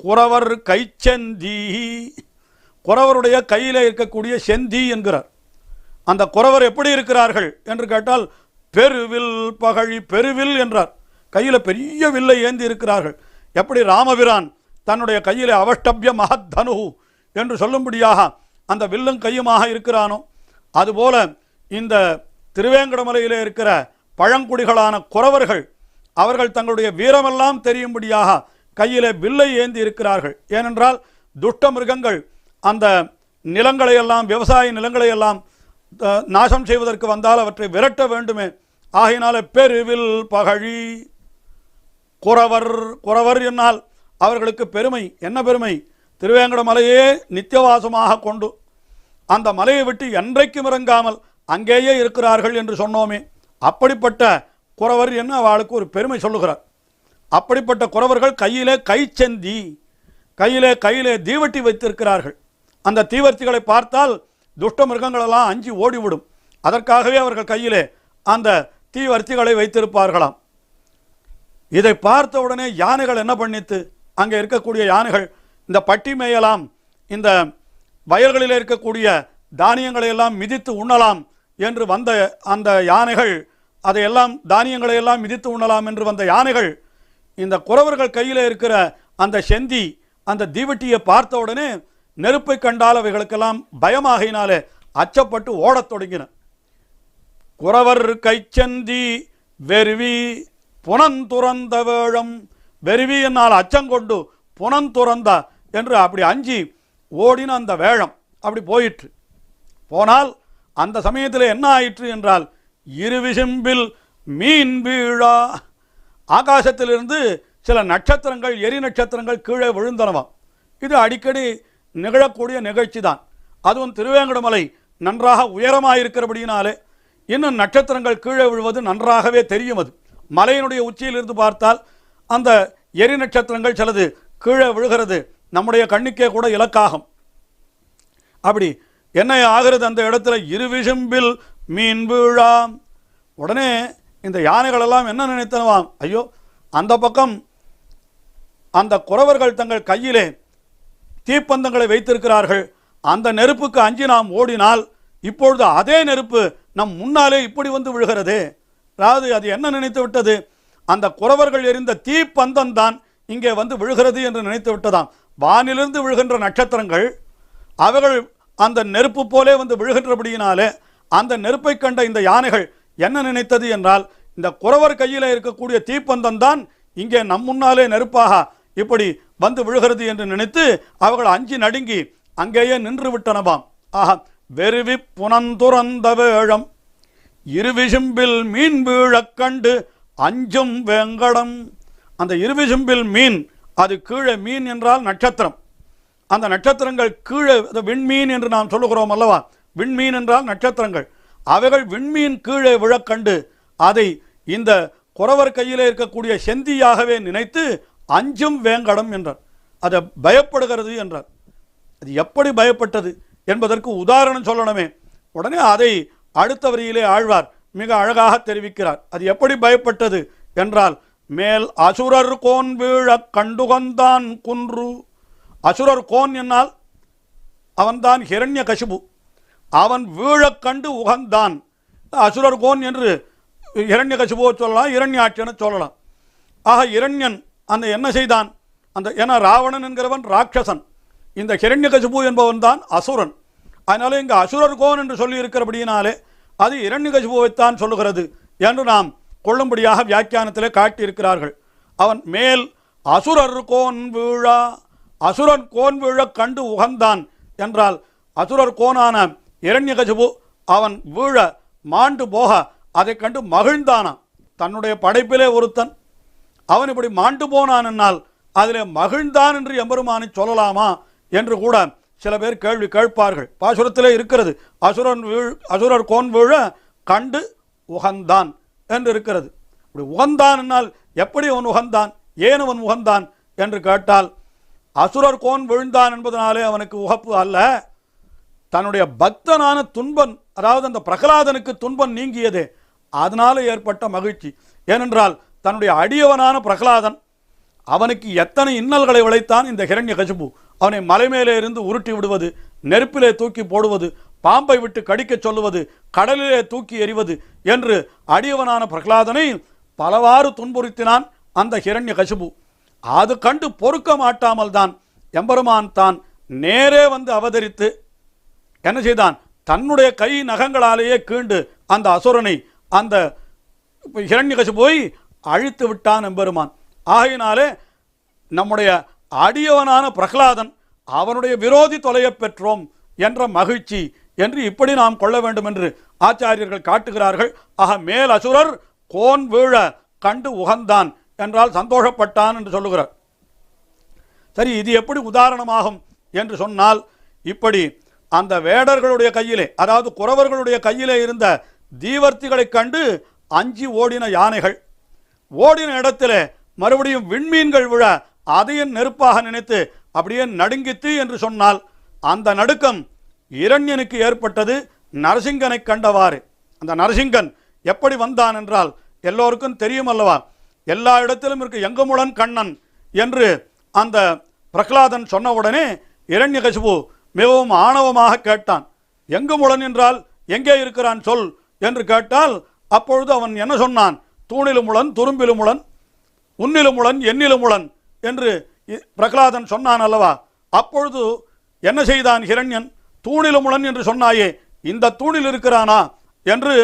A: குறவர் கைச்சந்தி, குறவருடைய கையிலே இருக்கக்கூடிய செந்தி என்கிறார். அந்த குறவர் எப்படி இருக்கிறார்கள் என்று கேட்டால் பெருவில் பகழி, பெருவில் என்றார். கையில் பெரிய வில்லை ஏந்தி இருக்கிறார்கள். எப்படி ராமபிரான் தன்னுடைய கையிலே அவஷ்டபிய மகத்தனு என்று சொல்லும்படியாக அந்த வில்லும் கையுமாக இருக்கிறானோ, அதுபோல இந்த திருவேங்கடமலையிலே இருக்கிற பழங்குடிகளான குறவர்கள் அவர்கள் தங்களுடைய வீரமெல்லாம் தெரியும்படியாக கையிலே வில்லை ஏந்தி இருக்கிறார்கள். ஏனென்றால் துஷ்ட மிருகங்கள் அந்த நிலங்களையெல்லாம், விவசாய நிலங்களையெல்லாம் நாசம் செய்வதற்கு வந்தால் அவற்றை விரட்ட வேண்டுமே. ஆகையினால பெருவில் பகழி, குறவர். குறவர் என்னால் அவர்களுக்கு பெருமை. என்ன பெருமை? திருவேங்கடமலையே நித்தியவாசமாக கொண்டு அந்த மலையை விட்டு என்றைக்கும் இறங்காமல் அங்கேயே இருக்கிறார்கள் என்று சொன்னோமே, அப்படிப்பட்ட குறவர் என்ன அவளுக்கு ஒரு பெருமை சொல்லுகிறார். அப்படிப்பட்ட குறவர்கள் கையிலே கைச்செந்தி, கையிலே தீவட்டி வைத்திருக்கிறார்கள். அந்த தீவர்த்திகளை பார்த்தால் துஷ்ட மிருகங்களெல்லாம் அஞ்சி ஓடிவிடும். அதற்காகவே அவர்கள் கையிலே அந்த தீவர்த்திகளை வைத்திருப்பார்களாம். இதை பார்த்த உடனே யானைகள் என்ன பண்ணித்து, அங்கே இருக்கக்கூடிய யானைகள் இந்த பட்டி மேயலாம், இந்த வயல்களில் இருக்கக்கூடிய தானியங்களை எல்லாம் மிதித்து உண்ணலாம் என்று வந்த அந்த யானைகள், அதையெல்லாம் தானியங்களையெல்லாம் மிதித்து உண்ணலாம் என்று வந்த யானைகள் இந்த குறவர்கள் கையில் இருக்கிற அந்த செந்தி, அந்த தீவட்டியை பார்த்த உடனே நெருப்பை கண்டால் அவைகளுக்கெல்லாம் பயமாகினாலே அச்சப்பட்டு ஓடத் தொடங்கின. குறவர் கைச்சந்தி வெறுவி புனந்துறந்த வேழம், வெறுவி என்னால் அச்சங்கொண்டு புனந்துறந்த என்று அப்படி அஞ்சி ஓடின அந்த வேழம் அப்படி போயிற்று. போனால் அந்த சமயத்தில் என்ன ஆயிற்று என்றால், இருவிசிம்பில் மீன் வீழா, ஆகாசத்திலிருந்து சில நட்சத்திரங்கள், எரி நட்சத்திரங்கள் கீழே விழுந்தனவாம். இது அடிக்கடி நிகழக்கூடிய நிகழ்ச்சி தான். அதுவும் திருவேங்கடமலை நன்றாக உயரமாயிருக்கிறபடியினாலே இன்னும் நட்சத்திரங்கள் கீழே விழுவது நன்றாகவே தெரியும். அது மலையினுடைய உச்சியிலிருந்து பார்த்தால் அந்த எரி நட்சத்திரங்கள் சிலது கீழே விழுகிறது நம்முடைய கண்ணுக்கே கூட இலக்காகும். அப்படி என்ன ஆகிறது அந்த இடத்துல, இருவிசும்பில் மீன் வீழாம். உடனே இந்த யானைகளெல்லாம் என்ன நினைத்தனவாம், ஐயோ அந்த பக்கம் அந்த குறவர்கள் தங்கள் கையிலே தீப்பந்தங்களை வைத்திருக்கிறார்கள், அந்த நெருப்புக்கு அஞ்சி நாம் ஓடினால் இப்பொழுது அதே நெருப்பு நம் முன்னாலே இப்படி வந்து விழுகிறதே. அதாவது அது என்ன நினைத்து விட்டது, அந்த குறவர்கள் எரிந்த தீப்பந்தம் தான் இங்கே வந்து விழுகிறது என்று நினைத்து விட்டதாம். வானிலிருந்து விழுகின்ற நட்சத்திரங்கள் அவர்கள் அந்த நெருப்பு போலே வந்து விழுகின்றபடியினாலே அந்த நெருப்பை கண்ட இந்த யானைகள் என்ன நினைத்தது என்றால், இந்த குறவர் கையில் இருக்கக்கூடிய தீப்பந்தம் தான் இங்கே நம் முன்னாலே நெருப்பாக இப்படி வந்து விழுகிறது என்று நினைத்து அவர்கள் அஞ்சி நடுங்கி அங்கேயே நின்று விட்டனவாம். ஆஹா, வெறுவி புனந்துறந்த வேழம் இருவிசும்பில் மீன் வீழக் கண்டு அஞ்சும் வேங்கடம். அந்த இருவிசும்பில் மீன், அது கீழே, மீன் என்றால் நட்சத்திரம், அந்த நட்சத்திரங்கள் கீழே விண்மீன் என்று நாம் சொல்லுகிறோம் அல்லவா, விண்மீன் என்றால் நட்சத்திரங்கள், அவைகள் விண்மீன் கீழே விழக்கண்டு அதை இந்த குறவர் கையிலே இருக்கக்கூடிய செந்தியாகவே நினைத்து அஞ்சும் வேங்கடம் என்றார். அதை பயப்படுகிறது என்றார். அது எப்படி பயப்பட்டது என்பதற்கு உதாரணம் சொல்லணுமே. உடனே அதை அடுத்த வரியிலே ஆழ்வார் மிக அழகாக தெரிவிக்கிறார். அது எப்படி பயப்பட்டது என்றால், மேல் அசுரர் கோன் வீழ கண்டுகந்தான் குன்று. அசுரர் கோன் என்னால் அவன்தான் ஹிரண்ய கசிபு, அவன் வீழக் கண்டு உகந்தான். அசுரர் கோன் என்று ஹிரண்ய கசிபுவை சொல்லலாம், இரண்யாட்சனை சொல்லலாம். ஆக இரண்யன் அந்த என்ன செய்தான், அந்த ஏன்னா ராவணன் என்கிறவன் ராட்சசன், இந்த ஹிரண்ய கசிபு என்பவன் தான் அசுரன். அதனால இங்கே அசுரர் கோன் என்று சொல்லி இருக்கிறபடியினாலே அது இரண்ய கசிபுவைத்தான் சொல்லுகிறது என்று நாம் கொள்ளும்படியாக வியாக்கியானத்திலே காட்டியிருக்கிறார்கள். அவன் மேல் அசுரர் கோன் வீழா, அசுரன் கோன் வீழ கண்டு உகந்தான் என்றால், அசுரர் கோனான இரண்யகசிபு அவன் வீழ மாண்டு போக அதை கண்டு மகிழ்ந்தானான். தன்னுடைய படைப்பிலே ஒருத்தன் அவன் இப்படி மாண்டு போனான் என்னால் அதிலே மகிழ்ந்தான் என்று எம்பெருமானை சொல்லலாமா என்று கூட சில பேர் கேள்வி கேட்பார்கள். பாசுரத்திலே இருக்கிறது, அசுரர் கோன் வீழ கண்டு உகந்தான் என்று இருக்கிறது. இப்படி உகந்தான் என்னால் எப்படி அவன் உகந்தான், ஏன் அவன் உகந்தான் என்று கேட்டால், அசுரர் கோன் விழுந்தான் என்பதனாலே அவனுக்கு உகப்பு அல்ல, தன்னுடைய பக்தனான துன்பன், அதாவது அந்த பிரகலாதனுக்கு துன்பம் நீங்கியதே அதனால ஏற்பட்ட மகிழ்ச்சி. ஏனென்றால் தன்னுடைய அடியவனான பிரகலாதன் அவனுக்கு எத்தனை இன்னல்களை விளைத்தான் இந்த ஹிரண்ய கசிபு. அவனை மலை மேலே இருந்து உருட்டி விடுவது, நெருப்பிலே தூக்கி போடுவது, பாம்பை விட்டு கடிக்கச் சொல்லுவது, கடலிலே தூக்கி எறிவது என்று அடியவனான பிரகலாதனை பலவாறு துன்புறுத்தினான் அந்த ஹிரண்யகசிபு. அது கண்டு பொறுக்க மாட்டாமல் தான் எம்பெருமான் தான் நேரே வந்து அவதரித்து என்ன செய்தான், தன்னுடைய கை நகங்களாலேயே கீண்டு அந்த அசுரனை, அந்த ஹிரண்யகசிபுவை அழித்து விட்டான் எம்பெருமான். ஆகையினாலே நம்முடைய அடியவனான பிரகலாதன் அவனுடைய விரோதி தொலையப் பெற்றோம் என்ற மகிழ்ச்சி என்று இப்படி நாம் கொள்ள வேண்டும் என்று ஆச்சாரியர்கள் காட்டுகிறார்கள். ஆக மேல் அசுரர் கோன் வீழ கண்டு உகந்தான் என்றால் சந்தோஷப்பட்டான் என்று சொல்லுகிறார். சரி, இது எப்படி உதாரணமாகும் என்று சொன்னால், இப்படி அந்த வேடர்களுடைய கையிலே, அதாவது குறவர்களுடைய கையிலே இருந்த தீவர்த்திகளை கண்டு அஞ்சி ஓடின யானைகள், ஓடின இடத்திலே மறுபடியும் விண்மீன்கள் விழ அதையும் நெருப்பாக நினைத்து அப்படியே நடுங்கித்து என்று சொன்னால், அந்த நடுக்கம் இரண்யனுக்கு ஏற்பட்டது நரசிங்கனை கண்டவாறு. அந்த நரசிங்கன் எப்படி வந்தான் என்றால் எல்லோருக்கும் தெரியும் அல்லவா, எல்லா இடத்திலும் இருக்கு எங்குமுளன் கண்ணன் என்று அந்த பிரகலாதன் சொன்னவுடனே இரண்யகசிபு மிகவும் ஆணவமாக கேட்டான். எங்குமுளன் என்றால் எங்கே இருக்கிறான் சொல் என்று கேட்டால், அப்பொழுது அவன் என்ன சொன்னான், தூணிலுமுளன் துரும்பிலுமுளன் உன்னிலுமுளன் எண்ணிலுமுளன் என்று பிரகலாதன் சொன்னான் அல்லவா. அப்பொழுது என்ன செய்தான் ஹிரண்யன், தூணிலுமுளன் என்று சொன்னாயே, இந்த தூணில் இருக்கிறானா என்று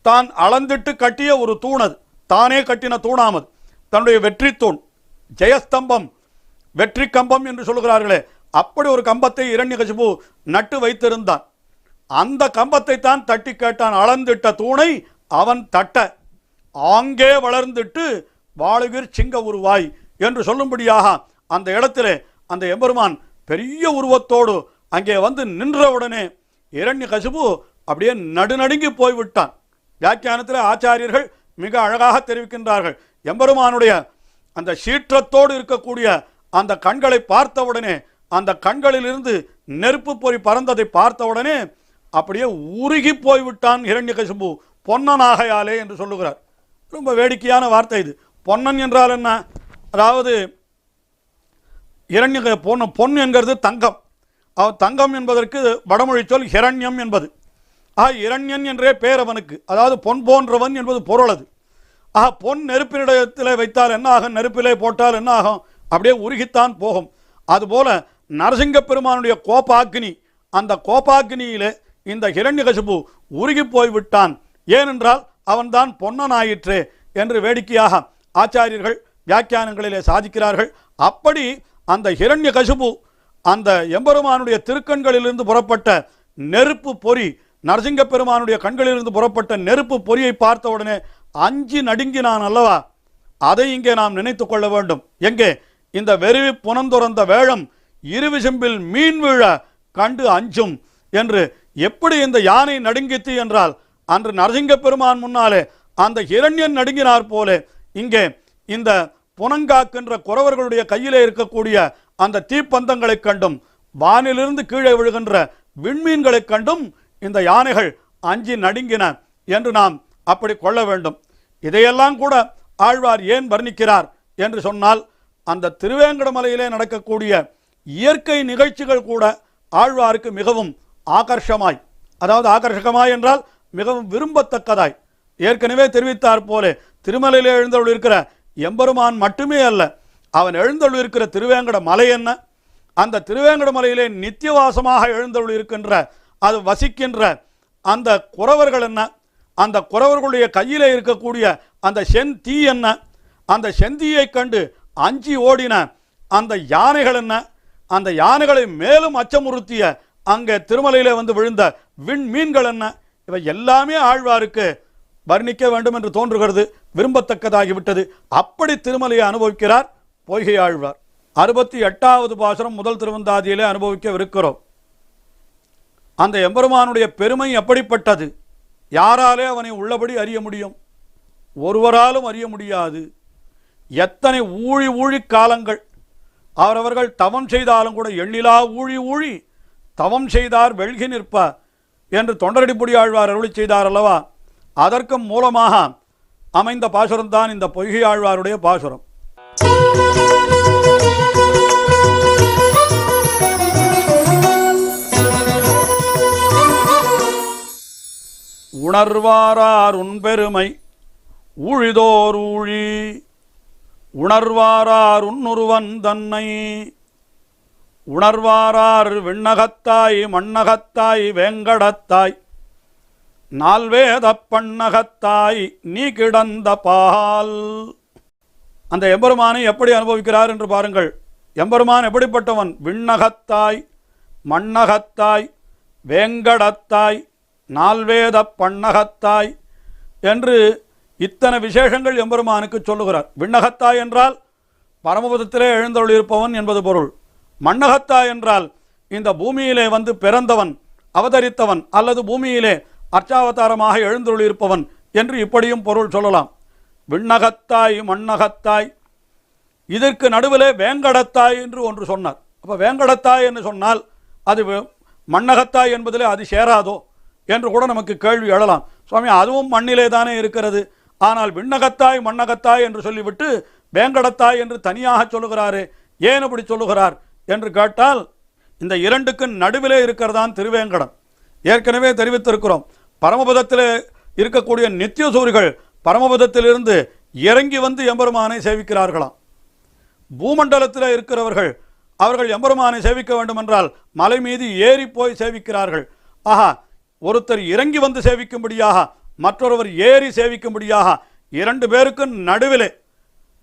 A: தான் அளந்திட்டு கட்டிய ஒரு தூணது, தானே கட்டின தூணாமது, தன்னுடைய வெற்றி தூண், ஜெயஸ்தம்பம், வெற்றி கம்பம் என்று சொல்கிறார்களே, அப்படி ஒரு கம்பத்தை இரண்யகசிபு நட்டு வைத்திருந்தான். அந்த கம்பத்தை தான் தட்டி கேட்டான். அளந்திட்ட தூணை அவன் தட்ட ஆங்கே வளர்ந்துட்டு வாழுகிர் சிங்க உருவாய் என்று சொல்லும்படியாக அந்த இடத்திலே அந்த எம்பெருமான் பெரிய உருவத்தோடு அங்கே வந்து நின்றவுடனே இரண்யகசிபு அப்படியே நடுநடுங்கி போய்விட்டான். வியாக்கியானத்தில் ஆச்சாரியர்கள் மிக அழகாக தெரிவிக்கின்றார்கள். எம்பெருமானுடைய அந்த சீற்றத்தோடு இருக்கக்கூடிய அந்த கண்களை பார்த்தவுடனே, அந்த கண்களிலிருந்து நெருப்பு பொறி பறந்ததை பார்த்தவுடனே அப்படியே உருகி போய்விட்டான் ஹிரண்யகசிபு, பொன்னனாகையாலே என்று சொல்லுகிறார். ரொம்ப வேடிக்கையான வார்த்தை இது. பொன்னன் என்றால் என்ன, அதாவது பொன் என்கிறது தங்கம். தங்கம் என்பதற்கு வடமொழி சொல் ஹிரண்யம் என்பது. இரண்யன் என்றே பேர் அவனுக்கு, அதாவது பொன் போன்றவன் என்பது பொருள். அது பொன் நெருப்பினிடத்திலே வைத்தால் என்ன ஆகும், நெருப்பிலே போட்டால் என்ன ஆகும், அப்படியே உருகித்தான் போகும். அதுபோல நரசிங்க பெருமானுடைய கோபாக்னி, அந்த கோபாக்னியிலே இந்த ஹிரண்யகசிபு உருகி போய்விட்டான். ஏனென்றால் அவன்தான் பொன்னனாயிற்றே என்று வேடிக்கையாக ஆச்சாரியர்கள் வியாக்கியானங்களிலே சாதிக்கிறார்கள். அப்படி அந்த ஹிரண்யகசிபு அந்த எம்பெருமானுடைய திருக்கண்களிலிருந்து புறப்பட்ட நெருப்பு பொறி, நரசிங்க பெருமானுடைய கண்களிலிருந்து புறப்பட்ட நெருப்பு பொறியை பார்த்தவுடனே அஞ்சி நடுங்கினான் அல்லவா. அதை இங்கே நாம் நினைத்து கொள்ள வேண்டும். எங்கே, இந்த வெறுவி புனந்துறந்த வேழம் இருவிசும்பில் மீன் வீழ கண்டு அஞ்சும் என்று எப்படி இந்த யானை நடுங்கித்து என்றால், அன்று நரசிங்க பெருமான் முன்னாலே அந்த ஹிரண்யன் நடுங்கினார் போல இங்கே இந்த புனங்காக்கின்ற குறவர்களுடைய கையிலே இருக்கக்கூடிய அந்த தீப்பந்தங்களை கண்டும் வானிலிருந்து கீழே விழுகின்ற விண்மீன்களை கண்டும் இந்த யானைகள் அஞ்சி நடுங்கின என்று நாம் அப்படி கொள்ள வேண்டும். இதையெல்லாம் கூட ஆழ்வார் ஏன் வர்ணிக்கிறார் என்று சொன்னால், அந்த திருவேங்கடமலையிலே நடக்கக்கூடிய இயற்கை நிகழ்ச்சிகள் கூட ஆழ்வாருக்கு மிகவும் ஆகர்ஷமாய், அதாவது ஆகர்ஷகமாய் என்றால் மிகவும் விரும்பத்தக்கதாய், ஏற்கனவே தெரிவித்தார் போல திருமலையிலே எழுந்தருள் இருக்கிற எம்பெருமான் மட்டுமே அல்ல, அவன் எழுந்தருள் இருக்கிற திருவேங்கட மலை என்ன, அந்த திருவேங்கட மலையிலே நித்தியவாசமாக எழுந்தருள் இருக்கின்ற, அது வசிக்கின்ற அந்த குறவர்கள் என்ன, அந்த குறவர்களுடைய கையிலே இருக்கக்கூடிய அந்த செந்தீ என்ன, அந்த செந்தியை கண்டு அஞ்சி ஓடின அந்த யானைகள் என்ன, அந்த யானைகளை மேலும் அச்சமுறுத்திய அங்கே திருமலையிலே வந்து விழுந்த விண்மீன்கள் என்ன, இவை எல்லாமே ஆழ்வாருக்கு வர்ணிக்க வேண்டும் என்று தோன்றுகிறது, விரும்பத்தக்கதாகிவிட்டது. அப்படி திருமலையை அனுபவிக்கிறார் பொய்கை ஆழ்வார். 68வது பாசுரம் முதல் திருவந்தாதியிலே அனுபவிக்கவிருக்கிறோம். அந்த எம்பெருமானுடைய பெருமை எப்படிப்பட்டது, யாராலே அவனை உள்ளபடி அறிய முடியும், ஒருவராலும் அறிய முடியாது. எத்தனை ஊழி ஊழி காலங்கள் அவரவர்கள் தவம் செய்தாலும் கூட எண்ணிலா ஊழி ஊழி தவம் செய்தார் வெள்கி நிற்ப என்று தொண்டரடிப்புடி ஆழ்வார் அருளி செய்தார் அல்லவா. அதற்கு மூலமாக அமைந்த பாசுரம்தான் இந்த பொய்கை ஆழ்வாருடைய பாசுரம். உணர்வாரார் உன்பெருமை ஊழிதோர் ஊழி உணர்வாரார் உன்னுருவன் தன்னை உணர்வாரார் விண்ணகத்தாய் மண்ணகத்தாய் வேங்கடத்தாய் நால்வேதப் பண்ணகத்தாய் நீ கிடந்த பால். அந்த எம்பெருமானை எப்படி அனுபவிக்கிறார் என்று பாருங்கள். எம்பெருமான் எப்படிப்பட்டவன்? விண்ணகத்தாய் மண்ணகத்தாய் வேங்கடத்தாய் நால்வேதப் பண்ணகத்தாய் என்று இத்தனை விசேஷங்கள் எம்பெருமானுக்கு சொல்லுகிறார். விண்ணகத்தாய் என்றால் பரமபதத்திலே எழுந்தருளியிருப்பவன் என்பது பொருள். மண்ணகத்தாய் என்றால் இந்த பூமியிலே வந்து பிறந்தவன், அவதரித்தவன், அல்லது பூமியிலே அர்ச்சாவதாரமாக எழுந்தருளியிருப்பவன் என்று இப்படியும் பொருள் சொல்லலாம். விண்ணகத்தாய் மண்ணகத்தாய், இதற்கு நடுவிலே வேங்கடத்தாய் என்று ஒன்று சொன்னார். அப்போ வேங்கடத்தாய் என்று சொன்னால் அது மண்ணகத்தாய் என்பதிலே அது சேராதோ என்று கூட நமக்கு கேள்வி எழலாம். சுவாமி, அதுவும் மண்ணிலே தானே இருக்கிறது, ஆனால் விண்ணகத்தாய் மண்ணகத்தாய் என்று சொல்லிவிட்டு வேங்கடத்தாய் என்று தனியாக சொல்லுகிறாரே, ஏன் அப்படி சொல்லுகிறார் என்று கேட்டால், இந்த இரண்டுக்கு நடுவிலே இருக்கிறதான் திருவேங்கடம். ஏற்கனவே தெரிவித்திருக்கிறோம், பரமபதத்தில் இருக்கக்கூடிய நித்தியசூரிகள் பரமபதத்திலிருந்து இறங்கி வந்து எம்பெருமானை சேவிக்கிறார்களாம். பூமண்டலத்தில் இருக்கிறவர்கள் அவர்கள் எம்பெருமானை சேவிக்க வேண்டும் என்றால் மலை மீது ஏறி போய் சேவிக்கிறார்கள். ஆஹா, ஒருத்தர் இறங்கி வந்து சேவிக்கும்படியாக மற்றொருவர் ஏறி சேவிக்கும்படியாக இரண்டு பேருக்கு நடுவிலே,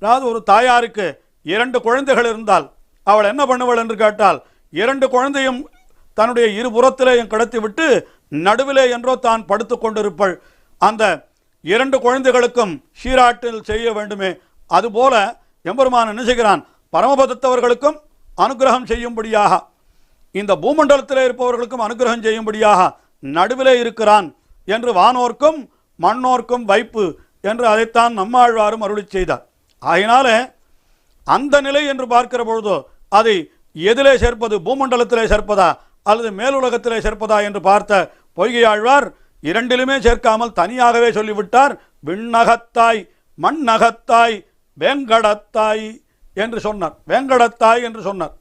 A: அதாவது ஒரு தாயாருக்கு இரண்டு குழந்தைகள் இருந்தால் அவள் என்ன பண்ணுவள் என்று கேட்டால், இரண்டு குழந்தையும் தன்னுடைய இருபுறத்திலேயும் கடத்தி விட்டு நடுவிலே என்றோ தான் படுத்து கொண்டிருப்பள். அந்த இரண்டு குழந்தைகளுக்கும் சீராட்டில் செய்ய வேண்டுமே, அதுபோல எம்பெருமான் என்ன செய்கிறான்? பரமபதத்தவர்களுக்கும் அனுகிரகம் செய்யும்படியாக, இந்த பூமண்டலத்திலே இருப்பவர்களுக்கும் அனுகிரகம் செய்யும்படியாக நடுவிலே இருக்கிறான் என்று வானோர்க்கும் மண்ணோர்க்கும் வைப்பு என்று அதைத்தான் நம்மாழ்வாரும் அருளி செய்தார். ஆகினாலே அந்த நிலை என்று பார்க்கிற பொழுதோ அதை எதிலே சேர்ப்பது, பூமண்டலத்திலே சேர்ப்பதா அல்லது மேலுலகத்திலே சேர்ப்பதா என்று பார்த்த பொய்கையாழ்வார் இரண்டிலுமே சேர்க்காமல் தனியாகவே சொல்லிவிட்டார். விண்ணகத்தாய் மண்ணகத்தாய் வேங்கடத்தாய் என்று சொன்னார். வேங்கடத்தாய் என்று சொன்னார்.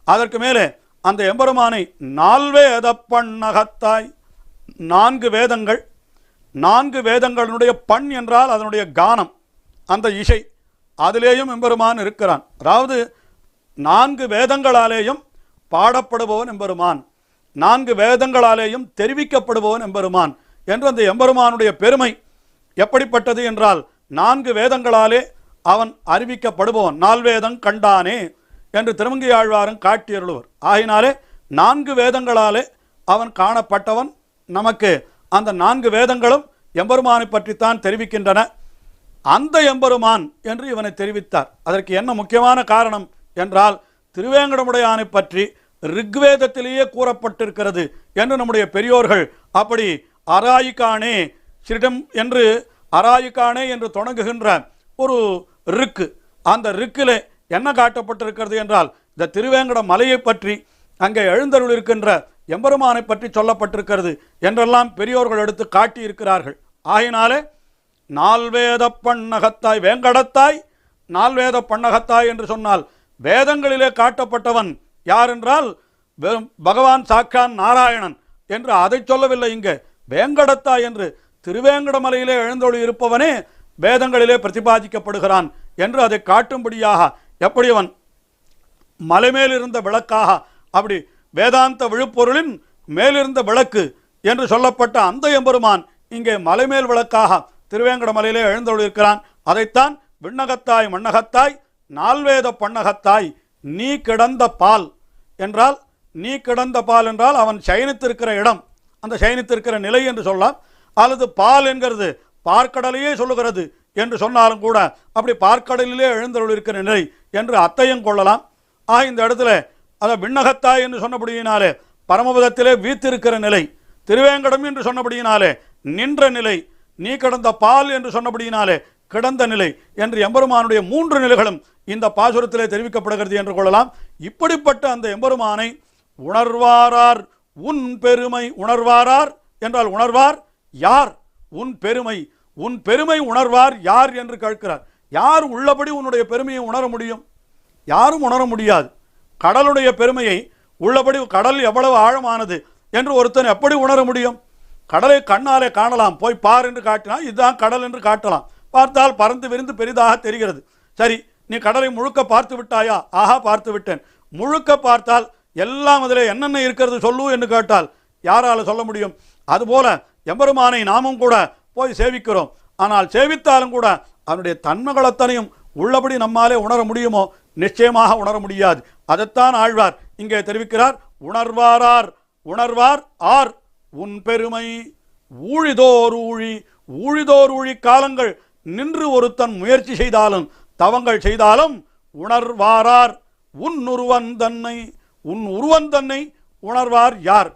A: அதற்கு மேலே அந்த எம்பெருமானை நால்வேத பண்ணகத்தாய், நான்கு வேதங்கள், நான்கு வேதங்களுடைய பண் என்றால் அதனுடைய கானம், அந்த இசை, அதிலேயும் எம்பெருமான் இருக்கிறான். அதாவது நான்கு வேதங்களாலேயும் பாடப்படுபவன் எம்பெருமான், நான்கு வேதங்களாலேயும் தெரிவிக்கப்படுபவன் எம்பெருமான் என்று அந்த எம்பெருமானுடைய பெருமை எப்படிப்பட்டது என்றால், நான்கு வேதங்களாலே அவன் அறிவிக்கப்படுபவன். நால்வேதம் கண்டானே என்று திருமங்கையாழ்வாரும் காட்டியருள்வர். ஆகினாலே நான்கு வேதங்களாலே அவன் காணப்பட்டவன். நமக்கு அந்த நான்கு வேதங்களும் எம்பெருமானை பற்றித்தான் தெரிவிக்கின்றன. அந்த எம்பெருமான் என்று இவனை தெரிவித்தார். அதற்கு என்ன முக்கியமான காரணம் என்றால், திருவேங்கடமுடையானை பற்றி ரிக்வேதத்திலேயே கூறப்பட்டிருக்கிறது என்று நம்முடைய பெரியோர்கள் அப்படி அராயிக்கானே ஸ்ரீடம் என்று அராயிக்கானே என்று தொடங்குகின்ற ஒரு ரிக்கு, அந்த ரிக்கிலே என்ன காட்டப்பட்டிருக்கிறது என்றால், இந்த திருவேங்கட மலையை பற்றி, அங்கே எழுந்தருள் இருக்கின்ற எம்பெருமானை பற்றி சொல்லப்பட்டிருக்கிறது என்றெல்லாம் பெரியோர்கள் எடுத்து காட்டியிருக்கிறார்கள். ஆகினாலே நால்வேத பண்ணகத்தாய் வேங்கடத்தாய் நால்வேத பண்ணகத்தாய் என்று சொன்னால் வேதங்களிலே காட்டப்பட்டவன் யார் என்றால் பகவான் சாக்கான் நாராயணன் என்று அதை சொல்லவில்லை. இங்கே வேங்கடத்தாய் என்று திருவேங்கடமலையிலே எழுந்தொழி இருப்பவனே வேதங்களிலே பிரதிபாதிக்கப்படுகிறான் என்று அதை காட்டும்படியாக, எப்படி அவன் மலைமேலிருந்த விளக்காக, அப்படி வேதாந்த விழுப்பொருளின் மேலிருந்த விளக்கு என்று சொல்லப்பட்ட அந்த எம்பெருமான் இங்கே மலைமேல் விளக்காக திருவேங்கடமலையிலே எழுந்தொழிருக்கிறான். அதைத்தான் விண்ணகத்தாய் மண்ணகத்தாய் நால்வேத பண்ணகத்தாய் நீ கிடந்த பால் என்றால், நீ கிடந்த பால் என்றால் அவன் சயனித்திருக்கிற இடம், அந்த சயனித்திருக்கிற நிலை என்று சொல்லலாம். அல்லது பால் என்கிறது பார்க்கடலையே சொல்லுகிறது என்று சொன்னாலும் கூட அப்படி பார்க்கடலிலே எழுந்தருளிருக்கிற நிலை என்று அத்தையும் கொள்ளலாம். இந்த இடத்துல அதை விண்ணகத்தாய் என்று சொன்னபடியினாலே பரமபதத்திலே வீத்திருக்கிற நிலை, திருவேங்கடம் என்று சொன்னபடியினாலே நின்ற நிலை, நீ கிடந்த பால் என்று சொன்னபடியினாலே கிடந்த நிலை என்று எம்பெருமானுடைய மூன்று நிலைகளும் இந்த பாசுரத்திலே தெரிவிக்கப்படுகிறது என்று கொள்ளலாம். இப்படிப்பட்ட அந்த எம்பெருமானை உணர்வாரார் உன் பெருமை, உணர்வாரார் என்றால் உணர்வார் யார்? உன் பெருமை, உன் பெருமை உணர்வார் யார் என்று கேட்கிறார். யார் உள்ளபடி உன்னுடைய பெருமையை உணர முடியும்? யாரும் உணர முடியாது. கடலுடைய பெருமையை உள்ளபடி, கடல் எவ்வளவு ஆழமானது என்று ஒருத்தன் எப்படி உணர முடியும்? கடலை கண்ணாலே காணலாம், போய் பார் என்று காட்டினால் இதுதான் கடல் என்று காட்டலாம். பார்த்தால் பறந்து விரிந்து பெரிதாக தெரிகிறது. சரி, நீ கடலை முழுக்க பார்த்து விட்டாயா? ஆஹா, பார்த்து விட்டேன். முழுக்க பார்த்தால் எல்லாம் அதில் என்னென்ன இருக்கிறது சொல்லு என்று கேட்டால் யாரால சொல்ல முடியும்? அதுபோல எம்பெருமானை நாமும் கூட போய் சேவிக்கிறோம். ஆனால் சேவித்தாலும் கூட அவனுடைய தன்மைகளத்தனையும் உள்ளபடி நம்மாலே உணர முடியுமோ? நிச்சயமாக உணர முடியாது. அதைத்தான் ஆழ்வார் இங்கே தெரிவிக்கிறார். உணர்வாரார் உணர்வார் ஆர் உன் பெருமை ஊழிதோர் ஊழி. ஊழிதோர் ஊழி காலங்கள் நின்று ஒருத்தன் முயற்சி செய்தாலும் தவங்கள் செய்தாலும் உணர்வாரார் உன் உருவன் தன்னை. உன் உருவன் தன்னை உணர்வார் யார்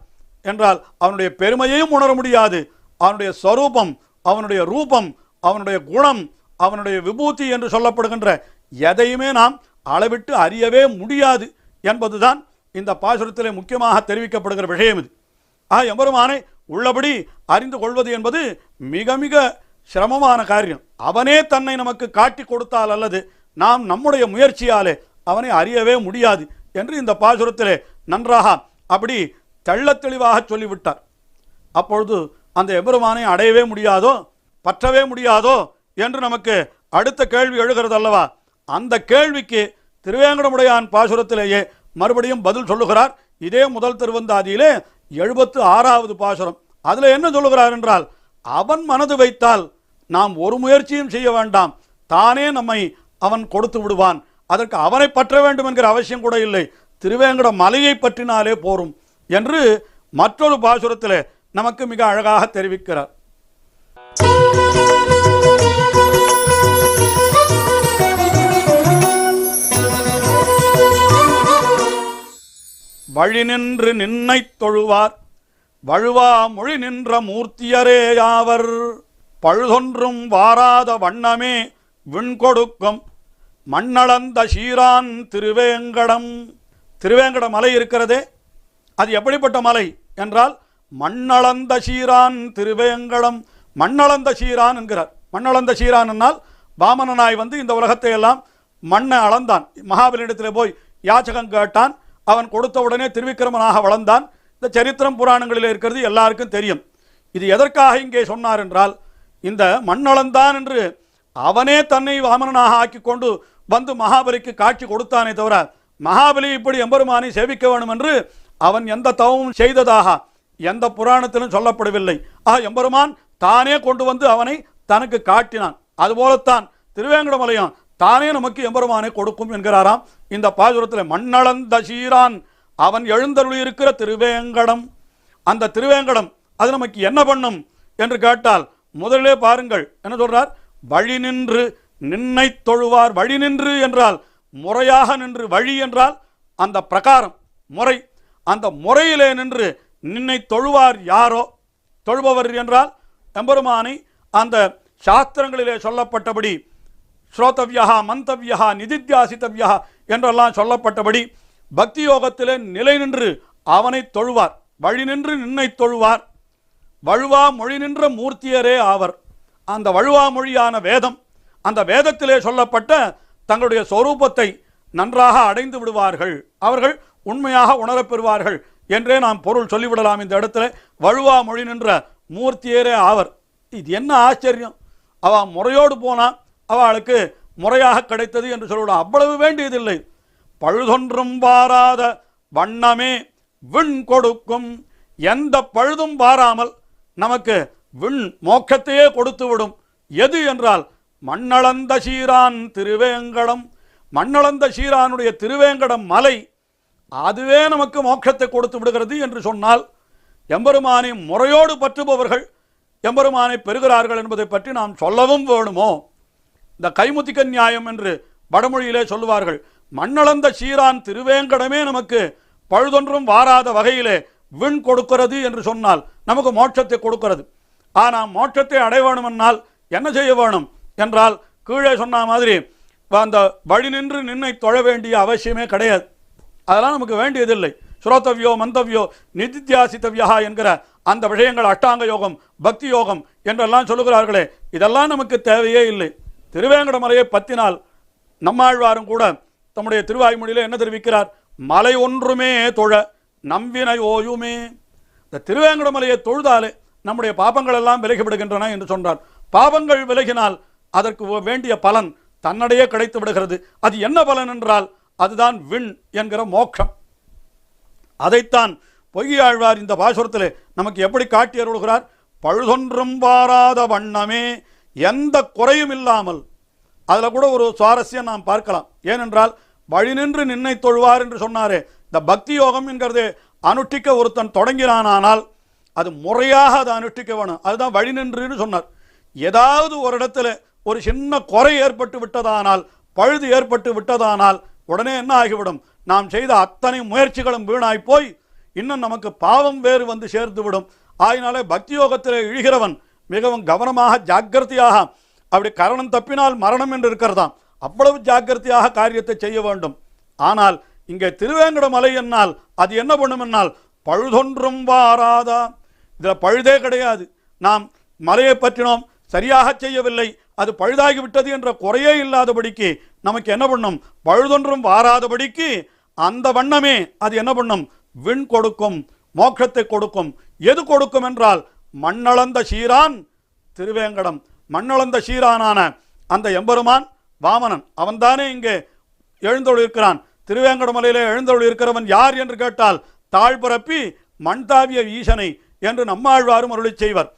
A: என்றால் அவனுடைய பெருமையையும் உணர முடியாது. அவனுடைய ஸ்வரூபம், அவனுடைய ரூபம், அவனுடைய குணம், அவனுடைய விபூதி என்று சொல்லப்படுகின்ற எதையுமே நாம் அளவிட்டு அறியவே முடியாது என்பதுதான் இந்த பாசுரத்திலே முக்கியமாக தெரிவிக்கப்படுகிற விஷயம் இது. எம்பெருமானை உள்ளபடி அறிந்து கொள்வது என்பது மிக மிக சிரமமான காரியம். அவனே தன்னை நமக்கு காட்டி கொடுத்தால் அல்லது நாம் நம்முடைய முயற்சியாலே அவனை அறியவே முடியாது என்று இந்த பாசுரத்திலே நன்றாக அப்படி தெள்ளத் தெளிவாக சொல்லிவிட்டார். அப்பொழுது அந்த எம்பெருமானை அடையவே முடியாதோ, பற்றவே முடியாதோ என்று நமக்கு அடுத்த கேள்வி எழுகிறது அல்லவா? அந்த கேள்விக்கு திருவேங்கடமுடையான் பாசுரத்திலேயே மறுபடியும் பதில் சொல்லுகிறார். இதே முதல் திருவந்தாதியிலே 76வது பாசுரம். அதில் என்ன சொல்லுகிறார் என்றால், அவன் மனது வைத்தால் நாம் ஒரு முயற்சியும் செய்ய வேண்டாம், தானே நம்மை அவன் கொடுத்து விடுவான். அதற்கு அவனை பற்ற வேண்டும் என்கிற அவசியம் கூட இல்லை, திருவேங்கட மலையை பற்றினாலே போரும் என்று மற்றொரு பாசுரத்திலே நமக்கு மிக அழகாக தெரிவிக்கிறார். வழி நின்று நின்னை தொழுவார் வழுவா மொழி நின்ற மூர்த்தியரே யாவர். பழுதொன்றும் வாராத வண்ணமே விண்கொடுக்கும் மண்ணளந்த சீரான் திருவேங்கடம். திருவேங்கட மலை இருக்கிறதே, அது எப்படிப்பட்ட மலை என்றால் மண்ணளந்த சீரான் திருவேங்கடம். மண்ணளந்த சீரான் என்கிறார். மண்ணளந்த சீரான் என்னால் வாமனனாய் வந்து இந்த உலகத்தை எல்லாம் மண்ணை அளந்தான். மகாபலியிடத்தில் போய் யாச்சகம் கேட்டான். அவன் கொடுத்த உடனே திருவிக்கிரமனாக வளர்ந்தான். இந்த சரித்திரம் புராணங்களில் இருக்கிறது, எல்லாருக்கும் தெரியும். இது எதற்காக இங்கே சொன்னார் என்றால், இந்த மண்ணளந்தான் என்று அவனே தன்னை வாமனனாக ஆக்கி கொண்டு வந்து மகாபலிக்கு காட்சி கொடுத்தானே தவிர, மகாபலி இப்படி எம்பெருமானை சேவிக்க வேண்டும் என்று அவன் எந்த தவமும் செய்ததாக எந்த புராணத்திலும் சொல்லப்படவில்லை. எம்பெருமான் தானே கொண்டு வந்து அவனை தனக்கு காட்டினான். அதுபோலத்தான் திருவேங்கடமலையம் தானே நமக்கு எம்பெருமானை கொடுக்கும் என்கிறாராம் இந்த பாசுரத்தில். மண்ணளந்த சீரான், அவன் எழுந்தருளி இருக்கிற திருவேங்கடம். அந்த திருவேங்கடம் அது நமக்கு என்ன பண்ணும் என்று கேட்டால், முதலிலே பாருங்கள் என்ன சொல்றார். வழி நின்று நின்னை தொழுவார். வழி நின்று என்றால் முறையாக நின்று, வழி என்றால் அந்த பிரகாரம் முறை, அந்த முறையிலே நின்று நின்னை தொழுவார் யாரோ. தொழுபவர் என்றால் எம்பெருமானை அந்த சாஸ்திரங்களிலே சொல்லப்பட்டபடி ஸ்ரோதவ்யா மந்தவ்யா நிதித்தியாசித்தவ்யா என்றெல்லாம் சொல்லப்பட்டபடி பக்தி யோகத்திலே நிலை நின்று அவனை தொழுவார். வழி நின்று நின்னை தொழுவார். வழுவா மொழி நின்ற மூர்த்தியரே ஆவர். அந்த வழுவா மொழியான வேதம், அந்த வேதத்திலே சொல்லப்பட்ட தங்களுடைய சொரூபத்தை நன்றாக அடைந்து விடுவார்கள், அவர்கள் உண்மையாக உணரப்பெறுவார்கள் என்றே நாம் பொருள் சொல்லிவிடலாம். இந்த இடத்துல வழுவா மொழி நின்ற மூர்த்தியரே ஆவர். இது என்ன ஆச்சரியம்! அவள் முறையோடு போனால் அவளுக்கு முறையாக கிடைத்தது என்று சொல்லிவிடும். அவ்வளவு வேண்டியதில்லை. பழுதொன்றும் வாராத வண்ணமே விண் கொடுக்கும். எந்த பழுதும் வாராமல் நமக்கு விண் மோட்சத்தையே கொடுத்து விடும். எது என்றால் மண்ணளந்த சீரான் திருவேங்கடம். மண்ணளந்த சீரானுடைய திருவேங்கடம் மலை, அதுவே நமக்கு மோட்சத்தை கொடுத்து விடுகிறது என்று சொன்னால், எம்பெருமானை முறையோடு பற்றுபவர்கள் எம்பெருமானை பெறுகிறார்கள் என்பதை பற்றி நாம் சொல்லவும் வேணுமோ? இந்த கைமுத்திக்க நியாயம் என்று வடமொழியிலே சொல்லுவார்கள். மண்ணளந்த சீரான் திருவேங்கடமே நமக்கு பழுதொன்றும் வாராத வகையிலே விண் கொடுக்கிறது என்று சொன்னால் நமக்கு மோட்சத்தை கொடுக்கிறது. ஆனால் மோட்சத்தை அடைய வேணுமென்னால் என்ன செய்ய வேணும் என்றால், கீழே சொன்ன மாதிரி அந்த வழி நின்று நின்னை தொழ வேண்டிய அவசியமே கிடையாது. அதெல்லாம் நமக்கு வேண்டியதில்லை. ஸ்ரோதவ்யோ மந்தவ்யோ நிதித்தியாசித்தவ்யா என்கிற அந்த விஷயங்கள், அஷ்டாங்க யோகம், பக்தி யோகம் என்றெல்லாம் சொல்லுகிறார்களே, இதெல்லாம் நமக்கு தேவையே இல்லை. திருவேங்கட மலையை பத்தினால் நம்மாழ்வாரும் கூட தம்முடைய திருவாய்மொழியிலே என்ன தெரிவிக்கிறார்? மலை ஒன்றுமே தொழ நம்பினை ஓயுமே. இந்த திருவேங்கட மலையை தொழுதாலே நம்முடைய பாபங்கள் எல்லாம் விலகிவிடுகின்றன என்று சொன்னார். பாபங்கள் விலகினால் அதற்கு வேண்டிய பலன் தன்னிடையே கிடைத்து விடுகிறது. அது என்ன பலன் என்றால் அதுதான் விண் என்கிற மோட்சம். அதைத்தான் பொய்யாழ்வார் இந்த பாசுரத்திலே நமக்கு எப்படி காட்டி அருள்கிறார்? பழுதொன்றும் வாராத வண்ணமே, எந்த குறையும் இல்லாமல். அதில் கூட ஒரு சுவாரஸ்யம் நாம் பார்க்கலாம். ஏனென்றால் வழி நின்று நின்னை தொழுவார் என்று சொன்னாரே, இந்த பக்தி யோகம் என்கிறது அனுஷ்டிக்க ஒருத்தன் தொடங்கினானால் அது முறையாக அதை அனுஷ்டிக்க வேணும். அதுதான் வழி நின்றுன்னு சொன்னார். ஏதாவது ஒரு இடத்துல ஒரு சின்ன குறை ஏற்பட்டு விட்டதானால், பழுது ஏற்பட்டு விட்டதானால் உடனே என்ன ஆகிவிடும்? நாம் செய்த அத்தனை முயற்சிகளும் வீணாய் போய் இன்னும் நமக்கு பாவம் வேறு வந்து சேர்ந்து விடும். ஆகினாலே பக்தி யோகத்திலே இழுகிறவன் மிகவும் கவனமாக ஜாக்கிரதையாக, அப்படி கரணம் தப்பினால் மரணம் என்று இருக்கிறதாம், அவ்வளவு ஜாக்கிரதையாக காரியத்தை செய்ய வேண்டும். ஆனால் இங்கே திருவேங்கட மலை என்னால் அது என்ன பண்ணும் என்னால் பழுதொன்றும் வாராதா. இதில் பழுதே கிடையாது. நாம் மலையை பற்றினோம், சரியாக செய்யவில்லை, அது பழுதாகிவிட்டது என்ற குறையே இல்லாதபடிக்கு நமக்கு என்ன பண்ணும்? பழுதொன்றும் வாராதபடிக்கு அந்த வண்ணமே அது என்ன பண்ணும்? விண் கொடுக்கும், மோட்சத்தை கொடுக்கும். எது கொடுக்கும் என்றால் மண்ணளந்த சீரான் திருவேங்கடம். மண்ணளந்த சீரானான அந்த எம்பெருமான் வாமனன் அவன்தானே இங்கே எழுந்தொழி இருக்கிறான். திருவேங்கடமலையிலே எழுந்தொழி இருக்கிறவன் யார் என்று கேட்டால் தாழ்பரப்பி மண்தாவிய ஈசனை என்று நம்மாழ்வாரும் அருளி செய்வர்.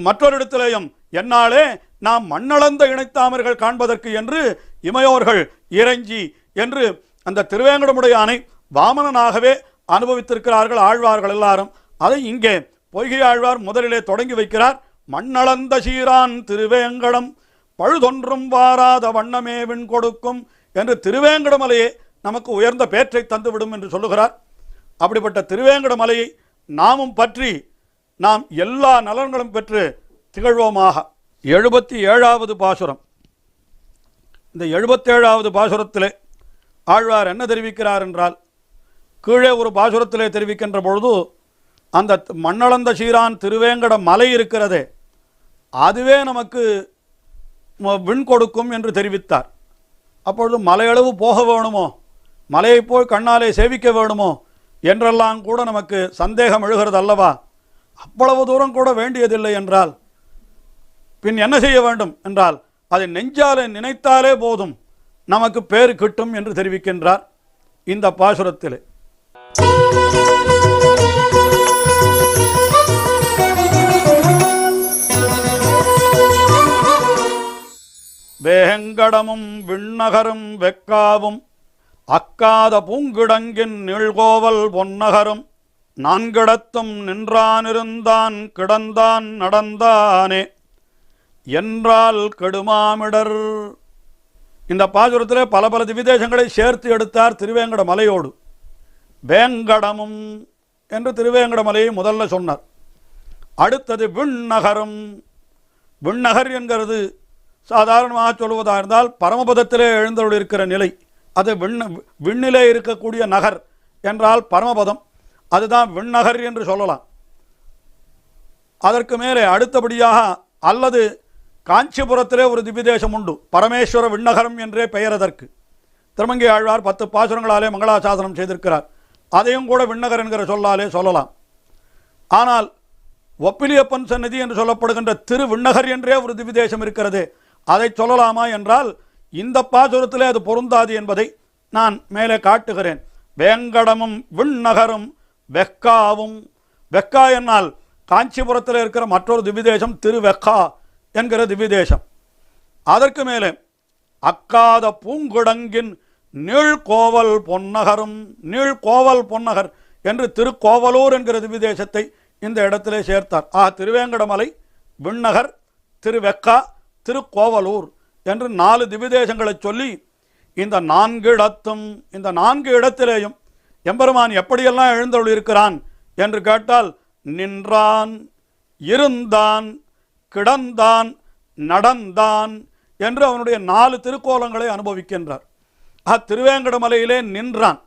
A: மற்றொரு இடத்திலேயும் என்னாலே நாம் மண்ணளந்த இணைத்தாமர்கள் காண்பதற்கு என்று இமையோர்கள் இறைஞ்சி என்று அந்த திருவேங்கடமுடையானை வாமனனாகவே அனுபவித்திருக்கிறார்கள் ஆழ்வார்கள் எல்லாரும். அதை இங்கே பொய்கை ஆழ்வார் முதலிலே தொடங்கி வைக்கிறார். மண்ணளந்த சீரான் திருவேங்கடம் பழுதொன்றும் வாராத வண்ணமே விண் கொடுக்கும் என்று திருவேங்கடமலையே நமக்கு உயர்ந்த பேற்றை தந்துவிடும் என்று சொல்லுகிறார். அப்படிப்பட்ட திருவேங்கடமலையை நாமும் பற்றி நாம் எல்லா நலன்களும் பெற்று திகழ்வோமாக. 77வது பாசுரம். இந்த 77வது பாசுரத்திலே ஆழ்வார் என்ன தெரிவிக்கிறார் என்றால், கீழே ஒரு பாசுரத்திலே தெரிவிக்கின்ற பொழுது அந்த மண்ணளந்த சீரான் திருவேங்கட மலை இருக்கிறதே அதுவே நமக்கு விண் கொடுக்கும் என்று தெரிவித்தார். அப்பொழுது மலையளவு போக வேணுமோ, மலையை போய் கண்ணாலே சேவிக்க வேணுமோ என்றெல்லாம் கூட நமக்கு சந்தேகம் எழுகிறது அல்லவா? அவ்வளவு தூரம் கூட வேண்டியதில்லை என்றால் பின் என்ன செய்ய வேண்டும் என்றால் அதை நெஞ்சாலே நினைத்தாலே போதும், நமக்கு பேறு கிட்டும் என்று தெரிவிக்கின்றார் இந்த பாசுரத்திலே. வேங்கடமும் விண்ணகரும் வெக்காவும் அக்காத பூங்கிடங்கின் நீழ்கோவல் பொன்னகரும் நான்கிடத்தும் நின்றானிருந்தான் கிடந்தான் நடந்தானே என்றால் கெடுமாமிடர். இந்த பாசுரத்திலே பல பல திவிதேசங்களை சேர்த்து எடுத்தார் திருவேங்கட மலையோடு. வேங்கடமும் என்று திருவேங்கட மலையை முதல்ல சொன்னார். அடுத்தது விண்ணகரும். விண்ணகர் என்கிறது சாதாரணமாக சொல்வதாக இருந்தால் பரமபதத்திலே எழுந்தருள் இருக்கிற நிலை. அது விண்ணிலே இருக்கக்கூடிய நகர் என்றால் பரமபதம், அதுதான் விண்ணகர் என்று சொல்லலாம். அதற்கு மேலே அடுத்தபடியாக அல்லது காஞ்சிபுரத்திலே ஒரு திவ்யதேசம் உண்டு, பரமேஸ்வர விண்ணகரம் என்றே பெயர் அதற்கு. திருமங்கை ஆழ்வார் 10 பாசுரங்களாலே மங்களாசாசனம் செய்திருக்கிறார். அதையும் கூட விண்ணகர் என்கிற சொல்லாலே சொல்லலாம். ஆனால் ஒப்பிலியப்பன் சந்நிதி என்று சொல்லப்படுகின்ற திரு விண்ணகர் என்றே ஒரு திவ்யதேசம் இருக்கிறது, அதை சொல்லலாமா என்றால் இந்த பாசுரத்திலே அது பொருந்தாது என்பதை நான் மேலே காட்டுகிறேன். வேங்கடமும் விண்ணகரும் வெக்காவும். வெக்கா என்னால் காஞ்சிபுரத்தில் இருக்கிற மற்றொரு திவ்யதேசம் திருவெக்கா என்கிற திவ்யதேசம். அதற்கு மேலே அக்காத பூங்குடங்கின் நீழ்கோவல் பொன்னகரும். நீழ்கோவல் பொன்னகர் என்று திருக்கோவலூர் என்கிற திவ்யதேசத்தை இந்த இடத்திலே சேர்த்தார். திருவேங்கடமலை, விண்ணகர், திருவெக்கா, திருக்கோவலூர் என்று 4 திவ்யதேசங்களை சொல்லி இந்த 4 இடத்தும், இந்த 4 இடத்திலேயும் எம்பெருமான் எப்படியெல்லாம் எழுந்தருள் இருக்கிறான் என்று கேட்டால் நின்றான், இருந்தான், கிடந்தான், நடந்தான் என்று அவனுடைய 4 திருக்கோலங்களை அனுபவிக்கின்றார். திருவேங்கடமலையிலே நின்றான்.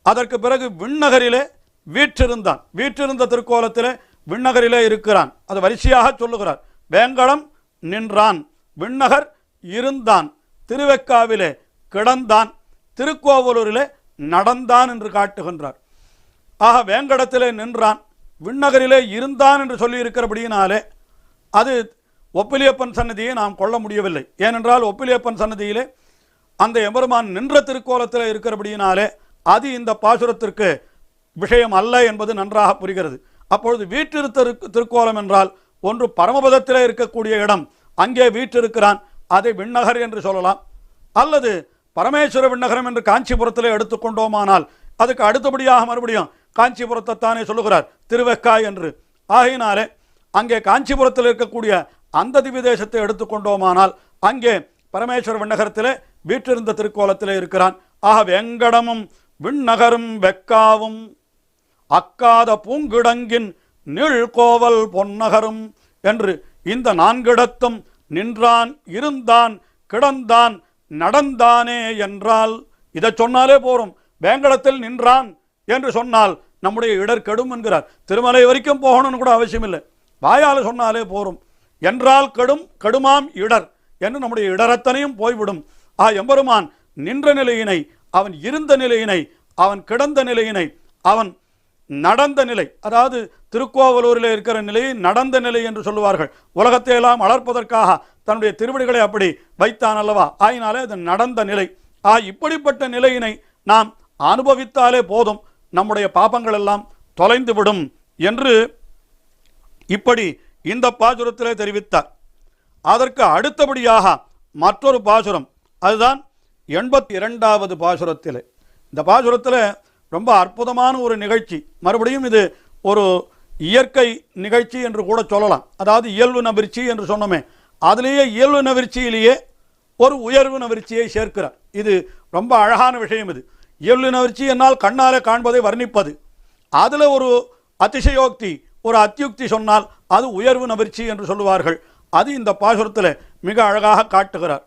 A: அதற்கு பிறகு விண்ணகரிலே வீற்றிருந்தான். வீற்றிருந்த திருக்கோலத்திலே விண்ணகரிலே இருக்கிறான். அது வரிசையாக சொல்லுகிறார். வேங்கடம் நின்றான், விண்ணகர் இருந்தான், திருவெக்காவிலே கிடந்தான், திருக்கோவலூரிலே நடந்தான் என்று காட்டுகின்றார். வேங்கடத்திலே நின்றான். விண்ணகரிலே இருந்தான் என்று சொல்லி இருக்கிறபடியினாலே அது ஒப்பிலியப்பன் சன்னதியை நாம் கொள்ள முடியவில்லை. ஏனென்றால் ஒப்பிலியப்பன் சன்னதியிலே அந்த எம்பெருமான் நின்ற திருக்கோலத்தில் இருக்கிறபடியினாலே அது இந்த பாசுரத்திற்கு விஷயம் அல்ல என்பது நன்றாக புரிகிறது. அப்பொழுது வீற்றிருத்த திருக்கோலம் என்றால் ஒன்று பரமபதத்திலே இருக்கக்கூடிய இடம், அங்கே வீற்றிருக்கிறான், அதை விண்ணகர் என்று சொல்லலாம். அல்லது பரமேஸ்வர விண்ணகரம் என்று காஞ்சிபுரத்திலே எடுத்துக்கொண்டோமானால் அதுக்கு அடுத்தபடியாக மறுபடியும் காஞ்சிபுரத்தை தானே சொல்லுகிறார் திருவெக்காய் என்று. ஆகையினாலே அங்கே காஞ்சிபுரத்தில் இருக்கக்கூடிய அந்த திவ்ய தேசத்தை எடுத்துக்கொண்டோமானால் அங்கே பரமேஸ்வர விண்ணகரத்திலே வீற்றிருந்த திருக்கோலத்திலே இருக்கிறான். ஆக வெங்கடமும் விண்ணகரும் வெக்காவும் அக்காத பூங்கிடங்கின் நீழ்கோவல் பொன்னகரும் என்று இந்த நான்கிடத்தும் நின்றான், இருந்தான், கிடந்தான், நடந்தானே என்றால் இதை சொன்னாலே போரும். வேங்கடத்தில் நின்றான் என்று சொன்னால் நம்முடைய இடர் கெடும் என்கிறார். திருமலை வரைக்கும் போகணும்னு கூட அவசியம் இல்லை, வாயால் சொன்னாலே போரும். என்றால் கெடும், கெடுமாம் இடர் என்று நம்முடைய இடரத்தனையும் போய்விடும். எம்பெருமான் நின்ற நிலையினை, அவன் இருந்த நிலையினை, அவன் கிடந்த நிலையினை, அவன் நடந்த நிலை, அதாவது திருக்கோவலூரில் இருக்கிற நிலையை நடந்த நிலை என்று சொல்லுவார்கள். உலகத்தை எல்லாம் வளர்ப்பதற்காக தன்னுடைய திருவடிகளை அப்படி வைத்தான் அல்லவா, ஆயினாலே அது நடந்த நிலை. இப்படிப்பட்ட நிலையினை நாம் அனுபவித்தாலே போதும், நம்முடைய பாபங்கள் எல்லாம் தொலைந்துவிடும் என்று இப்படி இந்த பாசுரத்திலே தெரிவித்தார். அதற்கு அடுத்தபடியாக மற்றொரு பாசுரம், அதுதான் 82வது பாசுரத்திலே. இந்த பாசுரத்தில் ரொம்ப அற்புதமான ஒரு நிகழ்ச்சி. மறுபடியும் இது ஒரு இயற்கை நிகழ்ச்சி என்று கூட சொல்லலாம். அதாவது இயல்பு நவிர்ச்சி என்று சொன்னோமே, அதிலேயே இயல்பு நவிர்ச்சியிலேயே ஒரு உயர்வு நவிர்ச்சியை சேர்க்கிறார். இது ரொம்ப அழகான விஷயம். இது இயல்பு நவிர்ச்சி என்னால் கண்ணாலே காண்பதை வர்ணிப்பது, அதில் ஒரு அதிசயோக்தி, ஒரு அத்தியுக்தி சொன்னால் அது உயர்வு நவிர்ச்சி என்று சொல்லுவார்கள். அது இந்த பாசுரத்தில் மிக அழகாக காட்டுகிறார்.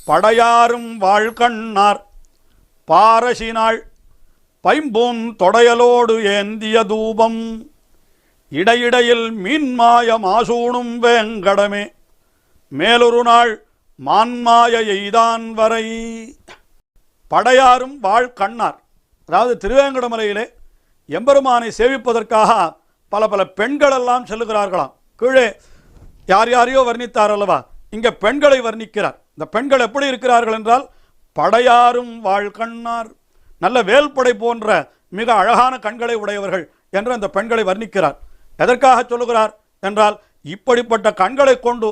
A: படையாரும் வாழ்கண்ணார் பாரசினாள் பைம்பூன் தொடையலோடு ஏந்திய தூபம் இடையிடையில் மீன்மாய மாசூணும் வேங்கடமே மேலொரு நாள் மான்மாய எய்தான் வரை. படையாரும் வாழ்கண்ணார், அதாவது திருவேங்கடமலையிலே எம்பெருமானை சேவிப்பதற்காக பல பல பெண்களெல்லாம் செல்லுகிறார்களாம். கீழே யார் யாரையோ வர்ணித்தார் அல்லவா, இங்கே பெண்களை வர்ணிக்கிறார். இந்த பெண்கள் எப்படி இருக்கிறார்கள் என்றால் படையாரும் வாழ்கண்ணார், நல்ல வேல்படை போன்ற மிக அழகான கண்களை உடையவர்கள் என்று அந்த பெண்களை வர்ணிக்கிறார். எதற்காக சொல்லுகிறார் என்றால், இப்படிப்பட்ட கண்களை கொண்டு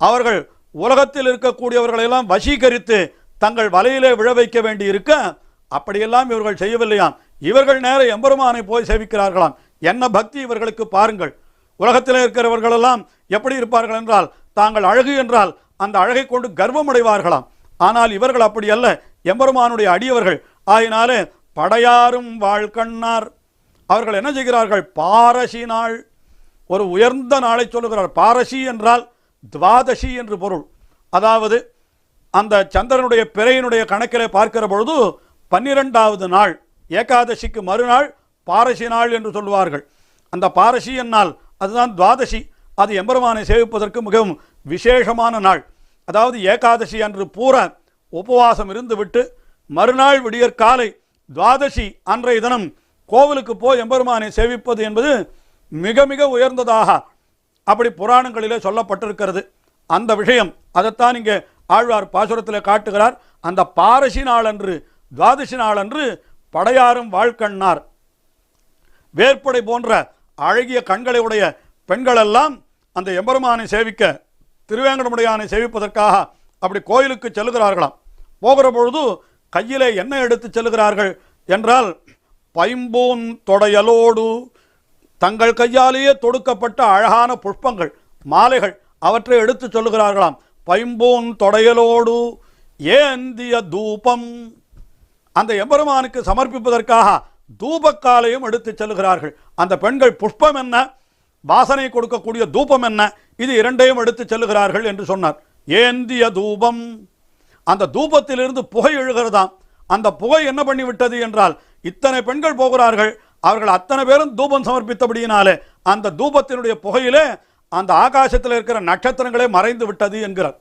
A: அவர்கள் உலகத்தில் இருக்கக்கூடியவர்களெல்லாம் வசீகரித்து தங்கள் வலையிலே விழ வைக்க வேண்டி இருக்க, அப்படியெல்லாம் இவர்கள் செய்யவில்லையாம். இவர்கள் நேர எம்பெருமானை போய் சேவிக்கிறார்களாம். என்ன பக்தி இவர்களுக்கு பாருங்கள். உலகத்தில் இருக்கிறவர்களெல்லாம் எப்படி இருப்பார்கள் என்றால், தாங்கள் அழகு என்றால் அந்த அழகை கொண்டு கர்வம் அடைவார்களாம். ஆனால் இவர்கள் அப்படி அல்ல, எம்பெருமானுடைய அடியவர்கள். ஆயினாலே படையாரும் வாழ்கண்ணார், அவர்கள் என்ன செய்கிறார்கள், பாரசி நாள், ஒரு உயர்ந்த நாளை சொல்லுகிறார். பாரசி என்றால் துவாதசி என்று பொருள். அதாவது அந்த சந்திரனுடைய பிறையினுடைய கணக்கிலே பார்க்கிற பொழுது 12வது நாள், ஏகாதசிக்கு மறுநாள் பாரசி நாள் என்று சொல்லுவார்கள். அந்த பாரசி என்னால் அதுதான் துவாதசி. அது எம்பெருமானை சேவிப்பதற்கு மிகவும் விசேஷமான நாள். அதாவது ஏகாதசி அன்று பூர உபவாசம் இருந்துவிட்டு மறுநாள் விடியற்காலை துவாதசி அன்றைய தினம் கோவிலுக்கு போய் எம்பெருமானை சேவிப்பது என்பது மிக மிக உயர்ந்ததாக அப்படி புராணங்களிலே சொல்லப்பட்டிருக்கிறது. அந்த விஷயம் அதைத்தான் இங்கே ஆழ்வார் பாசுரத்தில் காட்டுகிறார். அந்த பாரசி நாளன்று, துவாதசி நாளன்று படையாரும் வாழ்கண்ணார், வேற்படை போன்ற அழகிய கண்களை உடைய பெண்களெல்லாம் அந்த எம்பெருமானை சேவிக்க, திருவேங்கடமுடையானை சேவிப்பதற்காக அப்படி கோயிலுக்கு செல்லுகிறார்களாம். போகிற பொழுது கையிலே என்ன எடுத்து செல்லுகிறார்கள் என்றால், பைம்பூன் தொடையலோடு, தங்கள் கையாலேயே தொடுக்கப்பட்ட அழகான புஷ்பங்கள், மாலைகள், அவற்றை எடுத்து சொல்லுகிறார்களாம். பைம்பூன் தொடையலோடு ஏந்திய தூபம், அந்த எம்பெருமானுக்கு சமர்ப்பிப்பதற்காக தூபக்காலையும் எடுத்து செல்லுகிறார்கள். அந்த பெண்கள் புஷ்பம் என்ன, வாசனை கொடுக்கக்கூடிய தூபம் என்ன, இது இரண்டையும் எடுத்து செல்லுகிறார்கள் என்று சொன்னார். ஏந்திய தூபம், அந்த தூபத்திலிருந்து புகை எழுகிறதாம். அந்த புகை என்ன பண்ணிவிட்டது என்றால், இத்தனை பெண்கள் போகிறார்கள், அவர்கள் அத்தனை பேரும் தூபம் சமர்ப்பித்தபடியினாலே அந்த தூபத்தினுடைய புகையிலே அந்த ஆகாசத்தில் இருக்கிற நட்சத்திரங்களே மறைந்து விட்டது என்கிறார்.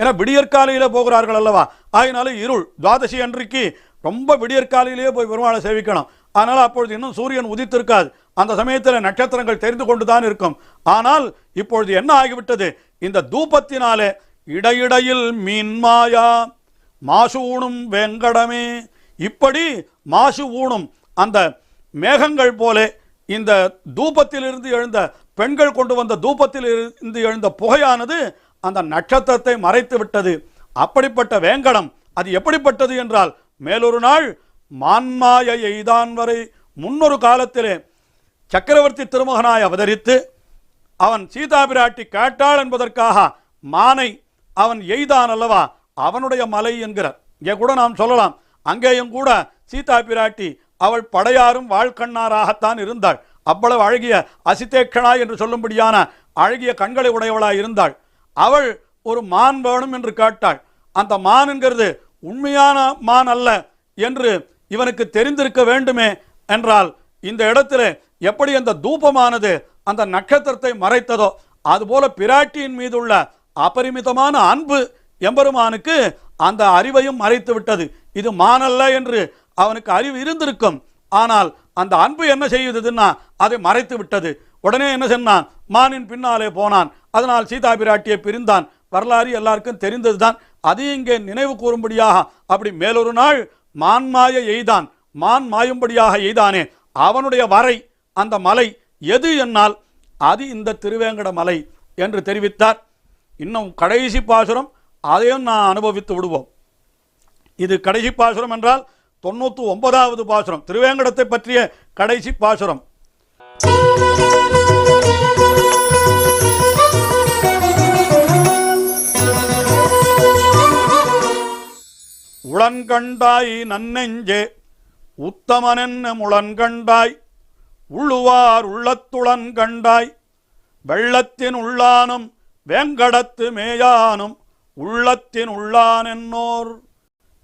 A: ஏன்னா விடியற்காலையிலே போகிறார்கள் அல்லவா, ஆகினால இருள். துவாதசி அன்றைக்கு ரொம்ப விடியற்காலையிலேயே போய் பெருமாளை சேவிக்கணும். அதனால் அப்பொழுது இன்னும் சூரியன் உதித்திருக்காது. அந்த சமயத்தில் நட்சத்திரங்கள் தெரிந்து கொண்டு தான் இருக்கும். ஆனால் இப்பொழுது என்ன ஆகிவிட்டது, இந்த தூபத்தினாலே இடையிடையில் மீன்மாயா மாசு ஊணும் வெங்கடமே, இப்படி மாசு ஊணும் அந்த மேகங்கள் போல இந்த தூபத்திலிருந்து எழுந்த பெண்கள் கொண்டு வந்த தூபத்தில் இருந்து எழுந்த புகையானது அந்த நட்சத்திரத்தை மறைத்து விட்டது. அப்படிப்பட்ட வேங்கடம் அது எப்படிப்பட்டது என்றால், மேலொரு நாள் மான்மாய எய்தான் வரை, முன்னொரு காலத்திலே சக்கரவர்த்தி திருமகனாய் அவதரித்து அவன் சீதா பிராட்டி கேட்டாள் என்பதற்காக மானை அவன் எய்தான் அல்லவா, அவனுடைய மலை என்கிறார். இங்கே கூட நாம் சொல்லலாம், அங்கேயும் கூட சீதா பிராட்டி அவள் படையாரும் வாழ்கண்ணாராகத்தான் இருந்தாள். அவ்வளவு அழகிய அசிதேக்ஷனாய் என்று சொல்லும்படியான அழகிய கண்களை உடையவளாய் இருந்தாள். அவள் ஒரு மான் வேணும் என்று கேட்டாள். அந்த மான் என்கிறது உண்மையான மான் அல்ல என்று இவனுக்கு தெரிந்திருக்க வேண்டுமே என்றால், இந்த இடத்துல எப்படி அந்த தூபமானது அந்த நட்சத்திரத்தை மறைத்ததோ அதுபோல பிராட்டியின் மீது உள்ள அபரிமிதமான அன்பு எம்பெருமானுக்கு அந்த அறிவையும் மறைத்து விட்டது. இது மானல்ல என்று அவனுக்கு அறிவு இருந்திருக்கும், ஆனால் அந்த அன்பு என்ன செய்யுதுன்னா அதை மறைத்து விட்டது. உடனே என்ன சொன்னான், மானின் பின்னாலே போனான். அதனால் சீதா பிராட்டியை பிரிந்தான். வரலாறு எல்லாருக்கும் தெரிந்ததுதான். அது இங்கே நினைவு கூறும்படியாக அப்படி மேலொரு நாள் மான்மாய எய்தான், மான் மாயும்படியாக எய்தானே, அவனுடைய வரை அந்த மலை எது என்னால் அது இந்த திருவேங்கட மலை என்று தெரிவித்தார். இன்னும் கடைசி பாசுரம் அதையும் நான் அனுபவித்து விடுவோம். இது கடைசி பாசுரம் என்றால் 99வது பாசுரம், திருவேங்கடத்தை பற்றிய கடைசி பாசுரம். உளன்கண்டாய் நன்னெஞ்சே உத்தமனென்ன முளன்கண்டாய் உள்ளுவார் உள்ளத்துளன் கண்டாய் வெள்ளத்தின் உள்ளானும் வேங்கடத்து மேயானும் உள்ளத்தின் உள்ளான் என்னோர்.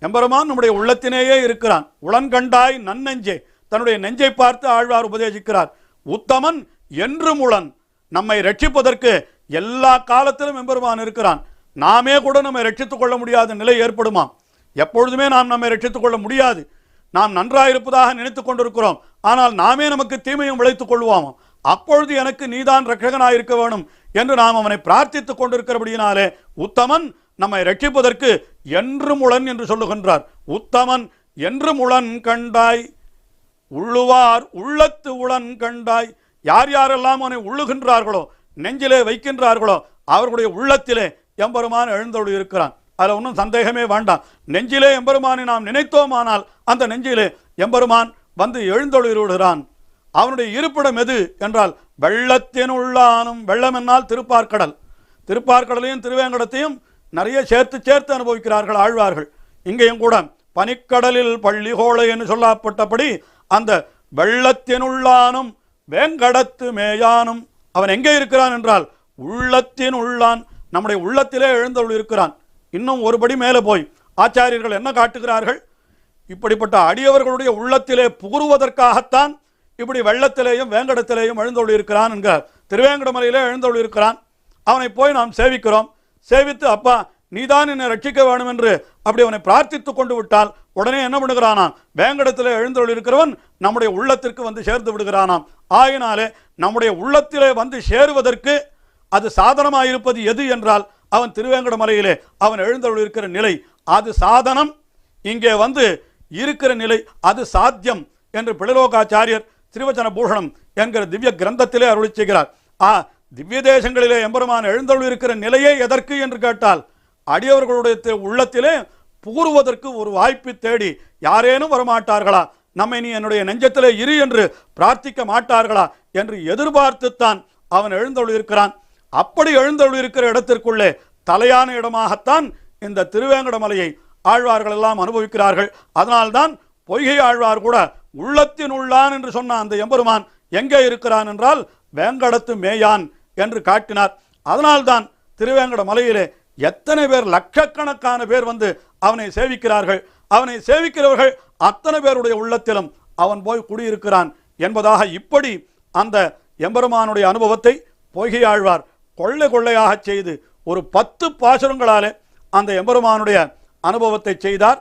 A: எம்பெருமான் நம்முடைய உள்ளத்தினேயே இருக்கிறான். உளன்கண்டாய் நன்னெஞ்சே, தன்னுடைய நெஞ்சை பார்த்து ஆழ்வார் உபதேசிக்கிறார். உத்தமன் என்று முளன், நம்மை ரட்சிப்பதற்கு எல்லா காலத்திலும் எம்பெருமான் இருக்கிறான். நாமே கூட நம்மை ரட்சித்துக் கொள்ள முடியாத நிலை ஏற்படுமாம். எப்பொழுதுமே நாம் நம்மை ரட்சித்துக் கொள்ள முடியாது. நாம் நன்றாயிருப்பதாக நினைத்துக் கொண்டிருக்கிறோம், ஆனால் நாமே நமக்கு தீமையும் விளைத்துக் கொள்வோம். அப்பொழுது எனக்கு நீதான் ரட்சகனாயிருக்க வேணும் என்று நாம் அவனை பிரார்த்தித்துக் கொண்டிருக்கிறபடியினாலே உத்தமன் நம்மை ரட்சிப்பதற்கு என்று முளன் என்று சொல்லுகின்றார். உத்தமன் என்று முளன் கண்டாய் உள்ளுவார் உள்ளத்து உளன் கண்டாய். யார் யாரெல்லாம் அவனை உள்ளுகின்றார்களோ, நெஞ்சிலே வைக்கின்றார்களோ, அவர்களுடைய உள்ளத்திலே எம்பெருமான் எழுந்தொழி இருக்கிறான். அதில் ஒன்றும் சந்தேகமே வேண்டாம். நெஞ்சிலே எம்பெருமானை நாம் நினைத்தோமானால் அந்த நெஞ்சிலே எம்பெருமான் வந்து எழுந்தொழிடுகிறான். அவனுடைய இருப்பிடம் எது என்றால் வெள்ளத்தின் உள்ளானும். வெள்ளம் என்னால் திருப்பார்கடல். திருப்பார்கடலையும் திருவேங்கடத்தையும் நிறைய சேர்த்து அனுபவிக்கிறார்கள் ஆழ்வார்கள். இங்கேயும் கூட பனிக்கடலில் பள்ளிகோளை என்று சொல்லப்பட்டபடி அந்த வெள்ளத்தினுள்ளானும் வேங்கடத்து மேயானும் அவன் எங்கே இருக்கிறான் என்றால் உள்ளத்தின் உள்ளான், நம்முடைய உள்ளத்திலே எழுந்தருள் இருக்கிறான். இன்னும் ஒருபடி மேலே போய் ஆச்சாரியர்கள் என்ன காட்டுகிறார்கள், இப்படிப்பட்ட அடியவர்களுடைய உள்ளத்திலே புகுறுவதற்காகத்தான் இப்படி வெள்ளத்திலேயும் வேங்கடத்திலேயும் எழுந்தருள் இருக்கிறான் என்கிறார். திருவேங்கடமலையிலே எழுந்தருள் இருக்கிறான். அவனை போய் நாம் சேவிக்கிறோம். சேவித்து அப்பா நீதான் என்னை ரட்சிக்க வேண்டும் என்று அப்படி அவனை பிரார்த்தித்து கொண்டு விட்டால் உடனே என்ன பண்ணுகிறானாம், வேங்கடத்திலே எழுந்தருள் இருக்கிறவன் நம்முடைய உள்ளத்திற்கு வந்து சேர்ந்து விடுகிறானாம். ஆகினாலே நம்முடைய உள்ளத்திலே வந்து சேருவதற்கு அது சாதனமாயிருப்பது எது என்றால் அவன் திருவேங்கடமலையிலே அவன் எழுந்தருள் இருக்கிற நிலை அது சாதனம். இங்கே வந்து இருக்கிற நிலை அது சாத்தியம் என்று பிளலோகாச்சாரியர் திருவச்சன பூஷணம் என்கிற திவ்ய கிரந்தத்திலே அருளி செய்கிறார். திவ்ய தேசங்களிலே எம்பெருமான் எழுந்தருள் இருக்கிற நிலையே எதற்கு என்று கேட்டால் அடியவர்களுடைய உள்ளத்திலே புகுறுவதற்கு ஒரு வாய்ப்பு தேடி யாரேனும் வரமாட்டார்களா, நம்மை நீ என்னுடைய நெஞ்சத்திலே இரு என்று பிரார்த்திக்க மாட்டார்களா என்று எதிர்பார்த்துத்தான் அவன் எழுந்தருள் இருக்கிறான். அப்படி எழுந்தருள் இருக்கிற இடத்திற்குள்ளே தலையான இடமாகத்தான் இந்த திருவேங்கடமலையை ஆழ்வார்கள் எல்லாம் அனுபவிக்கிறார்கள். அதனால்தான் பொய்கை ஆழ்வார் கூட உள்ளத்தின் உள்ளான் என்று சொன்ன அந்த எம்பெருமான் எங்கே இருக்கிறான் என்றால் வேங்கடத்து மேயான் என்று காட்டினார். அதனால்தான் திருவேங்கட மலையிலே எத்தனை பேர், லட்சக்கணக்கான பேர் வந்து அவனை சேவிக்கிறார்கள். அவனை சேவிக்கிறவர்கள் அத்தனை பேருடைய உள்ளத்திலும் அவன் போய் குடியிருக்கிறான் என்பதாக இப்படி அந்த எம்பெருமானுடைய அனுபவத்தை பொய்கை ஆழ்வார் கொள்ளை கொள்ளையாக செய்து ஒரு 10 பாசுரங்களாலே அந்த எம்பெருமானுடைய அனுபவத்தை செய்தார்.